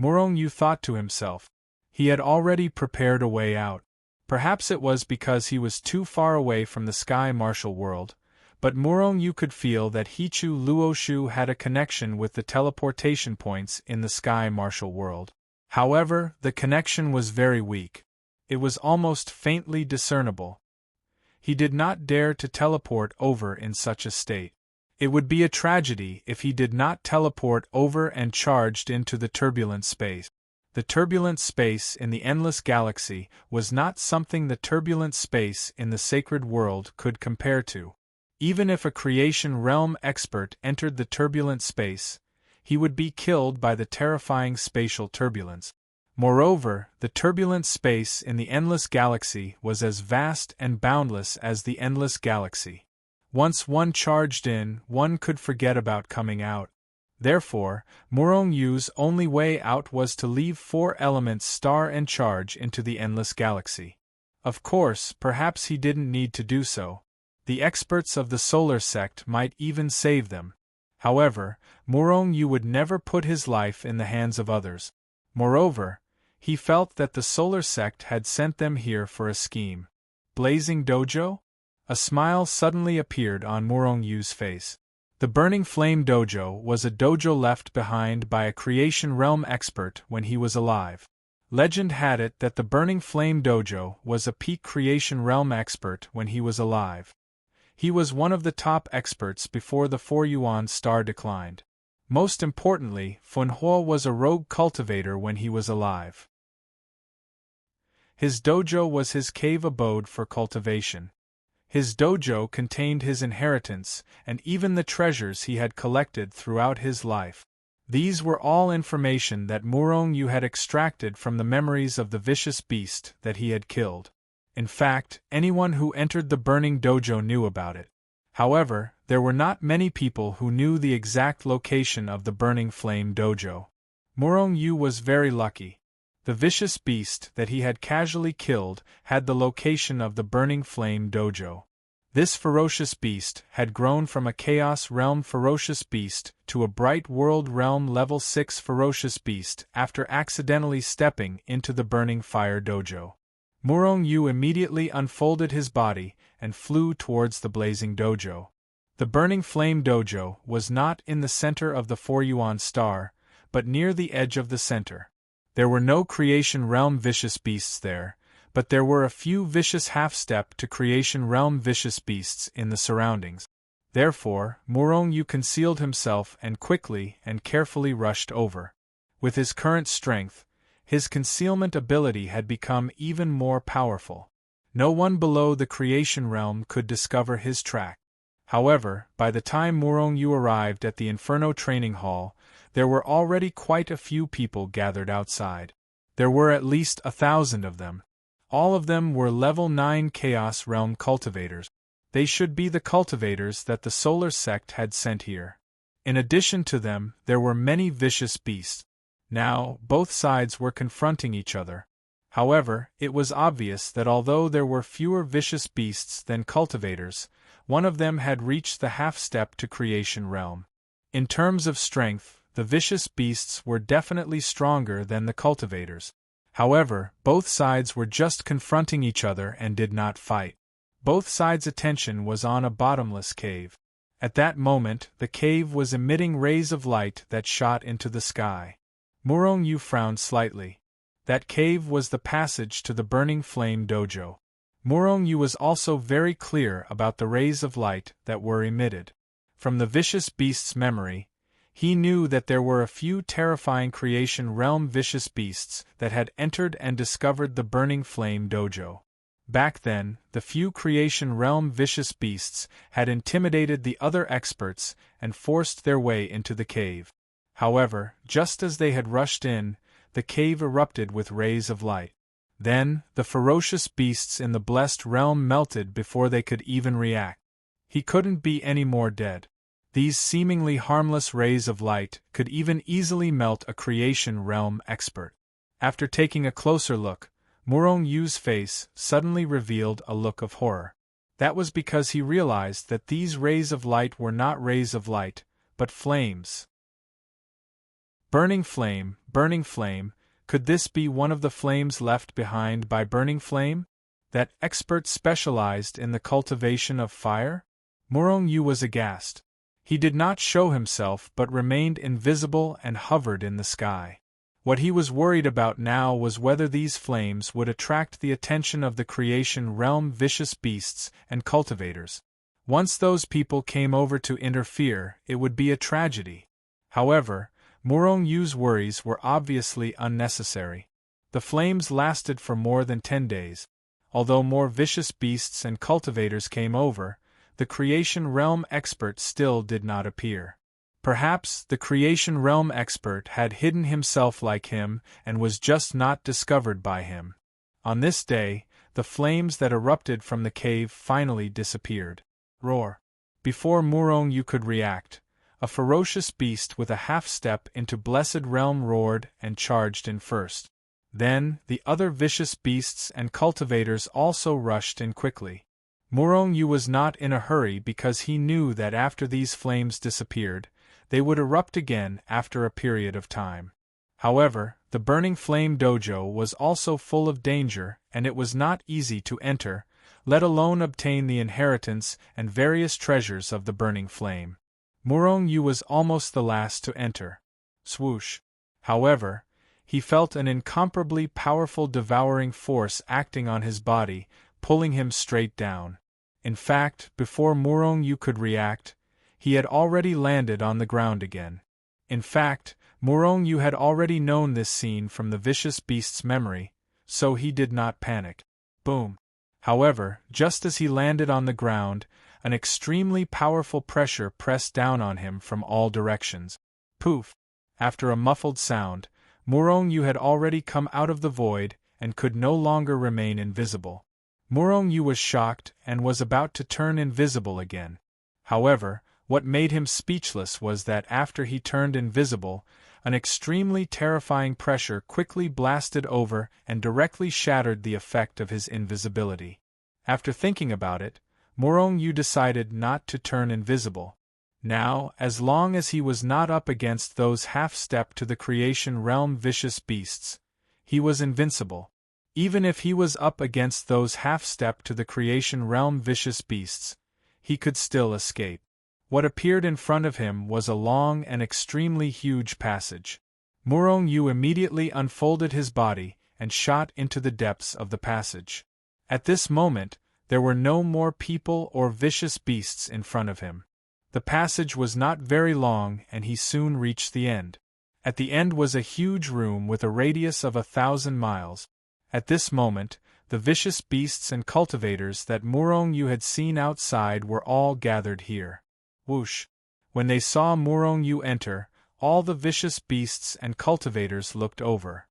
Murong Yu thought to himself. He had already prepared a way out. Perhaps it was because he was too far away from the Sky Martial World, but Murong Yu could feel that Hichu Luoshu had a connection with the teleportation points in the Sky Martial World. However, the connection was very weak. It was almost faintly discernible. He did not dare to teleport over in such a state. It would be a tragedy if he did not teleport over and charged into the turbulent space. The turbulent space in the endless galaxy was not something the turbulent space in the sacred world could compare to. Even if a creation realm expert entered the turbulent space, he would be killed by the terrifying spatial turbulence. Moreover, the turbulent space in the endless galaxy was as vast and boundless as the endless galaxy. Once one charged in, one could forget about coming out. Therefore, Murong Yu's only way out was to leave 4 Elements star and charge into the endless galaxy. Of course, perhaps he didn't need to do so. The experts of the solar sect might even save them. However, Murong Yu would never put his life in the hands of others. Moreover, he felt that the solar sect had sent them here for a scheme. Blazing Dojo? A smile suddenly appeared on Murong Yu's face. The Burning Flame Dojo was a dojo left behind by a creation realm expert when he was alive. Legend had it that the Burning Flame Dojo was a peak creation realm expert when he was alive. He was one of the top experts before the 4 Yuan star declined. Most importantly, Funhuo was a rogue cultivator when he was alive. His dojo was his cave abode for cultivation. His dojo contained his inheritance and even the treasures he had collected throughout his life. These were all information that Murong Yu had extracted from the memories of the vicious beast that he had killed. In fact, anyone who entered the Burning Dojo knew about it. However, there were not many people who knew the exact location of the Burning Flame Dojo. Murong Yu was very lucky. The vicious beast that he had casually killed had the location of the Burning Flame Dojo. This ferocious beast had grown from a Chaos Realm ferocious beast to a Bright World Realm level 6 ferocious beast after accidentally stepping into the Burning Fire Dojo. Murong Yu immediately unfolded his body and flew towards the blazing dojo. The Burning Flame Dojo was not in the center of the 4 Yuan star, but near the edge of the center. There were no creation realm vicious beasts there, but there were a few vicious half-step to creation realm vicious beasts in the surroundings. Therefore, Murong Yu concealed himself and quickly and carefully rushed over. With his current strength, his concealment ability had become even more powerful. No one below the creation realm could discover his track. However, by the time Murong Yu arrived at the Inferno training hall, there were already quite a few people gathered outside. There were at least 1,000 of them. All of them were level 9 Chaos Realm cultivators. They should be the cultivators that the Solar Sect had sent here. In addition to them, there were many vicious beasts. Now, both sides were confronting each other. However, it was obvious that although there were fewer vicious beasts than cultivators, one of them had reached the half-step to creation realm. In terms of strength, the vicious beasts were definitely stronger than the cultivators. However, both sides were just confronting each other and did not fight. Both sides' attention was on a bottomless cave. At that moment, the cave was emitting rays of light that shot into the sky. Murong Yu frowned slightly. That cave was the passage to the Burning Flame Dojo. Murong Yu was also very clear about the rays of light that were emitted. From the vicious beast's memory, he knew that there were a few terrifying creation realm vicious beasts that had entered and discovered the Burning Flame Dojo. Back then, the few creation realm vicious beasts had intimidated the other experts and forced their way into the cave. However, just as they had rushed in, the cave erupted with rays of light. Then, the ferocious beasts in the blessed realm melted before they could even react. He couldn't be any more dead. These seemingly harmless rays of light could even easily melt a creation realm expert. After taking a closer look, Murong Yu's face suddenly revealed a look of horror. That was because he realized that these rays of light were not rays of light, but flames. Burning flame, could this be one of the flames left behind by Burning Flame? That expert specialized in the cultivation of fire? Murong Yu was aghast. He did not show himself but remained invisible and hovered in the sky. What he was worried about now was whether these flames would attract the attention of the creation realm vicious beasts and cultivators. Once those people came over to interfere, it would be a tragedy. However, Murong Yu's worries were obviously unnecessary. The flames lasted for more than 10 days. Although more vicious beasts and cultivators came over, the creation realm expert still did not appear. Perhaps the creation realm expert had hidden himself like him and was just not discovered by him. On this day, the flames that erupted from the cave finally disappeared. Roar! Before Murong Yu could react, a ferocious beast with a half-step into Blessed Realm roared and charged in first. Then, the other vicious beasts and cultivators also rushed in quickly. Murong Yu was not in a hurry because he knew that after these flames disappeared, they would erupt again after a period of time. However, the Burning Flame Dojo was also full of danger and it was not easy to enter, let alone obtain the inheritance and various treasures of the Burning Flame. Murong Yu was almost the last to enter. Swoosh! However, he felt an incomparably powerful devouring force acting on his body, pulling him straight down. In fact, before Murong Yu could react, he had already landed on the ground again. In fact, Murong Yu had already known this scene from the vicious beast's memory, so he did not panic. Boom! However, just as he landed on the ground, an extremely powerful pressure pressed down on him from all directions. Poof! After a muffled sound, Murong Yu had already come out of the void and could no longer remain invisible. Murong Yu was shocked and was about to turn invisible again. However, what made him speechless was that after he turned invisible, an extremely terrifying pressure quickly blasted over and directly shattered the effect of his invisibility. After thinking about it, Murong Yu decided not to turn invisible. Now, as long as he was not up against those half-step to the creation realm vicious beasts, he was invincible. Even if he was up against those half-step to the creation realm vicious beasts, he could still escape. What appeared in front of him was a long and extremely huge passage. Murong Yu immediately unfolded his body and shot into the depths of the passage. At this moment, there were no more people or vicious beasts in front of him. The passage was not very long and he soon reached the end. At the end was a huge room with a radius of 1,000 miles. At this moment, the vicious beasts and cultivators that Murong Yu had seen outside were all gathered here. Whoosh! When they saw Murong Yu enter, all the vicious beasts and cultivators looked over.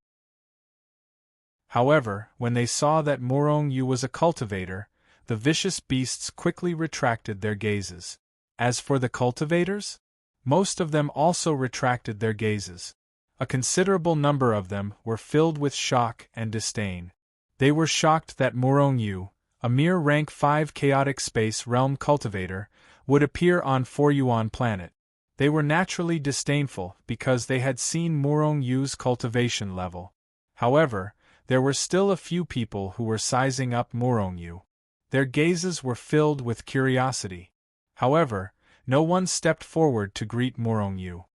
However, when they saw that Murong Yu was a cultivator, the vicious beasts quickly retracted their gazes. As for the cultivators, most of them also retracted their gazes. A considerable number of them were filled with shock and disdain. They were shocked that Murong Yu, a mere rank 5 chaotic space realm cultivator, would appear on 4 Yuan planet. They were naturally disdainful because they had seen Murong Yu's cultivation level. However, there were still a few people who were sizing up Murong Yu. Their gazes were filled with curiosity. However, no one stepped forward to greet Murong Yu.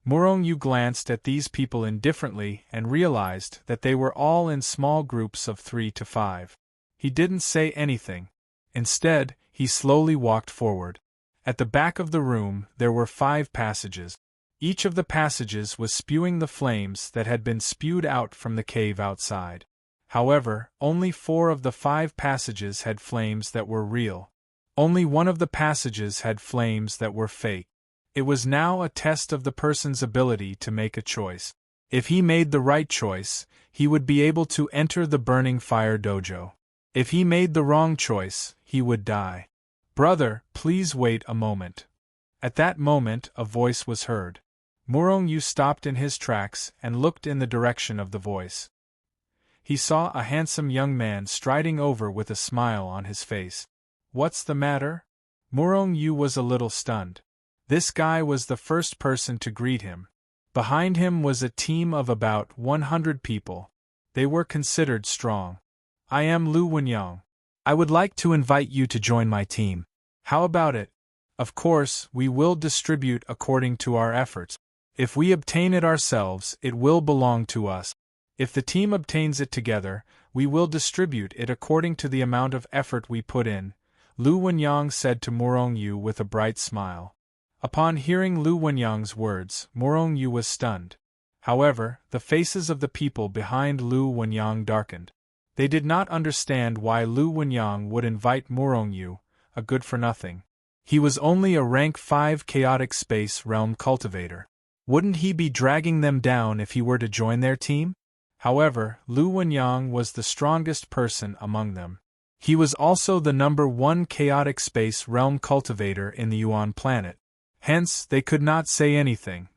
Murong Yu glanced at these people indifferently and realized that they were all in small groups of 3 to 5. He didn't say anything. Instead, he slowly walked forward. At the back of the room there were 5 passages. Each of the passages was spewing the flames that had been spewed out from the cave outside. However, only 4 of the 5 passages had flames that were real. Only one of the passages had flames that were fake. It was now a test of the person's ability to make a choice. If he made the right choice, he would be able to enter the burning fire dojo. If he made the wrong choice, he would die. "Brother, please wait a moment." At that moment, a voice was heard. Murong Yu stopped in his tracks and looked in the direction of the voice. He saw a handsome young man striding over with a smile on his face. "What's the matter?" Murong Yu was a little stunned. This guy was the first person to greet him. Behind him was a team of about 100 people. They were considered strong. "I am Lu Wenyang. I would like to invite you to join my team. How about it? Of course, we will distribute according to our efforts. If we obtain it ourselves, it will belong to us. If the team obtains it together, we will distribute it according to the amount of effort we put in," Lu Wenyang said to Murong Yu with a bright smile. Upon hearing Lu Wenyang's words, Murong Yu was stunned. However, the faces of the people behind Lu Wenyang darkened. They did not understand why Lu Wenyang would invite Murong Yu, a good-for-nothing. He was only a rank 5 chaotic space realm cultivator. Wouldn't he be dragging them down if he were to join their team? However, Lu Wenyang was the strongest person among them. He was also the number 1 chaotic space realm cultivator in the Yuan planet. Hence, they could not say anything.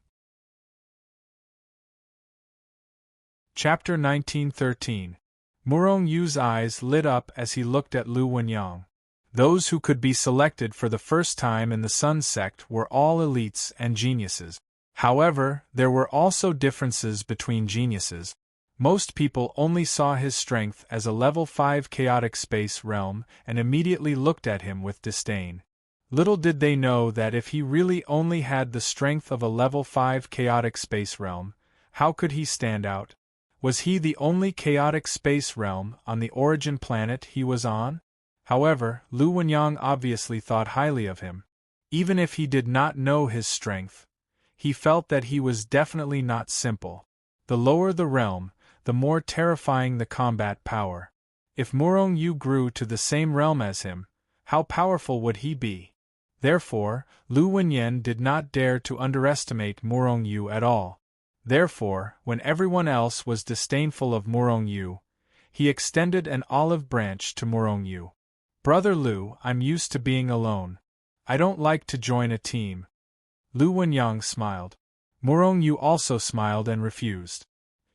Chapter 1913. Murong Yu's eyes lit up as he looked at Lu Wenyang. Those who could be selected for the first time in the Sun sect were all elites and geniuses. However, there were also differences between geniuses. Most people only saw his strength as a level 5 chaotic space realm and immediately looked at him with disdain. Little did they know that if he really only had the strength of a level 5 chaotic space realm, how could he stand out? Was he the only chaotic space realm on the origin planet he was on? However, Lu Wenyang obviously thought highly of him. Even if he did not know his strength, he felt that he was definitely not simple. The lower the realm, the more terrifying the combat power. If Murong Yu grew to the same realm as him, how powerful would he be? Therefore, Lu Wenyang did not dare to underestimate Murong Yu at all. Therefore, when everyone else was disdainful of Murong Yu, he extended an olive branch to Murong Yu. "Brother Lu, I'm used to being alone. I don't like to join a team." Lu Wenyang smiled. Murong Yu also smiled and refused.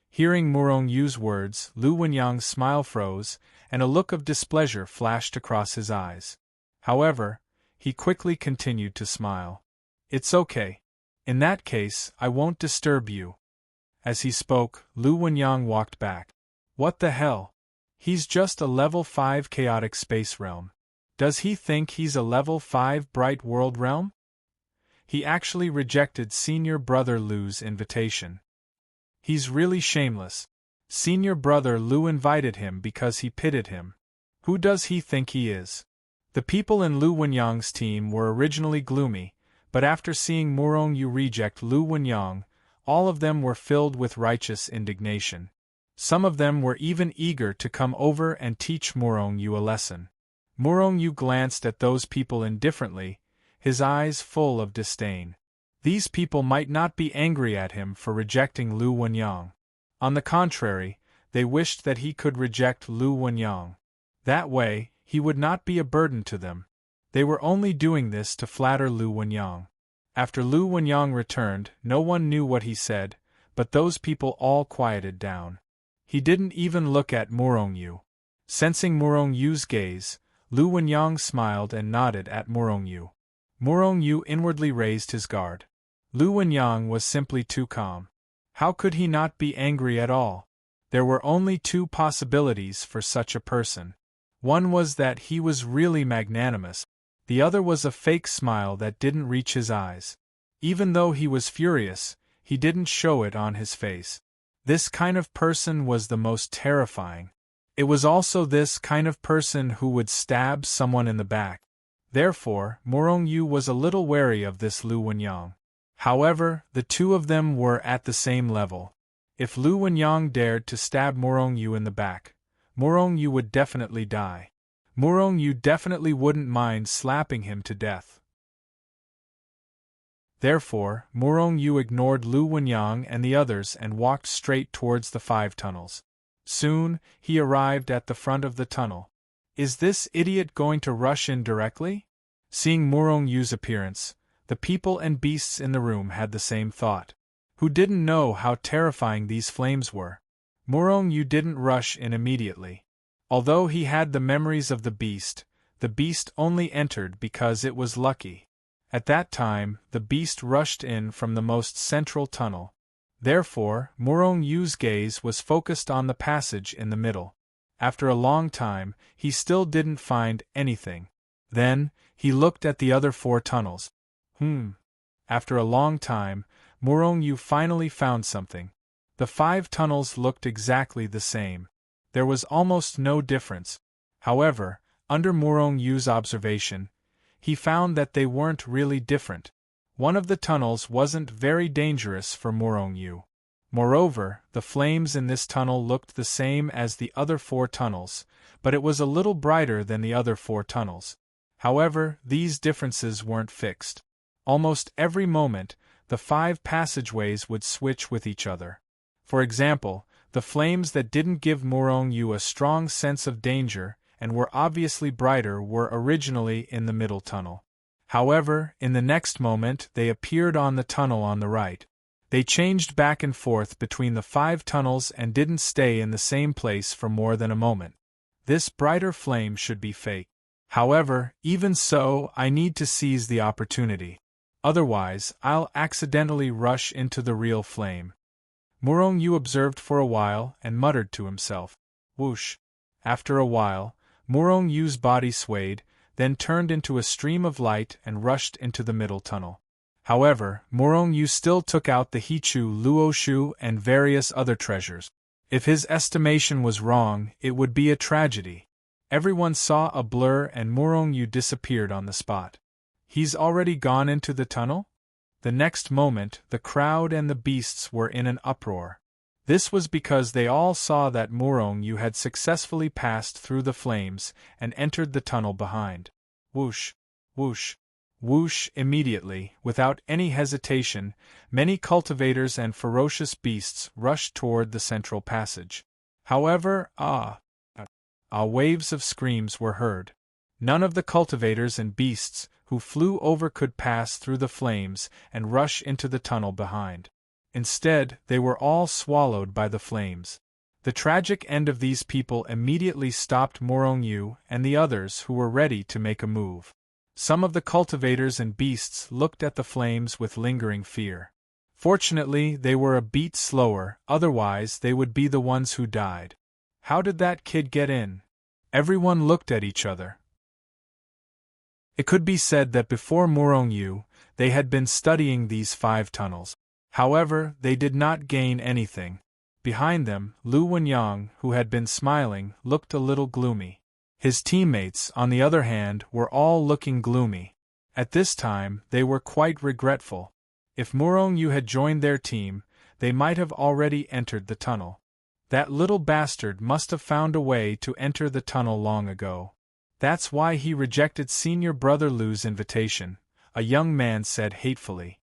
Hearing Murong Yu's words, Lu Wenyang's smile froze, and a look of displeasure flashed across his eyes. However, he quickly continued to smile. "It's okay. In that case, I won't disturb you." As he spoke, Lu Wenyang walked back. "What the hell? He's just a level 5 chaotic space realm. Does he think he's a level 5 bright world realm?" He actually rejected senior brother Lu's invitation. He's really shameless. Senior brother Lu invited him because he pitied him. Who does he think he is? The people in Lu Wenyang's team were originally gloomy, But after seeing Murong Yu reject Lu Wenyang, all of them were filled with righteous indignation. Some of them were even eager to come over and teach Murong Yu a lesson. Murong Yu glanced at those people indifferently, his eyes full of disdain. These people might not be angry at him for rejecting Lu Wenyang. On the contrary, they wished that he could reject Lu Wenyang. That way, he would not be a burden to them. They were only doing this to flatter Lu Wenyang. After Lu Wenyang returned, no one knew what he said, but those people all quieted down. He didn't even look at Murong Yu. Sensing Murong Yu's gaze, Lu Wenyang smiled and nodded at Murong Yu. Murong Yu inwardly raised his guard. Lu Wenyang was simply too calm. How could he not be angry at all? There were only two possibilities for such a person. One was that he was really magnanimous. The other was a fake smile that didn't reach his eyes. Even though he was furious, he didn't show it on his face. This kind of person was the most terrifying. It was also this kind of person who would stab someone in the back. Therefore, Murong Yu was a little wary of this Lu Wenyang. However, the two of them were at the same level. If Lu Wenyang dared to stab Murong Yu in the back, Murong Yu would definitely die. Murong Yu definitely wouldn't mind slapping him to death. Therefore, Murong Yu ignored Lu Wenyang and the others and walked straight towards the 5 tunnels. Soon, he arrived at the front of the tunnel. Is this idiot going to rush in directly? Seeing Murong Yu's appearance, the people and beasts in the room had the same thought. Who didn't know how terrifying these flames were? Murong Yu didn't rush in immediately. Although he had the memories of the beast only entered because it was lucky. At that time, the beast rushed in from the most central tunnel. Therefore, Murong Yu's gaze was focused on the passage in the middle. After a long time, he still didn't find anything. Then, he looked at the other 4 tunnels. After a long time, Murong Yu finally found something. The 5 tunnels looked exactly the same. There was almost no difference. However, under Murong Yu's observation, he found that they weren't really different. One of the tunnels wasn't very dangerous for Murong Yu. Moreover, the flames in this tunnel looked the same as the other 4 tunnels, but it was a little brighter than the other 4 tunnels. However, these differences weren't fixed. Almost every moment, the 5 passageways would switch with each other. For example, the flames that didn't give Murong Yu a strong sense of danger and were obviously brighter were originally in the middle tunnel. However, in the next moment they appeared on the tunnel on the right. They changed back and forth between the 5 tunnels and didn't stay in the same place for more than a moment. This brighter flame should be fake. However, even so, I need to seize the opportunity. Otherwise, I'll accidentally rush into the real flame. Murong Yu observed for a while and muttered to himself. Whoosh! After a while, Murong Yu's body swayed, then turned into a stream of light and rushed into the middle tunnel. However, Murong Yu still took out the Hichu Luoshu and various other treasures. If his estimation was wrong, it would be a tragedy. Everyone saw a blur and Murong Yu disappeared on the spot. He's already gone into the tunnel? The next moment, the crowd and the beasts were in an uproar. This was because they all saw that Murong Yu had successfully passed through the flames and entered the tunnel behind. Whoosh! Whoosh! Whoosh! Immediately, without any hesitation, many cultivators and ferocious beasts rushed toward the central passage. However, waves of screams were heard. None of the cultivators and beasts who flew over could pass through the flames and rush into the tunnel behind. Instead, they were all swallowed by the flames. The tragic end of these people immediately stopped Murong Yu and the others who were ready to make a move. Some of the cultivators and beasts looked at the flames with lingering fear. Fortunately, they were a beat slower, otherwise they would be the ones who died. How did that kid get in? Everyone looked at each other. It could be said that before Murong Yu, they had been studying these 5 tunnels. However, they did not gain anything. Behind them, Lu Wenyang, who had been smiling, looked a little gloomy. His teammates, on the other hand, were all looking gloomy. At this time, they were quite regretful. If Murong Yu had joined their team, they might have already entered the tunnel. That little bastard must have found a way to enter the tunnel long ago. That's why he rejected Senior Brother Lu's invitation, a young man said hatefully.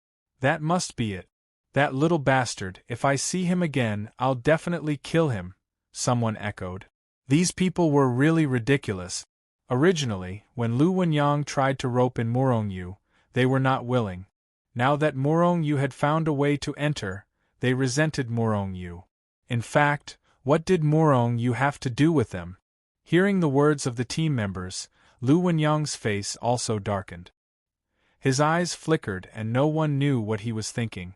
That must be it. That little bastard, if I see him again, I'll definitely kill him, someone echoed. These people were really ridiculous. Originally, when Lu Wenyang tried to rope in Murong Yu, they were not willing. Now that Murong Yu had found a way to enter, they resented Murong Yu. In fact, what did Murong Yu have to do with them? Hearing the words of the team members, Lu Wenyang's face also darkened. His eyes flickered and no one knew what he was thinking.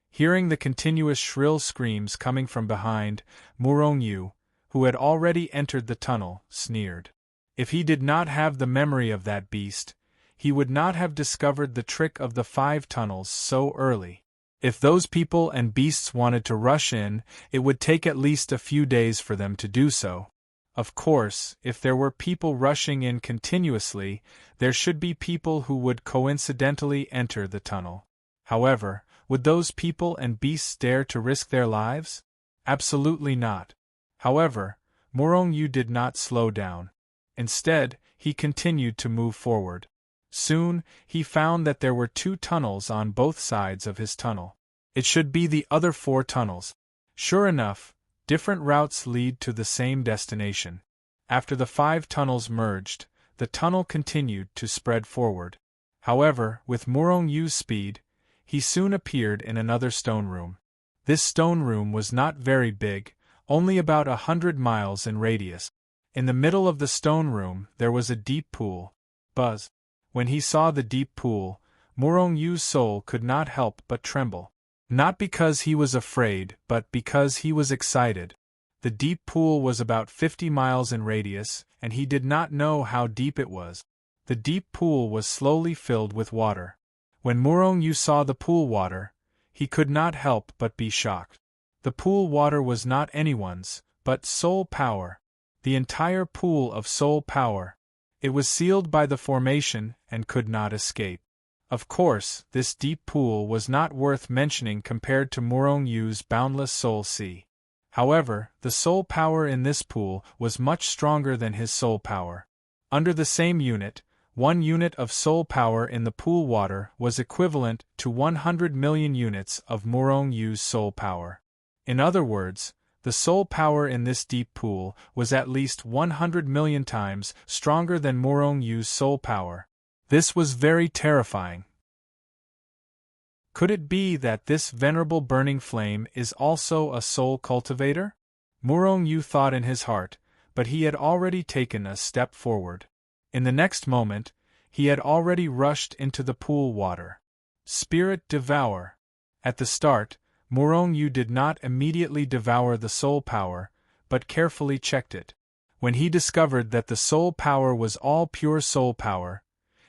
Hearing the continuous shrill screams coming from behind, Murong Yu, who had already entered the tunnel, sneered. If he did not have the memory of that beast, he would not have discovered the trick of the 5 tunnels so early. If those people and beasts wanted to rush in, it would take at least a few days for them to do so. Of course, if there were people rushing in continuously, there should be people who would coincidentally enter the tunnel. However, would those people and beasts dare to risk their lives? Absolutely not. However, Murong Yu did not slow down. Instead, he continued to move forward. Soon, he found that there were 2 tunnels on both sides of his tunnel. It should be the other 4 tunnels. Sure enough, different routes lead to the same destination. After the 5 tunnels merged, the tunnel continued to spread forward. However, with Murong Yu's speed, he soon appeared in another stone room. This stone room was not very big, only about 100 miles in radius. In the middle of the stone room there was a deep pool. Buzz. When he saw the deep pool, Murong Yu's soul could not help but tremble. Not because he was afraid, but because he was excited. The deep pool was about 50 miles in radius, and he did not know how deep it was. The deep pool was slowly filled with water. When Murong Yu saw the pool water, he could not help but be shocked. The pool water was not anyone's, but soul power. The entire pool of soul power. It was sealed by the formation and could not escape. Of course, this deep pool was not worth mentioning compared to Murong Yu's boundless soul sea. However, the soul power in this pool was much stronger than his soul power. Under the same unit, 1 unit of soul power in the pool water was equivalent to 100 million units of Murong Yu's soul power. In other words, the soul power in this deep pool was at least 100 million times stronger than Murong Yu's soul power. This was very terrifying. Could it be that this venerable burning flame is also a soul cultivator? Murong Yu thought in his heart, but he had already taken a step forward. In the next moment, he had already rushed into the pool water. Spirit devour. At the start, Murong Yu did not immediately devour the soul power, but carefully checked it. When he discovered that the soul power was all pure soul power,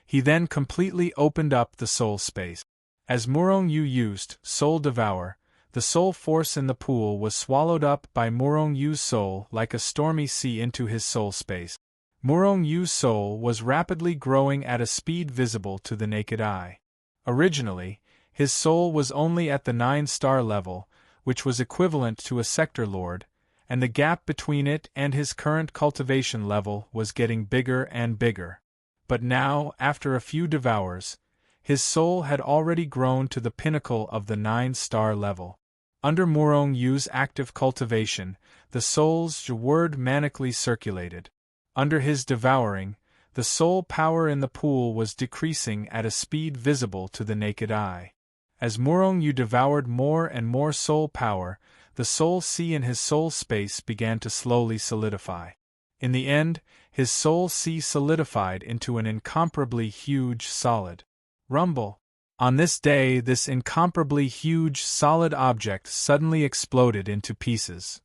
he then completely opened up the soul space. As Murong Yu used Soul Devour, the soul force in the pool was swallowed up by Murong Yu's soul like a stormy sea into his soul space. Murong Yu's soul was rapidly growing at a speed visible to the naked eye. Originally, his soul was only at the 9-star level, which was equivalent to a sector lord, and the gap between it and his current cultivation level was getting bigger and bigger. But now, after a few devours, his soul had already grown to the pinnacle of the 9-star level. Under Murong Yu's active cultivation, the soul's word manically circulated. Under his devouring, the soul power in the pool was decreasing at a speed visible to the naked eye. As Murong Yu devoured more and more soul power, the soul sea in his soul space began to slowly solidify. In the end, his soul sea solidified into an incomparably huge solid. Rumble. On this day, this incomparably huge solid object suddenly exploded into pieces.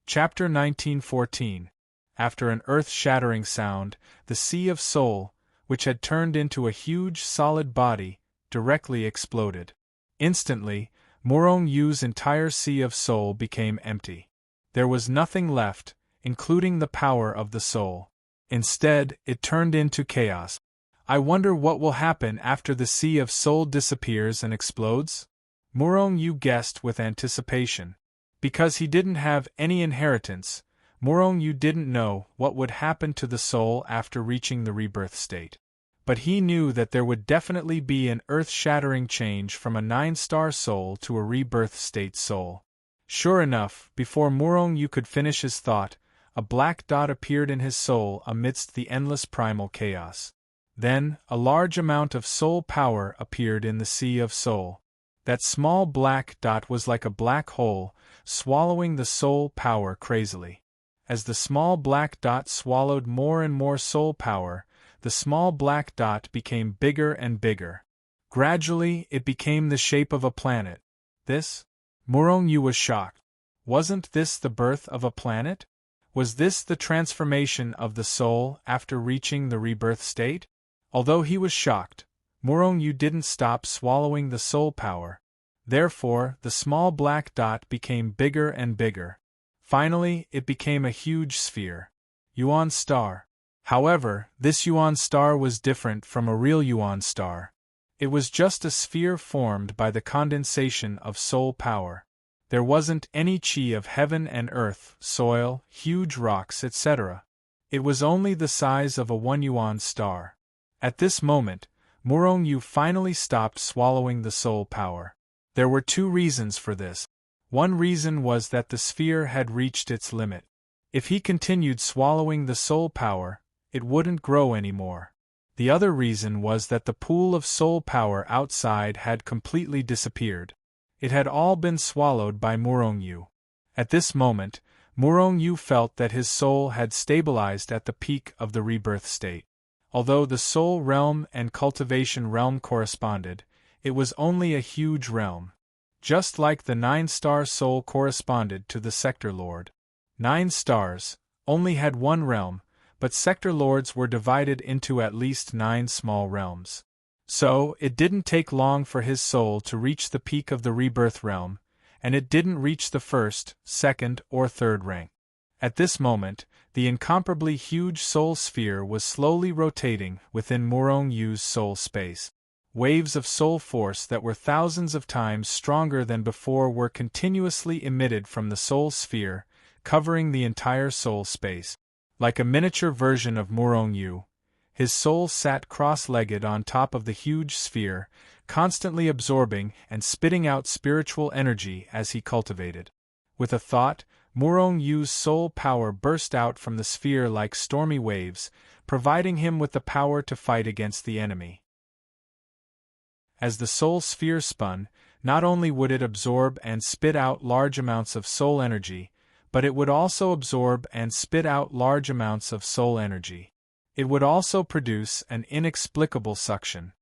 Chapter 1914. After an earth-shattering sound, the Sea of Soul, which had turned into a huge solid body, directly exploded. Instantly, Murong Yu's entire Sea of Soul became empty. There was nothing left, including the power of the soul. Instead, it turned into chaos. I wonder what will happen after the Sea of Soul disappears and explodes? Murong Yu guessed with anticipation. Because he didn't have any inheritance, Murong Yu didn't know what would happen to the soul after reaching the rebirth state. But he knew that there would definitely be an earth-shattering change from a 9-star soul to a rebirth state soul. Sure enough, before Murong Yu could finish his thought, a black dot appeared in his soul amidst the endless primal chaos. Then, a large amount of soul power appeared in the Sea of Soul. That small black dot was like a black hole, swallowing the soul power crazily. As the small black dot swallowed more and more soul power, the small black dot became bigger and bigger. Gradually, it became the shape of a planet. This? Murong Yu was shocked. Wasn't this the birth of a planet? Was this the transformation of the soul after reaching the rebirth state? Although he was shocked, Murong Yu didn't stop swallowing the soul power. Therefore, the small black dot became bigger and bigger. Finally, it became a huge sphere. Yuan star. However, this Yuan star was different from a real Yuan star. It was just a sphere formed by the condensation of soul power. There wasn't any chi of heaven and earth, soil, huge rocks, etc. It was only the size of a 1 Yuan star. At this moment, Murong Yu finally stopped swallowing the soul power. There were 2 reasons for this. One reason was that the sphere had reached its limit. If he continued swallowing the soul power, it wouldn't grow anymore. The other reason was that the pool of soul power outside had completely disappeared. It had all been swallowed by Murong Yu. At this moment, Murong Yu felt that his soul had stabilized at the peak of the rebirth state. Although the soul realm and cultivation realm corresponded, it was only a huge realm. Just like the 9-star soul corresponded to the sector lord. 9 stars only had 1 realm, but sector lords were divided into at least 9 small realms. So, it didn't take long for his soul to reach the peak of the rebirth realm, and it didn't reach the 1st, 2nd, or 3rd rank. At this moment, the incomparably huge soul sphere was slowly rotating within Murong Yu's soul space. Waves of soul force that were thousands of times stronger than before were continuously emitted from the soul sphere, covering the entire soul space. Like a miniature version of Murong Yu, his soul sat cross-legged on top of the huge sphere, constantly absorbing and spitting out spiritual energy as he cultivated. With a thought, Murong Yu's soul power burst out from the sphere like stormy waves, providing him with the power to fight against the enemy. As the soul sphere spun, not only would it absorb and spit out large amounts of soul energy, but it would also absorb and spit out large amounts of soul energy. It would also produce an inexplicable suction.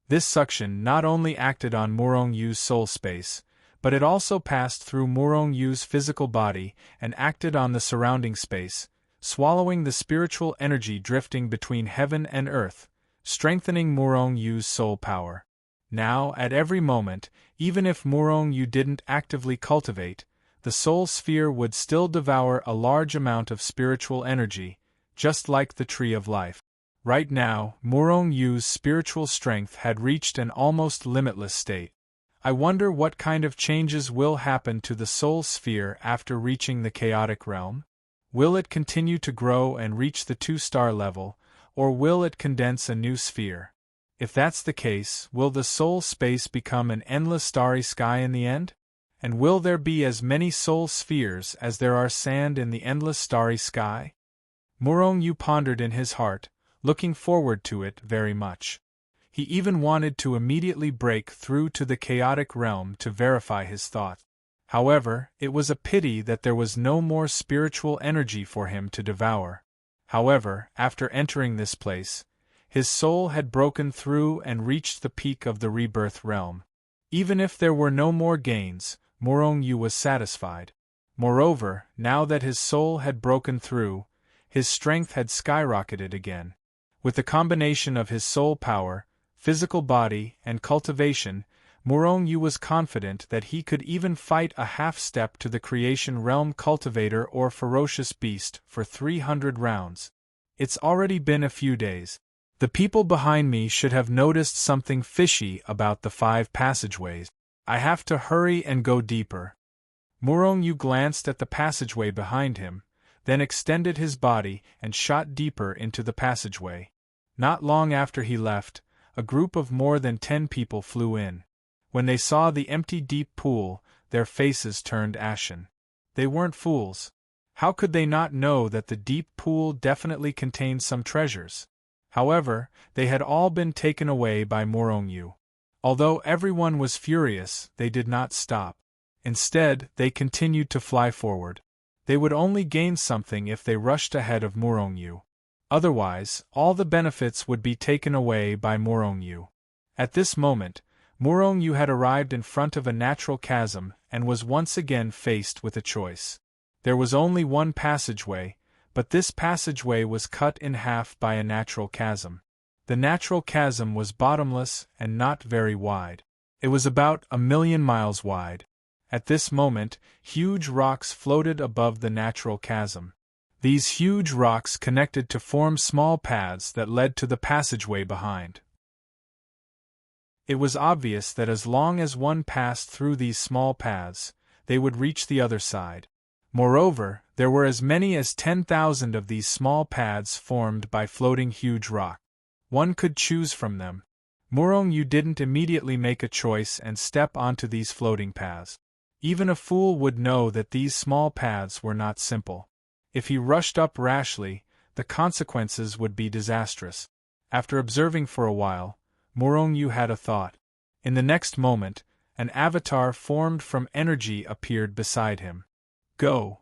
This suction not only acted on Murong Yu's soul space, but it also passed through Murong Yu's physical body and acted on the surrounding space, swallowing the spiritual energy drifting between heaven and earth, strengthening Murong Yu's soul power. Now, at every moment, even if Murong Yu didn't actively cultivate, the soul sphere would still devour a large amount of spiritual energy, just like the tree of life. Right now, Murong Yu's spiritual strength had reached an almost limitless state. I wonder what kind of changes will happen to the soul sphere after reaching the chaotic realm? Will it continue to grow and reach the 2-star level, or will it condense a new sphere? If that's the case, will the soul space become an endless starry sky in the end? And will there be as many soul spheres as there are sand in the endless starry sky? Murong Yu pondered in his heart, looking forward to it very much. He even wanted to immediately break through to the chaotic realm to verify his thought. However, it was a pity that there was no more spiritual energy for him to devour. However, after entering this place, his soul had broken through and reached the peak of the rebirth realm. Even if there were no more gains, Murong Yu was satisfied. Moreover, now that his soul had broken through, his strength had skyrocketed again. With the combination of his soul power, physical body, and cultivation, Murong Yu was confident that he could even fight a half-step to the creation realm cultivator or ferocious beast for 300 rounds. It's already been a few days. The people behind me should have noticed something fishy about the 5 passageways. I have to hurry and go deeper. Murong-yu glanced at the passageway behind him, then extended his body and shot deeper into the passageway. Not long after he left, a group of more than 10 people flew in. When they saw the empty deep pool, their faces turned ashen. They weren't fools. How could they not know that the deep pool definitely contained some treasures? However, they had all been taken away by Murong-yu. Although everyone was furious, they did not stop. Instead, they continued to fly forward. They would only gain something if they rushed ahead of Murong-yu. Otherwise, all the benefits would be taken away by Murong-yu. At this moment, Murong-yu had arrived in front of a natural chasm and was once again faced with a choice. There was only one passageway, but this passageway was cut in half by a natural chasm. The natural chasm was bottomless and not very wide. It was about 1,000,000 miles wide. At this moment, huge rocks floated above the natural chasm. These huge rocks connected to form small paths that led to the passageway behind. It was obvious that as long as one passed through these small paths, they would reach the other side. Moreover, there were as many as 10,000 of these small paths formed by floating huge rock. One could choose from them. Murong-yu didn't immediately make a choice and step onto these floating paths. Even a fool would know that these small paths were not simple. If he rushed up rashly, the consequences would be disastrous. After observing for a while, Murong-yu had a thought. In the next moment, an avatar formed from energy appeared beside him. Go!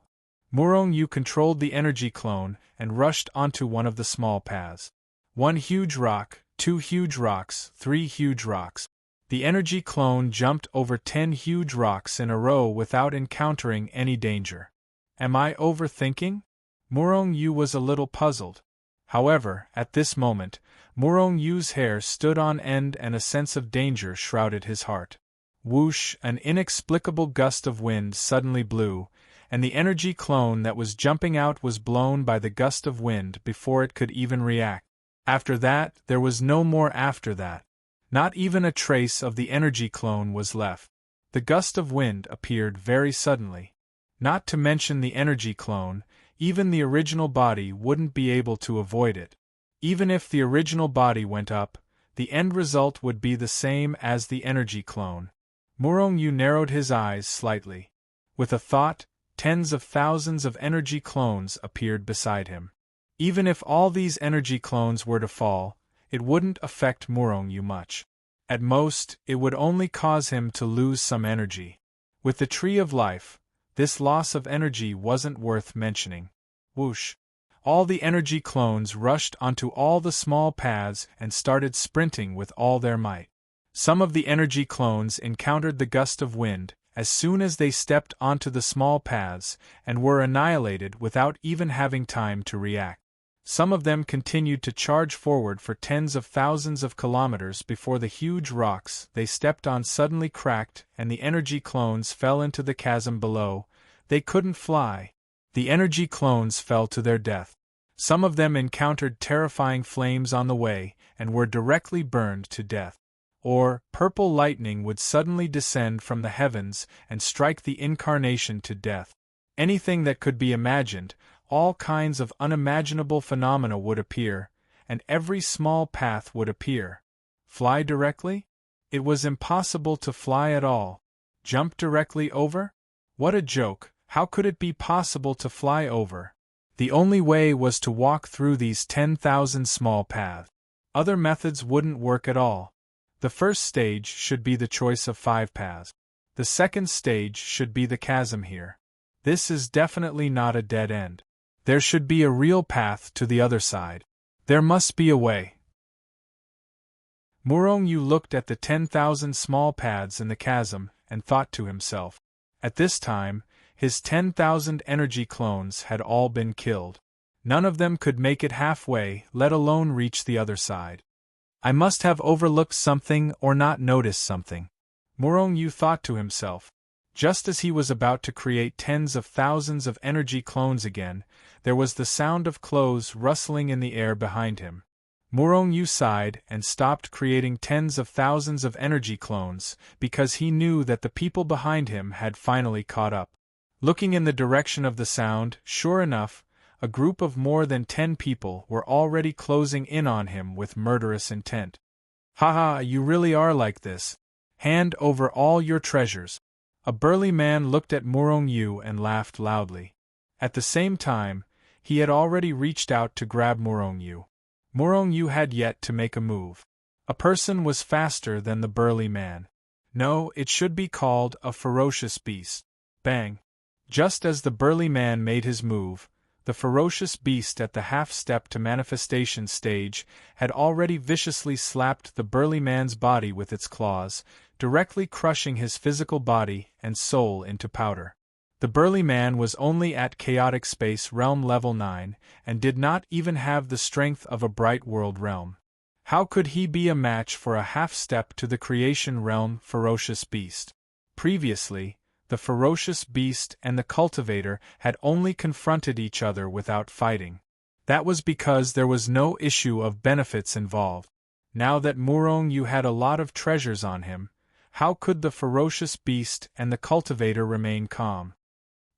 Murong-yu controlled the energy clone and rushed onto one of the small paths. 1 huge rock, 2 huge rocks, 3 huge rocks. The energy clone jumped over 10 huge rocks in a row without encountering any danger. Am I overthinking? Murong-yu was a little puzzled. However, at this moment, Murong-yu's hair stood on end and a sense of danger shrouded his heart. Whoosh! An inexplicable gust of wind suddenly blew, and the energy clone that was jumping out was blown by the gust of wind before it could even react. After that, there was no more after that. Not even a trace of the energy clone was left. The gust of wind appeared very suddenly. Not to mention the energy clone, even the original body wouldn't be able to avoid it. Even if the original body went up, the end result would be the same as the energy clone. Murong-yu narrowed his eyes slightly. With a thought, tens of thousands of energy clones appeared beside him. Even if all these energy clones were to fall, it wouldn't affect Murong-yu much. At most, it would only cause him to lose some energy. With the Tree of Life, this loss of energy wasn't worth mentioning. Whoosh! All the energy clones rushed onto all the small paths and started sprinting with all their might. Some of the energy clones encountered the gust of wind as soon as they stepped onto the small paths and were annihilated without even having time to react. Some of them continued to charge forward for tens of thousands of kilometers before the huge rocks they stepped on suddenly cracked and the energy clones fell into the chasm below. They couldn't fly. The energy clones fell to their death. Some of them encountered terrifying flames on the way and were directly burned to death. Or, purple lightning would suddenly descend from the heavens and strike the incarnation to death. Anything that could be imagined, all kinds of unimaginable phenomena would appear, and every small path would appear. Fly directly? It was impossible to fly at all. Jump directly over? What a joke! How could it be possible to fly over? The only way was to walk through these 10,000 small paths. Other methods wouldn't work at all. The first stage should be the choice of 5 paths. The second stage should be the chasm here. This is definitely not a dead end. There should be a real path to the other side. There must be a way. Murong-yu looked at the 10,000 small paths in the chasm and thought to himself. At this time, his 10,000 energy clones had all been killed. None of them could make it halfway, let alone reach the other side. I must have overlooked something or not noticed something. Murong-yu thought to himself. Just as he was about to create tens of thousands of energy clones again, there was the sound of clothes rustling in the air behind him. Morong-yu sighed and stopped creating tens of thousands of energy clones, because he knew that the people behind him had finally caught up. Looking in the direction of the sound, sure enough, a group of more than 10 people were already closing in on him with murderous intent. "Haha, you really are like this. Hand over all your treasures." A burly man looked at Morong-yu and laughed loudly. At the same time, he had already reached out to grab Morong-yu. Morong-yu had yet to make a move. A person was faster than the burly man. No, it should be called a ferocious beast. Bang! Just as the burly man made his move, the ferocious beast at the half-step to manifestation stage had already viciously slapped the burly man's body with its claws, directly crushing his physical body and soul into powder. The burly man was only at chaotic space realm level 9, and did not even have the strength of a bright world realm. How could he be a match for a half-step to the creation realm ferocious beast? Previously, the ferocious beast and the cultivator had only confronted each other without fighting. That was because there was no issue of benefits involved. Now that Morong-yu had a lot of treasures on him, how could the ferocious beast and the cultivator remain calm?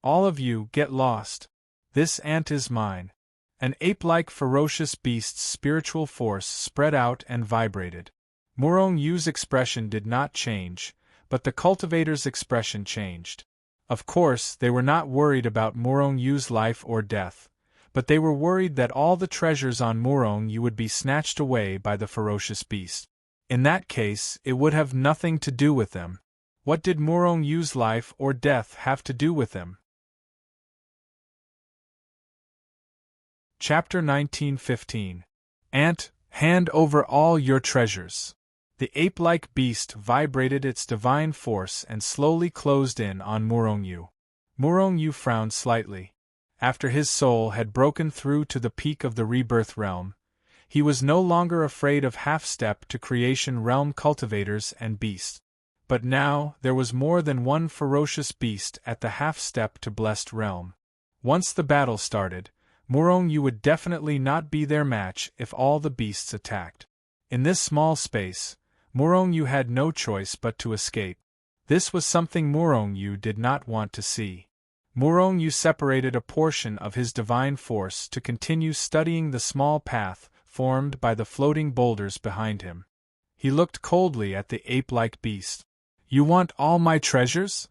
"All of you, get lost. This ant is mine." An ape-like ferocious beast's spiritual force spread out and vibrated. Morong-yu's expression did not change, but the cultivator's expression changed. Of course, they were not worried about Morong-yu's life or death, but they were worried that all the treasures on Morong-yu would be snatched away by the ferocious beast. In that case, it would have nothing to do with them. What did Morong-yu's life or death have to do with them? Chapter 1915. Ant, hand over all your treasures. The ape-like beast vibrated its divine force and slowly closed in on Morong-yu. Morong-yu frowned slightly. After his soul had broken through to the peak of the rebirth realm, he was no longer afraid of half-step to creation realm cultivators and beasts. But now, there was more than one ferocious beast at the half-step to blessed realm. Once the battle started, Morong-yu would definitely not be their match if all the beasts attacked. In this small space, Morong-yu had no choice but to escape. This was something Morong-yu did not want to see. Morong-yu separated a portion of his divine force to continue studying the small path formed by the floating boulders behind him. He looked coldly at the ape-like beast. "You want all my treasures?"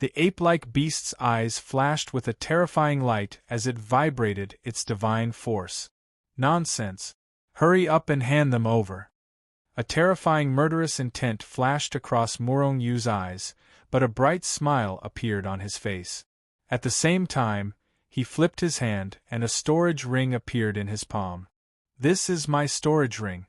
The ape-like beast's eyes flashed with a terrifying light as it vibrated its divine force. "Nonsense. Hurry up and hand them over." A terrifying murderous intent flashed across Morong-yu's eyes, but a bright smile appeared on his face. At the same time, he flipped his hand and a storage ring appeared in his palm. "This is my storage ring.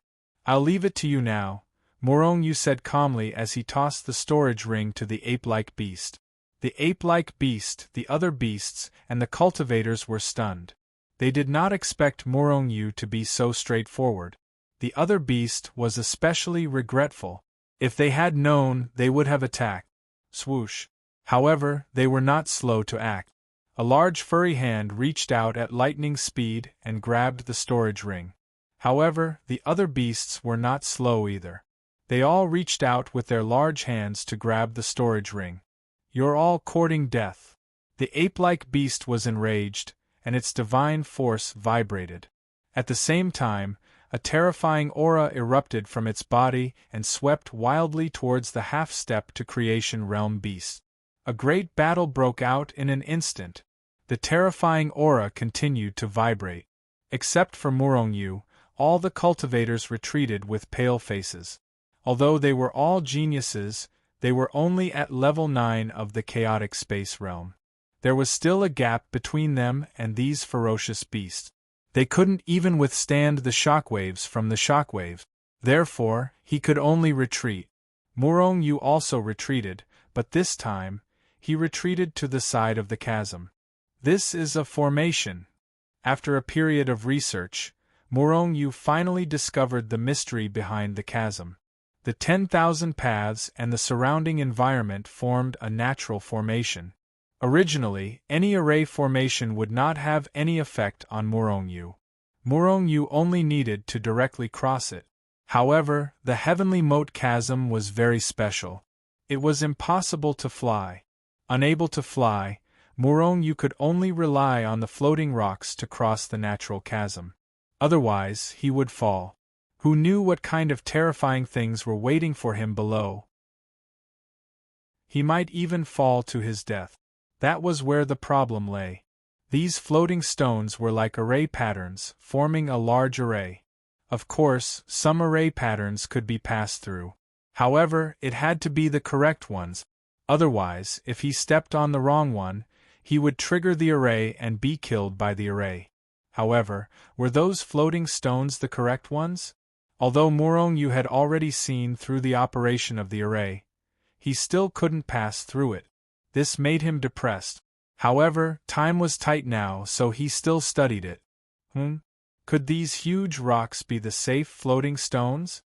I'll leave it to you now," Morong-yu said calmly as he tossed the storage ring to the ape-like beast. The ape-like beast, the other beasts, and the cultivators were stunned. They did not expect Morong-yu to be so straightforward. The other beast was especially regretful. If they had known, they would have attacked. Swoosh. However, they were not slow to act. A large furry hand reached out at lightning speed and grabbed the storage ring. However, the other beasts were not slow either. They all reached out with their large hands to grab the storage ring. "You're all courting death." The ape-like beast was enraged, and its divine force vibrated. At the same time, a terrifying aura erupted from its body and swept wildly towards the half-step to creation realm beast. A great battle broke out in an instant. The terrifying aura continued to vibrate. Except for Morong-yu, all the cultivators retreated with pale faces. Although they were all geniuses, they were only at level 9 of the chaotic space realm. There was still a gap between them and these ferocious beasts. They couldn't even withstand the shockwaves from the shockwaves. Therefore, he could only retreat. Morong-yu also retreated, but this time, he retreated to the side of the chasm. This is a formation. After a period of research, Morong-yu finally discovered the mystery behind the chasm. The 10,000 paths and the surrounding environment formed a natural formation. Originally, any array formation would not have any effect on Morongyu. Morongyu only needed to directly cross it. However, the heavenly moat chasm was very special. It was impossible to fly. Unable to fly, Morongyu could only rely on the floating rocks to cross the natural chasm. Otherwise, he would fall. Who knew what kind of terrifying things were waiting for him below? He might even fall to his death. That was where the problem lay. These floating stones were like array patterns, forming a large array. Of course, some array patterns could be passed through. However, it had to be the correct ones. Otherwise, if he stepped on the wrong one, he would trigger the array and be killed by the array. However, were those floating stones the correct ones? Although Morongyu had already seen through the operation of the array, he still couldn't pass through it. This made him depressed. However, time was tight now, so he still studied it. Could these huge rocks be the safe floating stones?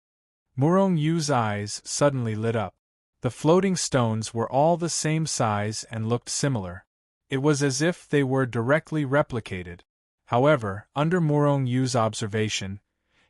Morongyu's eyes suddenly lit up. The floating stones were all the same size and looked similar. It was as if they were directly replicated. However, under Morongyu's observation,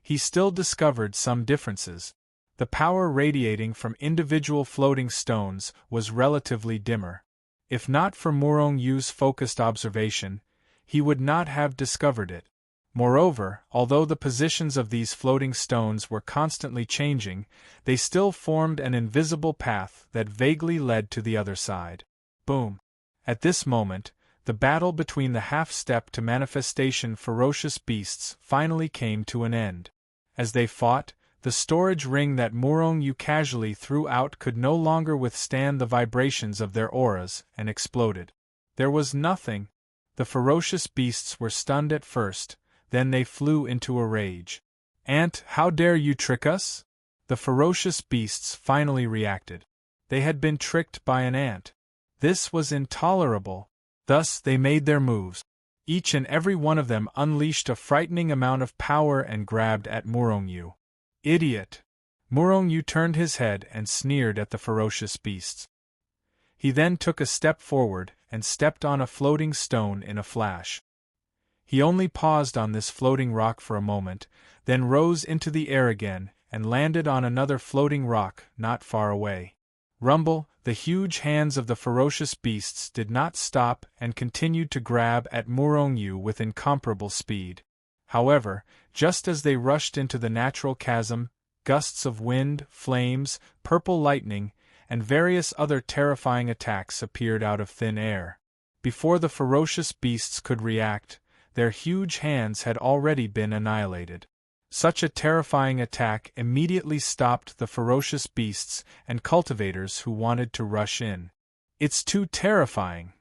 he still discovered some differences. The power radiating from individual floating stones was relatively dimmer. If not for Morongyu's focused observation, he would not have discovered it. Moreover, although the positions of these floating stones were constantly changing, they still formed an invisible path that vaguely led to the other side. Boom! At this moment, the battle between the half-step to manifestation ferocious beasts finally came to an end. As they fought, the storage ring that Morongyu casually threw out could no longer withstand the vibrations of their auras and exploded. There was nothing. The ferocious beasts were stunned at first, then they flew into a rage. "Ant, how dare you trick us?" The ferocious beasts finally reacted. They had been tricked by an ant. This was intolerable. Thus they made their moves. Each and every one of them unleashed a frightening amount of power and grabbed at Morongyu. "Idiot!" Morongyu turned his head and sneered at the ferocious beasts. He then took a step forward and stepped on a floating stone in a flash. He only paused on this floating rock for a moment, then rose into the air again and landed on another floating rock not far away. Rumble, the huge hands of the ferocious beasts did not stop and continued to grab at Morongyu with incomparable speed. However, just as they rushed into the natural chasm, gusts of wind, flames, purple lightning, and various other terrifying attacks appeared out of thin air. Before the ferocious beasts could react, their huge hands had already been annihilated. Such a terrifying attack immediately stopped the ferocious beasts and cultivators who wanted to rush in. "It's too terrifying."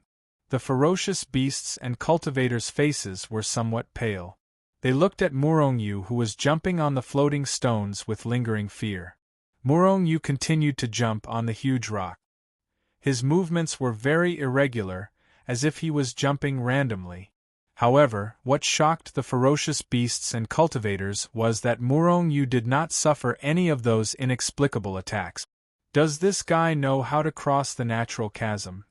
The ferocious beasts and cultivators' faces were somewhat pale. They looked at Morongyu, who was jumping on the floating stones with lingering fear. Morongyu continued to jump on the huge rock. His movements were very irregular, as if he was jumping randomly. However, what shocked the ferocious beasts and cultivators was that Morongyu did not suffer any of those inexplicable attacks. Does this guy know how to cross the natural chasm?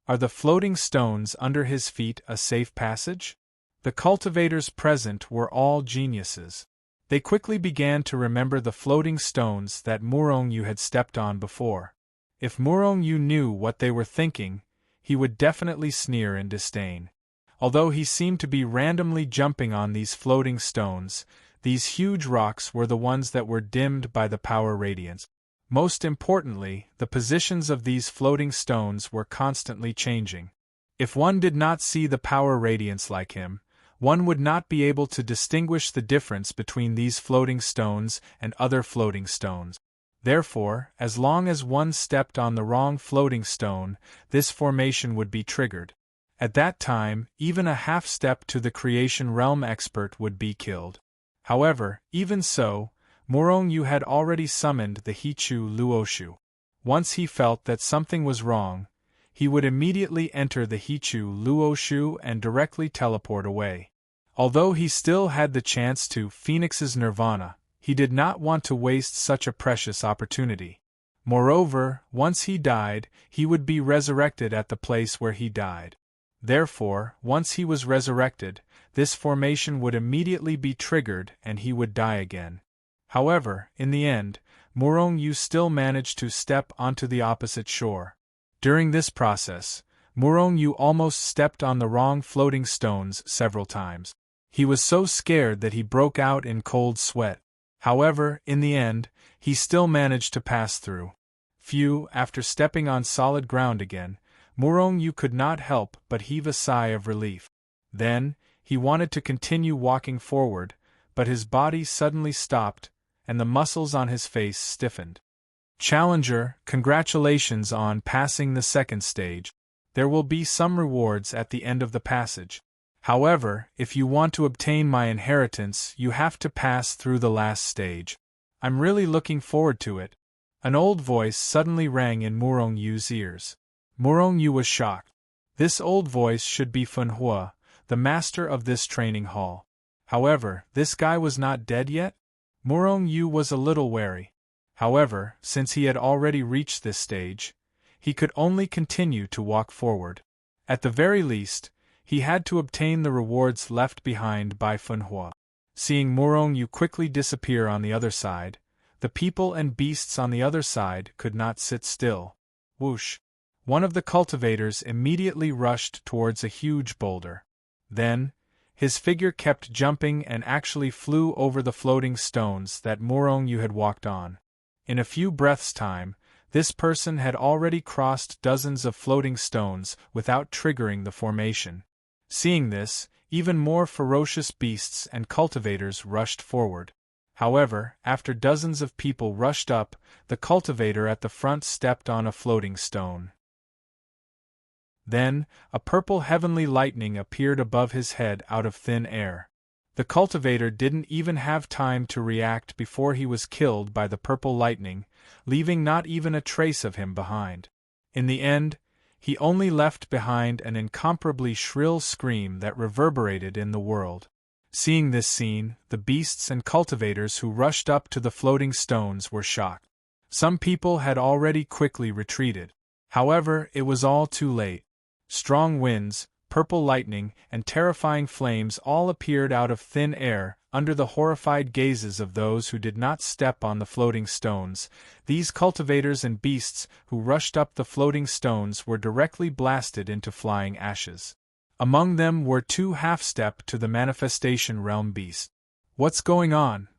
Are the floating stones under his feet a safe passage? The cultivators present were all geniuses. They quickly began to remember the floating stones that Morongyu had stepped on before. If Morongyu knew what they were thinking, he would definitely sneer in disdain. Although he seemed to be randomly jumping on these floating stones, these huge rocks were the ones that were dimmed by the power radiance. Most importantly, the positions of these floating stones were constantly changing. If one did not see the power radiance like him, one would not be able to distinguish the difference between these floating stones and other floating stones. Therefore, as long as one stepped on the wrong floating stone, this formation would be triggered. At that time, even a half step to the creation realm expert would be killed. However, even so, Morongyu had already summoned the Hichu Luoshu. Once he felt that something was wrong, he would immediately enter the Hichu Luoshu and directly teleport away. Although he still had the chance to Phoenix's Nirvana, He did not want to waste such a precious opportunity. Moreover, once he died, he would be resurrected at the place where he died. Therefore, once he was resurrected, this formation would immediately be triggered and he would die again. However, in the end, Murong-yu still managed to step onto the opposite shore. During this process, Murong-yu almost stepped on the wrong floating stones several times. He was so scared that he broke out in cold sweat. However, in the end, he still managed to pass through. After stepping on solid ground again, Murong-yu could not help but heave a sigh of relief. Then, he wanted to continue walking forward, but his body suddenly stopped, and the muscles on his face stiffened. Challenger, congratulations on passing the second stage. There will be some rewards at the end of the passage. However, if you want to obtain my inheritance, you have to pass through the last stage. I'm really looking forward to it. An old voice suddenly rang in Murong-yu's ears. Murong-yu was shocked. This old voice should be Funhua, the master of this training hall. However, this guy was not dead yet? Murong-yu was a little wary. However, since he had already reached this stage, he could only continue to walk forward. At the very least, he had to obtain the rewards left behind by Funhua. Seeing Murong-yu quickly disappear on the other side, the people and beasts on the other side could not sit still. Whoosh! One of the cultivators immediately rushed towards a huge boulder. Then, his figure kept jumping and actually flew over the floating stones that Murong-yu had walked on. In a few breaths' time, this person had already crossed dozens of floating stones without triggering the formation. Seeing this, even more ferocious beasts and cultivators rushed forward. However, after dozens of people rushed up, the cultivator at the front stepped on a floating stone. Then, a purple heavenly lightning appeared above his head out of thin air. The cultivator didn't even have time to react before he was killed by the purple lightning, leaving not even a trace of him behind. In the end, he only left behind an incomparably shrill scream that reverberated in the world. Seeing this scene, the beasts and cultivators who rushed up to the floating stones were shocked. Some people had already quickly retreated. However, it was all too late. Strong winds, purple lightning, and terrifying flames all appeared out of thin air, under the horrified gazes of those who did not step on the floating stones. These cultivators and beasts who rushed up the floating stones were directly blasted into flying ashes. Among them were 2 half-step to the manifestation realm beasts. What's going on?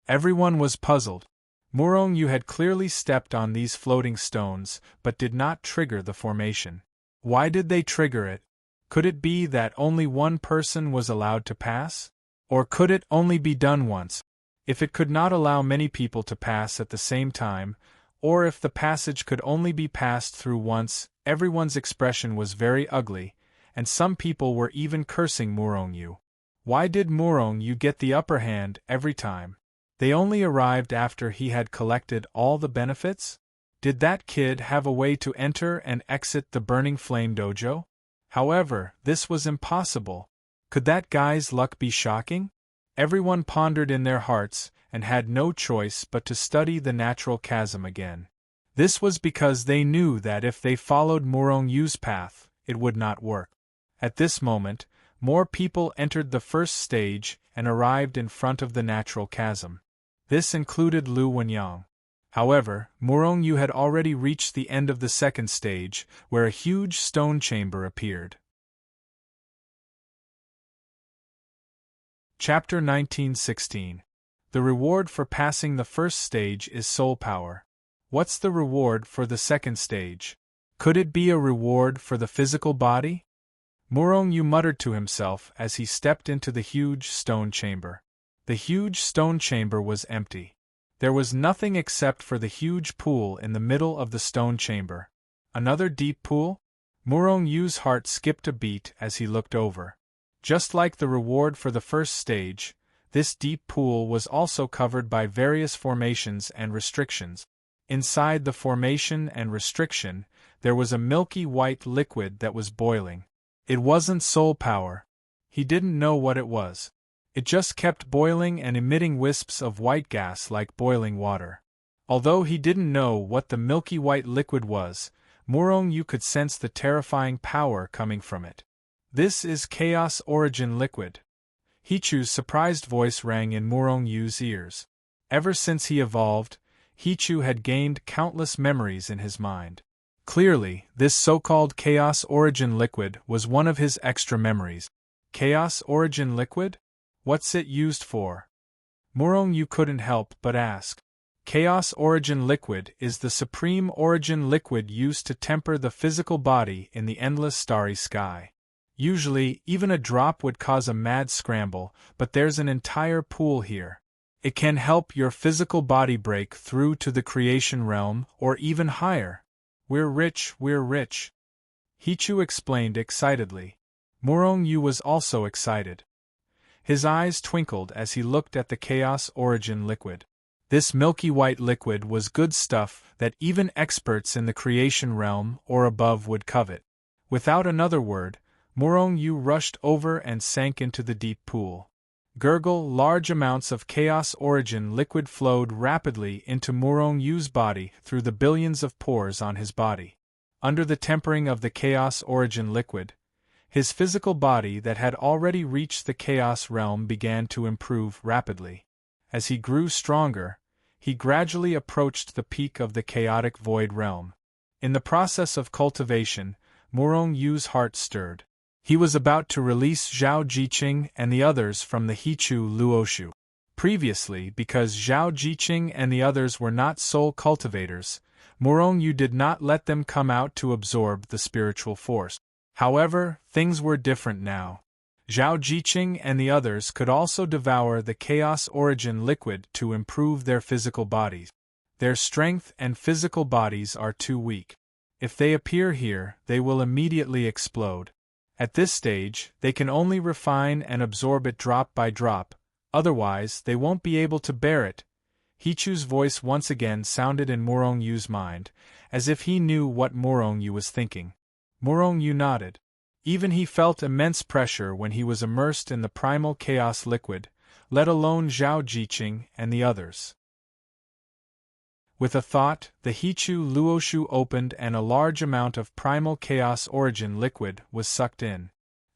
Everyone was puzzled. Murong-yu had clearly stepped on these floating stones, but did not trigger the formation. Why did they trigger it? Could it be that only one person was allowed to pass? Or could it only be done once? If it could not allow many people to pass at the same time, or if the passage could only be passed through once, everyone's expression was very ugly, and some people were even cursing Murong-yu. Why did Murong-yu get the upper hand every time? They only arrived after he had collected all the benefits? Did that kid have a way to enter and exit the Burning Flame Dojo? However, this was impossible. Could that guy's luck be shocking? Everyone pondered in their hearts, and had no choice but to study the natural chasm again. This was because they knew that if they followed Murong-yu's path, it would not work. At this moment, more people entered the first stage and arrived in front of the natural chasm. This included Lu Wenyang. However, Murong-yu had already reached the end of the second stage, where a huge stone chamber appeared. Chapter 1916. The reward for passing the first stage is soul power. What's the reward for the second stage? Could it be a reward for the physical body? Murong-yu muttered to himself as he stepped into the huge stone chamber. The huge stone chamber was empty. There was nothing except for the huge pool in the middle of the stone chamber. Another deep pool? Murong-yu's heart skipped a beat as he looked over. Just like the reward for the first stage, this deep pool was also covered by various formations and restrictions. Inside the formation and restriction, there was a milky white liquid that was boiling. It wasn't soul power. He didn't know what it was. It just kept boiling and emitting wisps of white gas like boiling water. Although he didn't know what the milky white liquid was, Morong-yu could sense the terrifying power coming from it. "This is Chaos Origin Liquid." Hichu's surprised voice rang in Morong-yu's ears. Ever since he evolved, Hichu had gained countless memories in his mind. Clearly, this so-called Chaos Origin Liquid was one of his extra memories. Chaos Origin Liquid? What's it used for? Morong-yu couldn't help but ask. Chaos Origin Liquid is the supreme origin liquid used to temper the physical body in the endless starry sky. Usually, even a drop would cause a mad scramble, but there's an entire pool here. It can help your physical body break through to the creation realm, or even higher. We're rich, we're rich. Hichu explained excitedly. Morong-yu was also excited. His eyes twinkled as he looked at the Chaos Origin Liquid. This milky white liquid was good stuff that even experts in the creation realm or above would covet. Without another word, Morong-yu rushed over and sank into the deep pool. Gurgle, large amounts of Chaos Origin liquid flowed rapidly into Morong-yu's body through the billions of pores on his body. Under the tempering of the Chaos Origin liquid, his physical body that had already reached the Chaos realm began to improve rapidly. As he grew stronger, he gradually approached the peak of the chaotic void realm. In the process of cultivation, Morong-yu's heart stirred. He was about to release Zhao Jiqing and the others from the Hichu Luoshu. Previously, because Zhao Jiqing and the others were not soul cultivators, Morong-yu did not let them come out to absorb the spiritual force. However, things were different now. Zhao Jiqing and the others could also devour the Chaos Origin liquid to improve their physical bodies. Their strength and physical bodies are too weak. If they appear here, they will immediately explode. At this stage, they can only refine and absorb it drop by drop, otherwise they won't be able to bear it. Hichu's voice once again sounded in Morong-yu's mind, as if he knew what Morong-yu was thinking. Morong-yu nodded. Even he felt immense pressure when he was immersed in the primal chaos liquid, let alone Zhao Jiqing and the others. With a thought, the Hichu Luoshu opened and a large amount of primal chaos origin liquid was sucked in.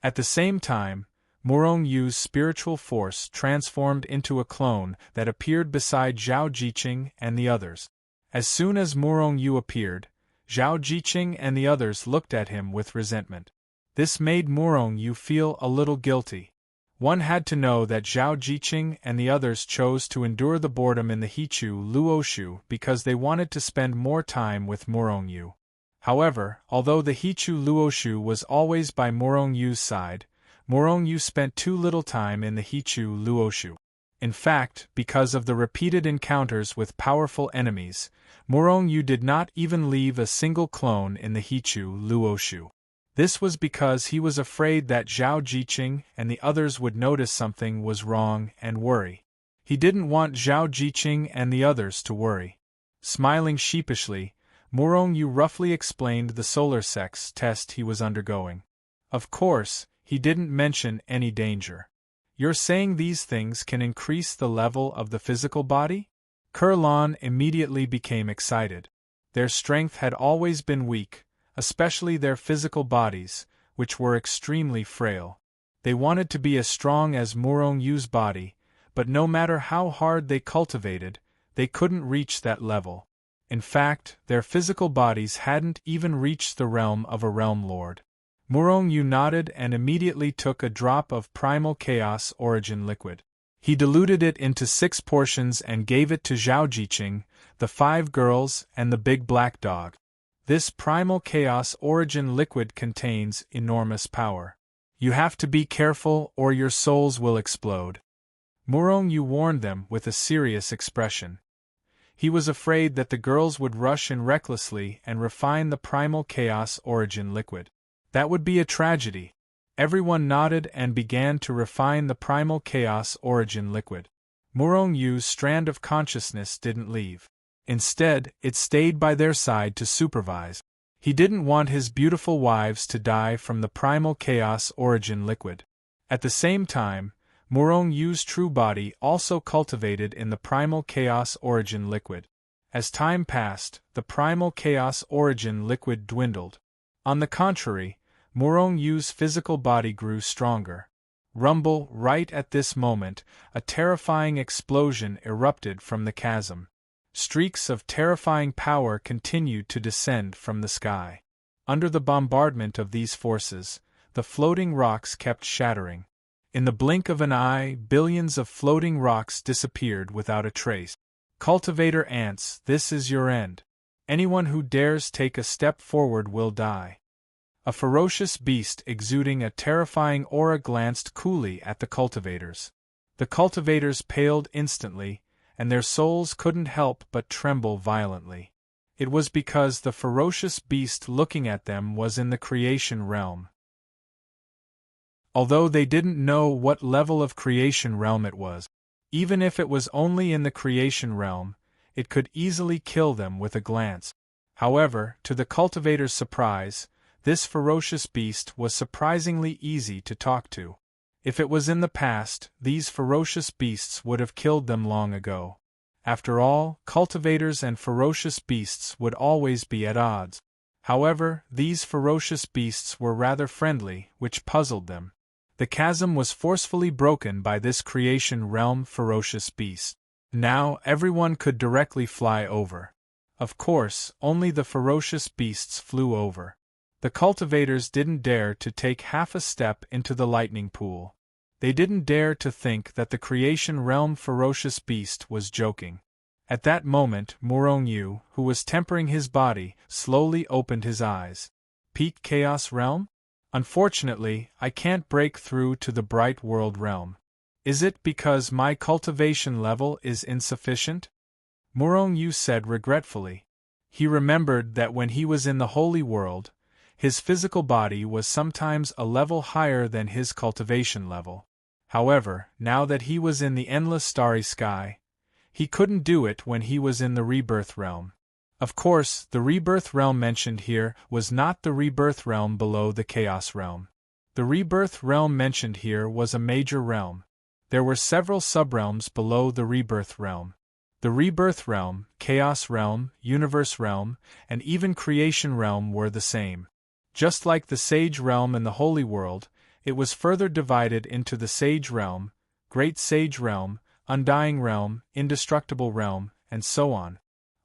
At the same time, Morong-yu's spiritual force transformed into a clone that appeared beside Zhao Jiqing and the others. As soon as Morong-yu appeared, Zhao Jiqing and the others looked at him with resentment. This made Morong-yu feel a little guilty. One had to know that Zhao Jiqing and the others chose to endure the boredom in the Hichu Luoshu because they wanted to spend more time with Morong-yu. However, although the Hichu Luoshu was always by Morong-yu's side, Morong-yu spent too little time in the Hichu Luoshu. In fact, because of the repeated encounters with powerful enemies, Morong-yu did not even leave a single clone in the Hichu Luoshu. This was because he was afraid that Zhao Jiqing and the others would notice something was wrong and worry. He didn't want Zhao Jiqing and the others to worry. Smiling sheepishly, Morong-yu roughly explained the solar sex test he was undergoing. Of course, he didn't mention any danger. You're saying these things can increase the level of the physical body? Kurlan immediately became excited. Their strength had always been weak, especially their physical bodies, which were extremely frail. They wanted to be as strong as Morong-yu's body, but no matter how hard they cultivated, they couldn't reach that level. In fact, their physical bodies hadn't even reached the realm of a realm lord. Morong-yu nodded and immediately took a drop of primal chaos origin liquid. He diluted it into 6 portions and gave it to Zhao Jiqing, the 5 girls, and the big black dog. This primal chaos origin liquid contains enormous power. You have to be careful or your souls will explode. Morong-yu warned them with a serious expression. He was afraid that the girls would rush in recklessly and refine the primal chaos origin liquid. That would be a tragedy. Everyone nodded and began to refine the primal chaos origin liquid. Morong-yu's strand of consciousness didn't leave. Instead, it stayed by their side to supervise. He didn't want his beautiful wives to die from the primal chaos origin liquid. At the same time, Morong Yu's true body also cultivated in the primal chaos origin liquid. As time passed, the primal chaos origin liquid dwindled. On the contrary, Morong Yu's physical body grew stronger. Rumble, right at this moment, a terrifying explosion erupted from the chasm. Streaks of terrifying power continued to descend from the sky. Under the bombardment of these forces, the floating rocks kept shattering. In the blink of an eye, billions of floating rocks disappeared without a trace. Cultivator ants, this is your end. Anyone who dares take a step forward will die. A ferocious beast exuding a terrifying aura glanced coolly at the cultivators. The cultivators paled instantly, and their souls couldn't help but tremble violently. It was because the ferocious beast looking at them was in the creation realm. Although they didn't know what level of creation realm it was, even if it was only in the creation realm, it could easily kill them with a glance. However, to the cultivator's surprise, this ferocious beast was surprisingly easy to talk to. If it was in the past, these ferocious beasts would have killed them long ago. After all, cultivators and ferocious beasts would always be at odds. However, these ferocious beasts were rather friendly, which puzzled them. The chasm was forcefully broken by this creation realm ferocious beast. Now everyone could directly fly over. Of course, only the ferocious beasts flew over. The cultivators didn't dare to take half a step into the lightning pool. They didn't dare to think that the creation realm ferocious beast was joking. At that moment, Morong Yu, who was tempering his body, slowly opened his eyes. Peak Chaos Realm? Unfortunately, I can't break through to the Bright World Realm. Is it because my cultivation level is insufficient? Morong Yu said regretfully. He remembered that when he was in the Holy World, his physical body was sometimes a level higher than his cultivation level. However, now that he was in the endless starry sky, he couldn't do it when he was in the rebirth realm. Of course, the rebirth realm mentioned here was not the rebirth realm below the chaos realm. The rebirth realm mentioned here was a major realm. There were several subrealms below the rebirth realm. The rebirth realm, chaos realm, universe realm, and even creation realm were the same. Just like the sage realm and the holy world, it was further divided into the sage realm, great sage realm, undying realm, indestructible realm, and so on.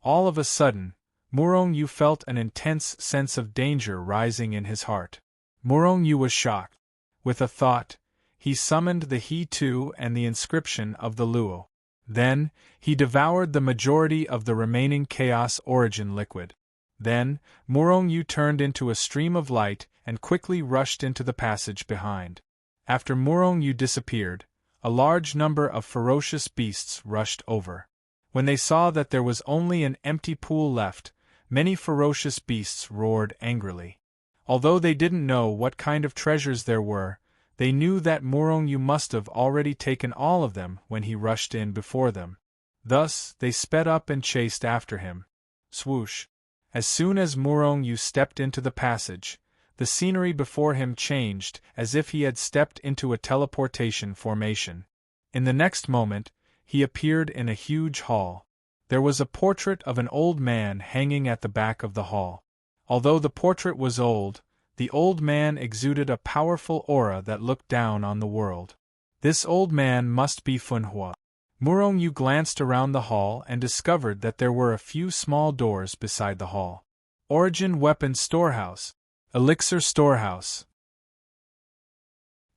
All of a sudden, Morong Yu felt an intense sense of danger rising in his heart. Morong Yu was shocked. With a thought, he summoned the He-Tu and the inscription of the Luo. Then, he devoured the majority of the remaining chaos origin liquid. Then, Morong Yu turned into a stream of light and quickly rushed into the passage behind. After Morong Yu disappeared, a large number of ferocious beasts rushed over. When they saw that there was only an empty pool left, many ferocious beasts roared angrily. Although they didn't know what kind of treasures there were, they knew that Morong Yu must have already taken all of them when he rushed in before them. Thus, they sped up and chased after him. Swoosh! As soon as Morong Yu stepped into the passage, the scenery before him changed as if he had stepped into a teleportation formation. In the next moment, he appeared in a huge hall. There was a portrait of an old man hanging at the back of the hall. Although the portrait was old, the old man exuded a powerful aura that looked down on the world. This old man must be Funhua. Morong Yu glanced around the hall and discovered that there were a few small doors beside the hall. Origin Weapon Storehouse, Elixir Storehouse,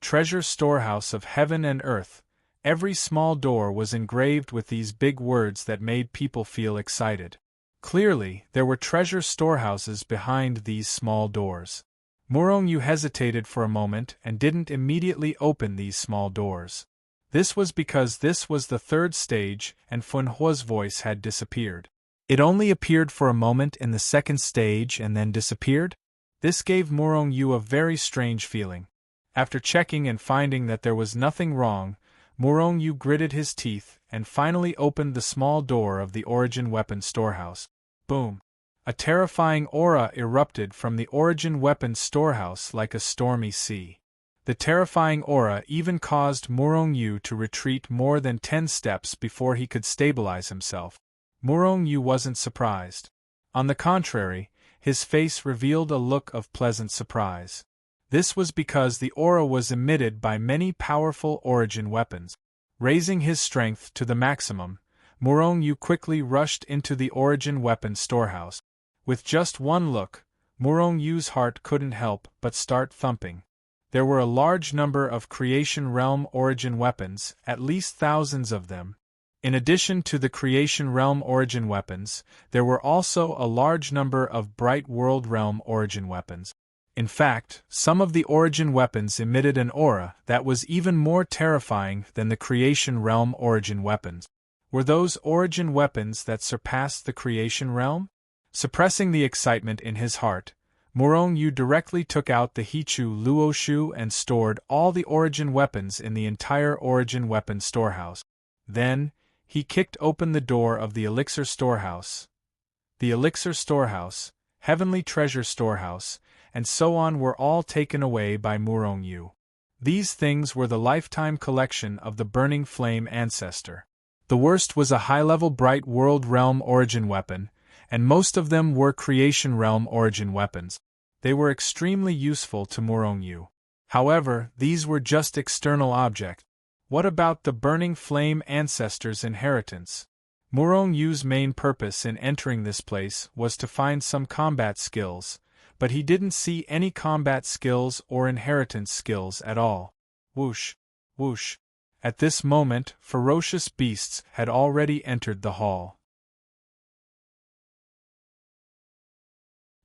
Treasure Storehouse of Heaven and Earth. Every small door was engraved with these big words that made people feel excited. Clearly, there were treasure storehouses behind these small doors. Morong Yu hesitated for a moment and didn't immediately open these small doors. This was because this was the third stage and Funhua's voice had disappeared. It only appeared for a moment in the second stage and then disappeared? This gave Morong Yu a very strange feeling. After checking and finding that there was nothing wrong, Morong Yu gritted his teeth and finally opened the small door of the Origin Weapon Storehouse. Boom! A terrifying aura erupted from the Origin Weapon Storehouse like a stormy sea. The terrifying aura even caused Murong Yu to retreat more than 10 steps before he could stabilize himself. Murong Yu wasn't surprised. On the contrary, his face revealed a look of pleasant surprise. This was because the aura was emitted by many powerful origin weapons. Raising his strength to the maximum, Murong Yu quickly rushed into the origin weapon storehouse. With just one look, Murong Yu's heart couldn't help but start thumping. There were a large number of Creation Realm origin weapons, at least thousands of them. In addition to the Creation Realm origin weapons, there were also a large number of Bright World Realm origin weapons. In fact, some of the origin weapons emitted an aura that was even more terrifying than the Creation Realm origin weapons. Were those origin weapons that surpassed the Creation Realm? Suppressing the excitement in his heart, Murong Yu directly took out the Hichu Luoshu and stored all the origin weapons in the entire origin weapon storehouse. Then, he kicked open the door of the elixir storehouse. The elixir storehouse, heavenly treasure storehouse, and so on were all taken away by Murong Yu. These things were the lifetime collection of the Burning Flame Ancestor. The worst was a high-level Bright World Realm origin weapon, and most of them were Creation Realm origin weapons. They were extremely useful to Murong Yu. However, these were just external objects. What about the Burning Flame Ancestor's inheritance? Murong Yu's main purpose in entering this place was to find some combat skills, but he didn't see any combat skills or inheritance skills at all. Whoosh! Whoosh! At this moment, ferocious beasts had already entered the hall.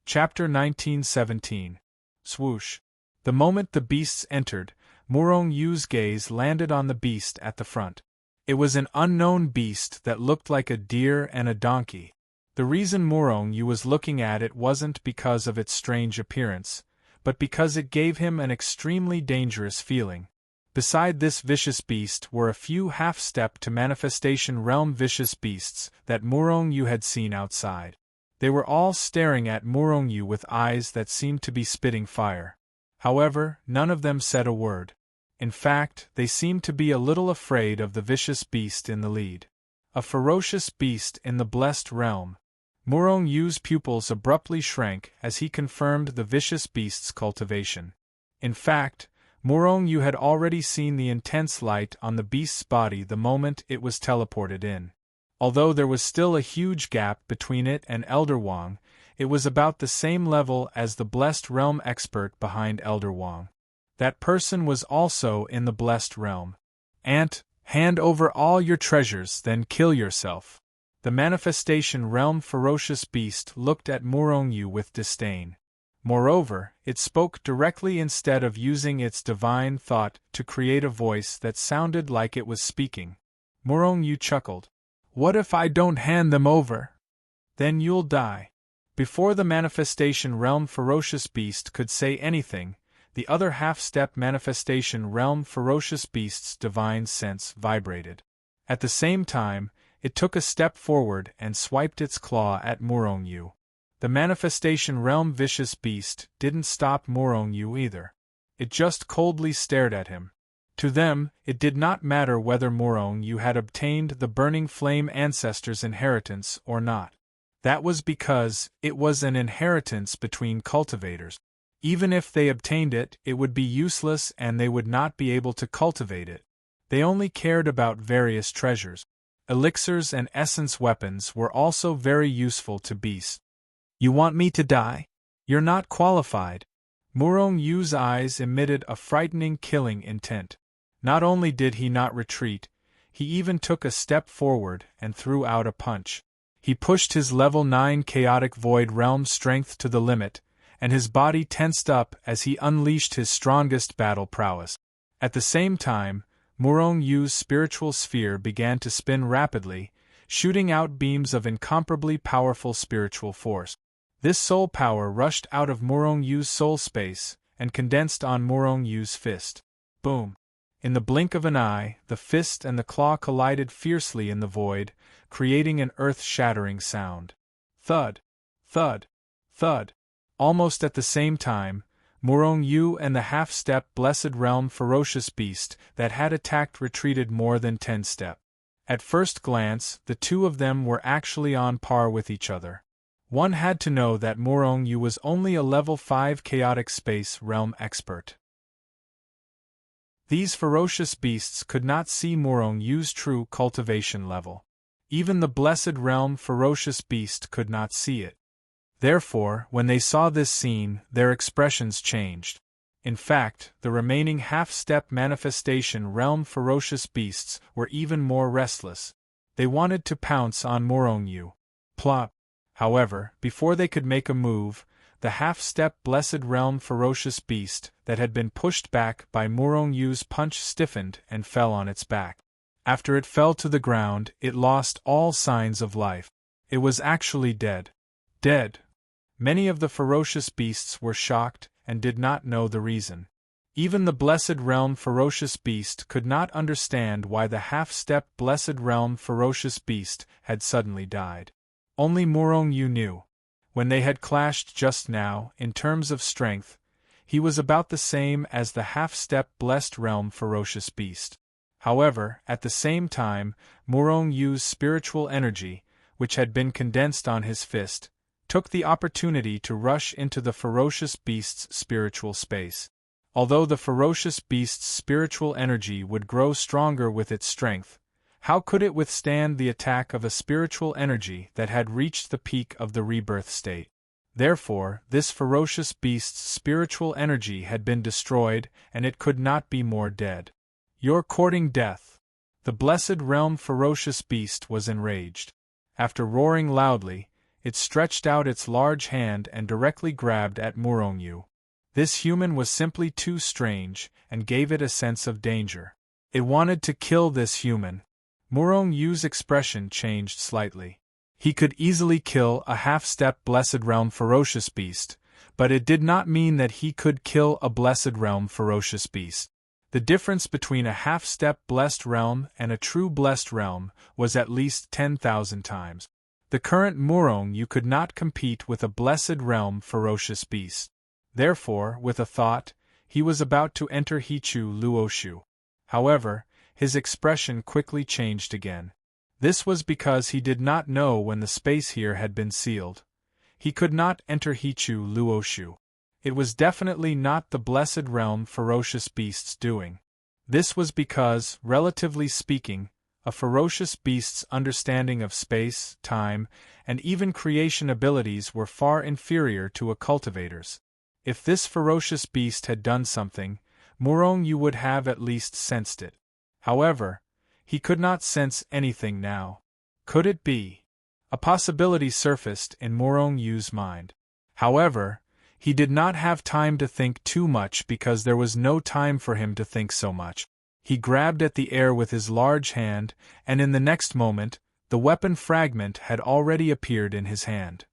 Chapter 1917. Swoosh! The moment the beasts entered, Murong Yu's gaze landed on the beast at the front. It was an unknown beast that looked like a deer and a donkey. The reason Murong Yu was looking at it wasn't because of its strange appearance, but because it gave him an extremely dangerous feeling. Beside this vicious beast were a few half-step to manifestation realm vicious beasts that Murong Yu had seen outside. They were all staring at Murong Yu with eyes that seemed to be spitting fire. However, none of them said a word. In fact, they seemed to be a little afraid of the vicious beast in the lead. A ferocious beast in the blessed realm. Murong Yu's pupils abruptly shrank as he confirmed the vicious beast's cultivation. In fact, Murong Yu had already seen the intense light on the beast's body the moment it was teleported in. Although there was still a huge gap between it and Elder Wang, it was about the same level as the blessed realm expert behind Elder Wang. That person was also in the blessed realm. Ant, hand over all your treasures, then kill yourself. The manifestation realm ferocious beast looked at Murong Yu with disdain. Moreover, it spoke directly instead of using its divine thought to create a voice that sounded like it was speaking. Murong Yu chuckled. What if I don't hand them over? Then you'll die. Before the manifestation realm ferocious beast could say anything, the other half-step manifestation realm ferocious beast's divine sense vibrated. At the same time, it took a step forward and swiped its claw at Murong Yu. The manifestation realm vicious beast didn't stop Murong Yu either. It just coldly stared at him. To them, it did not matter whether Murong Yu had obtained the Burning Flame Ancestor's inheritance or not. That was because it was an inheritance between cultivators. Even if they obtained it, it would be useless and they would not be able to cultivate it. They only cared about various treasures. Elixirs and essence weapons were also very useful to beasts. You want me to die? You're not qualified. Murong Yu's eyes emitted a frightening killing intent. Not only did he not retreat, he even took a step forward and threw out a punch. He pushed his level 9 chaotic void realm strength to the limit, and his body tensed up as he unleashed his strongest battle prowess. At the same time, Murong Yu's spiritual sphere began to spin rapidly, shooting out beams of incomparably powerful spiritual force. This soul power rushed out of Murong Yu's soul space and condensed on Murong Yu's fist. Boom! In the blink of an eye, the fist and the claw collided fiercely in the void, creating an earth-shattering sound. Thud! Thud! Thud! Almost at the same time, Murong Yu and the half-step Blessed Realm ferocious beast that had attacked retreated more than 10 steps. At first glance, the two of them were actually on par with each other. One had to know that Murong Yu was only a level 5 chaotic space realm expert. These ferocious beasts could not see Murong Yu's true cultivation level. Even the Blessed Realm ferocious beast could not see it. Therefore, when they saw this scene, their expressions changed. In fact, the remaining half-step manifestation realm ferocious beasts were even more restless. They wanted to pounce on Murong Yu. Plop! However, before they could make a move, the half-step Blessed Realm ferocious beast that had been pushed back by Murong Yu's punch stiffened and fell on its back. After it fell to the ground, it lost all signs of life. It was actually dead. Dead. Many of the ferocious beasts were shocked and did not know the reason. Even the Blessed Realm ferocious beast could not understand why the half-step Blessed Realm ferocious beast had suddenly died. Only Murong Yu knew. When they had clashed just now, in terms of strength, he was about the same as the half-step Blessed Realm ferocious beast. However, at the same time, Murong Yu's spiritual energy, which had been condensed on his fist, took the opportunity to rush into the ferocious beast's spiritual space. Although the ferocious beast's spiritual energy would grow stronger with its strength, how could it withstand the attack of a spiritual energy that had reached the peak of the rebirth state? Therefore, this ferocious beast's spiritual energy had been destroyed, and it could not be more dead. "You're courting death." The Blessed Realm ferocious beast was enraged. After roaring loudly, it stretched out its large hand and directly grabbed at Murong Yu. This human was simply too strange, and gave it a sense of danger. It wanted to kill this human. Murong Yu's expression changed slightly. He could easily kill a half-step Blessed Realm ferocious beast, but it did not mean that he could kill a Blessed Realm ferocious beast. The difference between a half-step Blessed Realm and a true Blessed Realm was at least 10,000 times. The current Murong Yu could not compete with a Blessed Realm ferocious beast. Therefore, with a thought, he was about to enter Hichu Luoshu. However, his expression quickly changed again. This was because he did not know when the space here had been sealed. He could not enter Hichu Luoshu. It was definitely not the Blessed Realm ferocious beast's doing. This was because, relatively speaking, a ferocious beast's understanding of space, time, and even creation abilities were far inferior to a cultivator's. If this ferocious beast had done something, Murong Yu would have at least sensed it. However, he could not sense anything now. Could it be? A possibility surfaced in Murong Yu's mind. However, he did not have time to think too much because there was no time for him to think so much. He grabbed at the air with his large hand, and in the next moment, the weapon fragment had already appeared in his hand.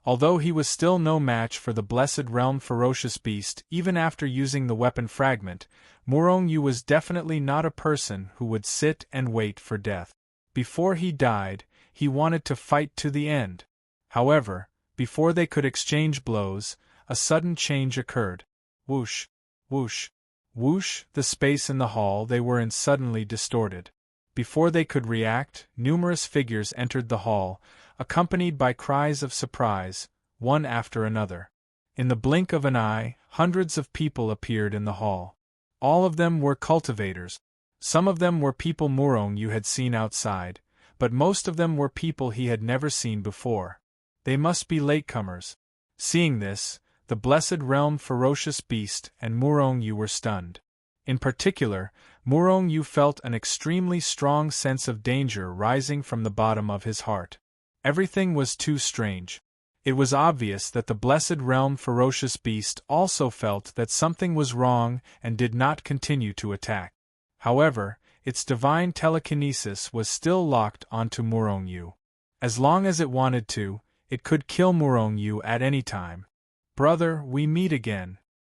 Although he was still no match for the Blessed Realm ferocious beast even after using the weapon fragment, Murong Yu was definitely not a person who would sit and wait for death. Before he died, he wanted to fight to the end. However, before they could exchange blows, a sudden change occurred. Whoosh, whoosh, whoosh, the space in the hall they were in suddenly distorted. Before they could react, numerous figures entered the hall, accompanied by cries of surprise, one after another. In the blink of an eye, hundreds of people appeared in the hall. All of them were cultivators. Some of them were people Murong Yu had seen outside, but most of them were people he had never seen before. They must be latecomers. Seeing this, the Blessed Realm ferocious beast and Murong Yu were stunned. In particular, Murong Yu felt an extremely strong sense of danger rising from the bottom of his heart. Everything was too strange. It was obvious that the Blessed Realm ferocious beast also felt that something was wrong and did not continue to attack. However, its divine telekinesis was still locked onto Murong Yu. As long as it wanted to, it could kill Murong Yu at any time. "Brother, we meet again."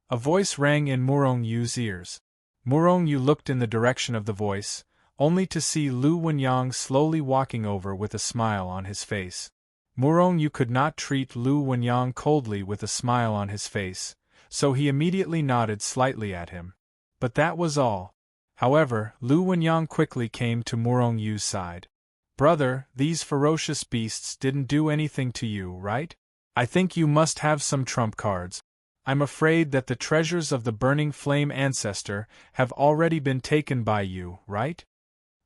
A voice rang in Murong Yu's ears. Murong Yu looked in the direction of the voice, only to see Lu Wenyang slowly walking over with a smile on his face. Murong could not treat Lu Wenyang coldly with a smile on his face, so he immediately nodded slightly at him. But that was all. However, Lu Wenyang quickly came to Murong's side. "Brother, these ferocious beasts didn't do anything to you, right? I think you must have some trump cards. I'm afraid that the treasures of the Burning Flame Ancestor have already been taken by you, right?"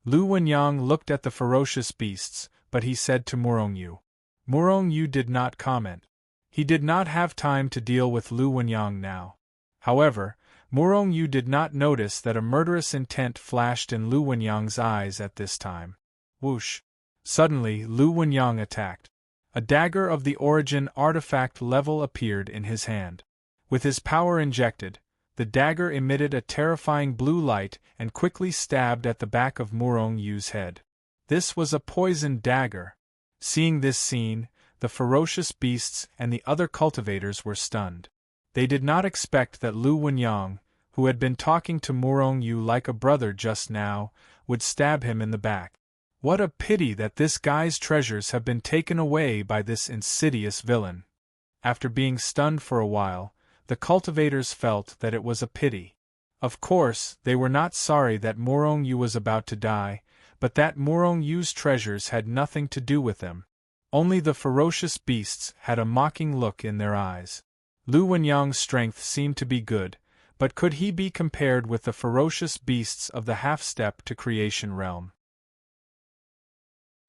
Lu Wenyang looked at the ferocious beasts, but he said to Murong. Murong did not comment. He did not have time to deal with Lu Wenyang now. However, Murong did not notice that a murderous intent flashed in Lu Wenyang's eyes at this time. Whoosh! Suddenly, Lu Wenyang attacked. A dagger of the origin artifact level appeared in his hand. With his power injected, the dagger emitted a terrifying blue light and quickly stabbed at the back of Murong's head. This was a poisoned dagger. Seeing this scene, the ferocious beasts and the other cultivators were stunned. They did not expect that Lu Wenyang, who had been talking to Murong like a brother just now, would stab him in the back. What a pity that this guy's treasures have been taken away by this insidious villain. After being stunned for a while, the cultivators felt that it was a pity. Of course, they were not sorry that Murong was about to die, but that Murong's treasures had nothing to do with them. Only the ferocious beasts had a mocking look in their eyes. Lu Wenyang's strength seemed to be good, but could he be compared with the ferocious beasts of the half-step to creation realm?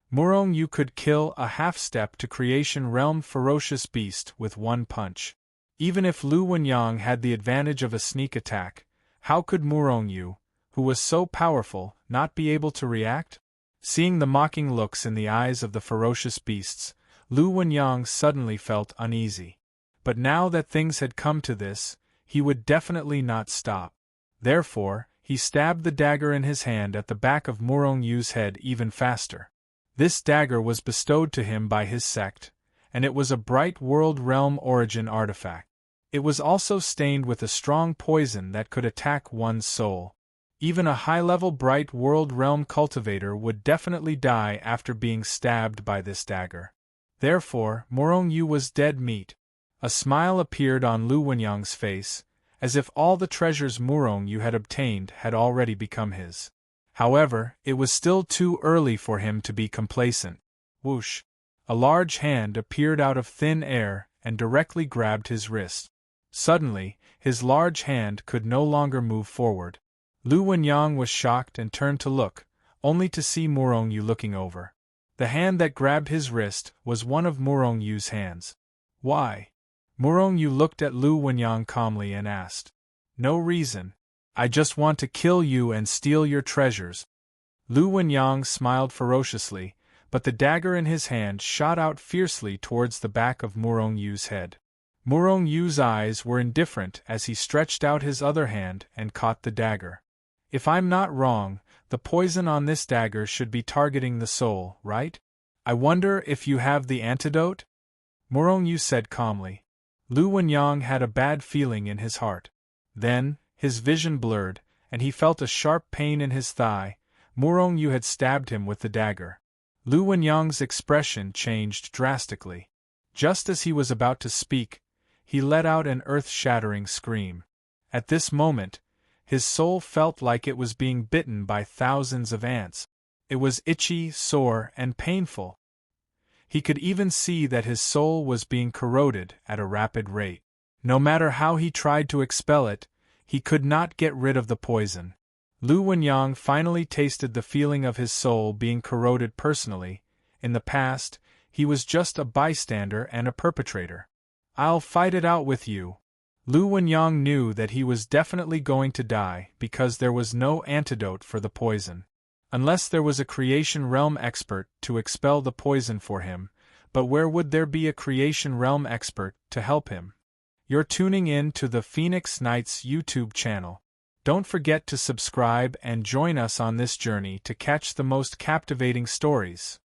Murong could kill a half-step to creation realm ferocious beast with one punch. Even if Lu Wenyang had the advantage of a sneak attack, how could Murong, who was so powerful, not be able to react? Seeing the mocking looks in the eyes of the ferocious beasts, Lu Wenyang suddenly felt uneasy. But now that things had come to this, he would definitely not stop. Therefore, he stabbed the dagger in his hand at the back of Murong's head even faster. This dagger was bestowed to him by his sect, and it was a bright world realm origin artifact. It was also stained with a strong poison that could attack one's soul. Even a high-level bright world realm cultivator would definitely die after being stabbed by this dagger. Therefore, Murong was dead meat. A smile appeared on Lu Wenyang's face, as if all the treasures Murong had obtained had already become his. However, it was still too early for him to be complacent. Whoosh! A large hand appeared out of thin air and directly grabbed his wrist. Suddenly, his large hand could no longer move forward. Lu Wenyang was shocked and turned to look, only to see Murong looking over. The hand that grabbed his wrist was one of Murong's hands. Why? Murong looked at Lu Wenyang calmly and asked. No reason. I just want to kill you and steal your treasures. Lu Wenyang smiled ferociously, but the dagger in his hand shot out fiercely towards the back of Murong's head. Murong's eyes were indifferent as he stretched out his other hand and caught the dagger. If I'm not wrong, the poison on this dagger should be targeting the soul, right? I wonder if you have the antidote? Murong said calmly. Lu Wenyang had a bad feeling in his heart. Then, his vision blurred, and he felt a sharp pain in his thigh. Murong had stabbed him with the dagger. Lu Wenyang's expression changed drastically. Just as he was about to speak, he let out an earth-shattering scream. At this moment, his soul felt like it was being bitten by thousands of ants. It was itchy, sore, and painful. He could even see that his soul was being corroded at a rapid rate. No matter how he tried to expel it, he could not get rid of the poison. Lu Wenyang finally tasted the feeling of his soul being corroded personally. In the past, he was just a bystander and a perpetrator. I'll fight it out with you. Lu Wenyang knew that he was definitely going to die because there was no antidote for the poison. Unless there was a creation realm expert to expel the poison for him, but where would there be a creation realm expert to help him? You're tuning in to the Phoenix Knights YouTube channel. Don't forget to subscribe and join us on this journey to catch the most captivating stories.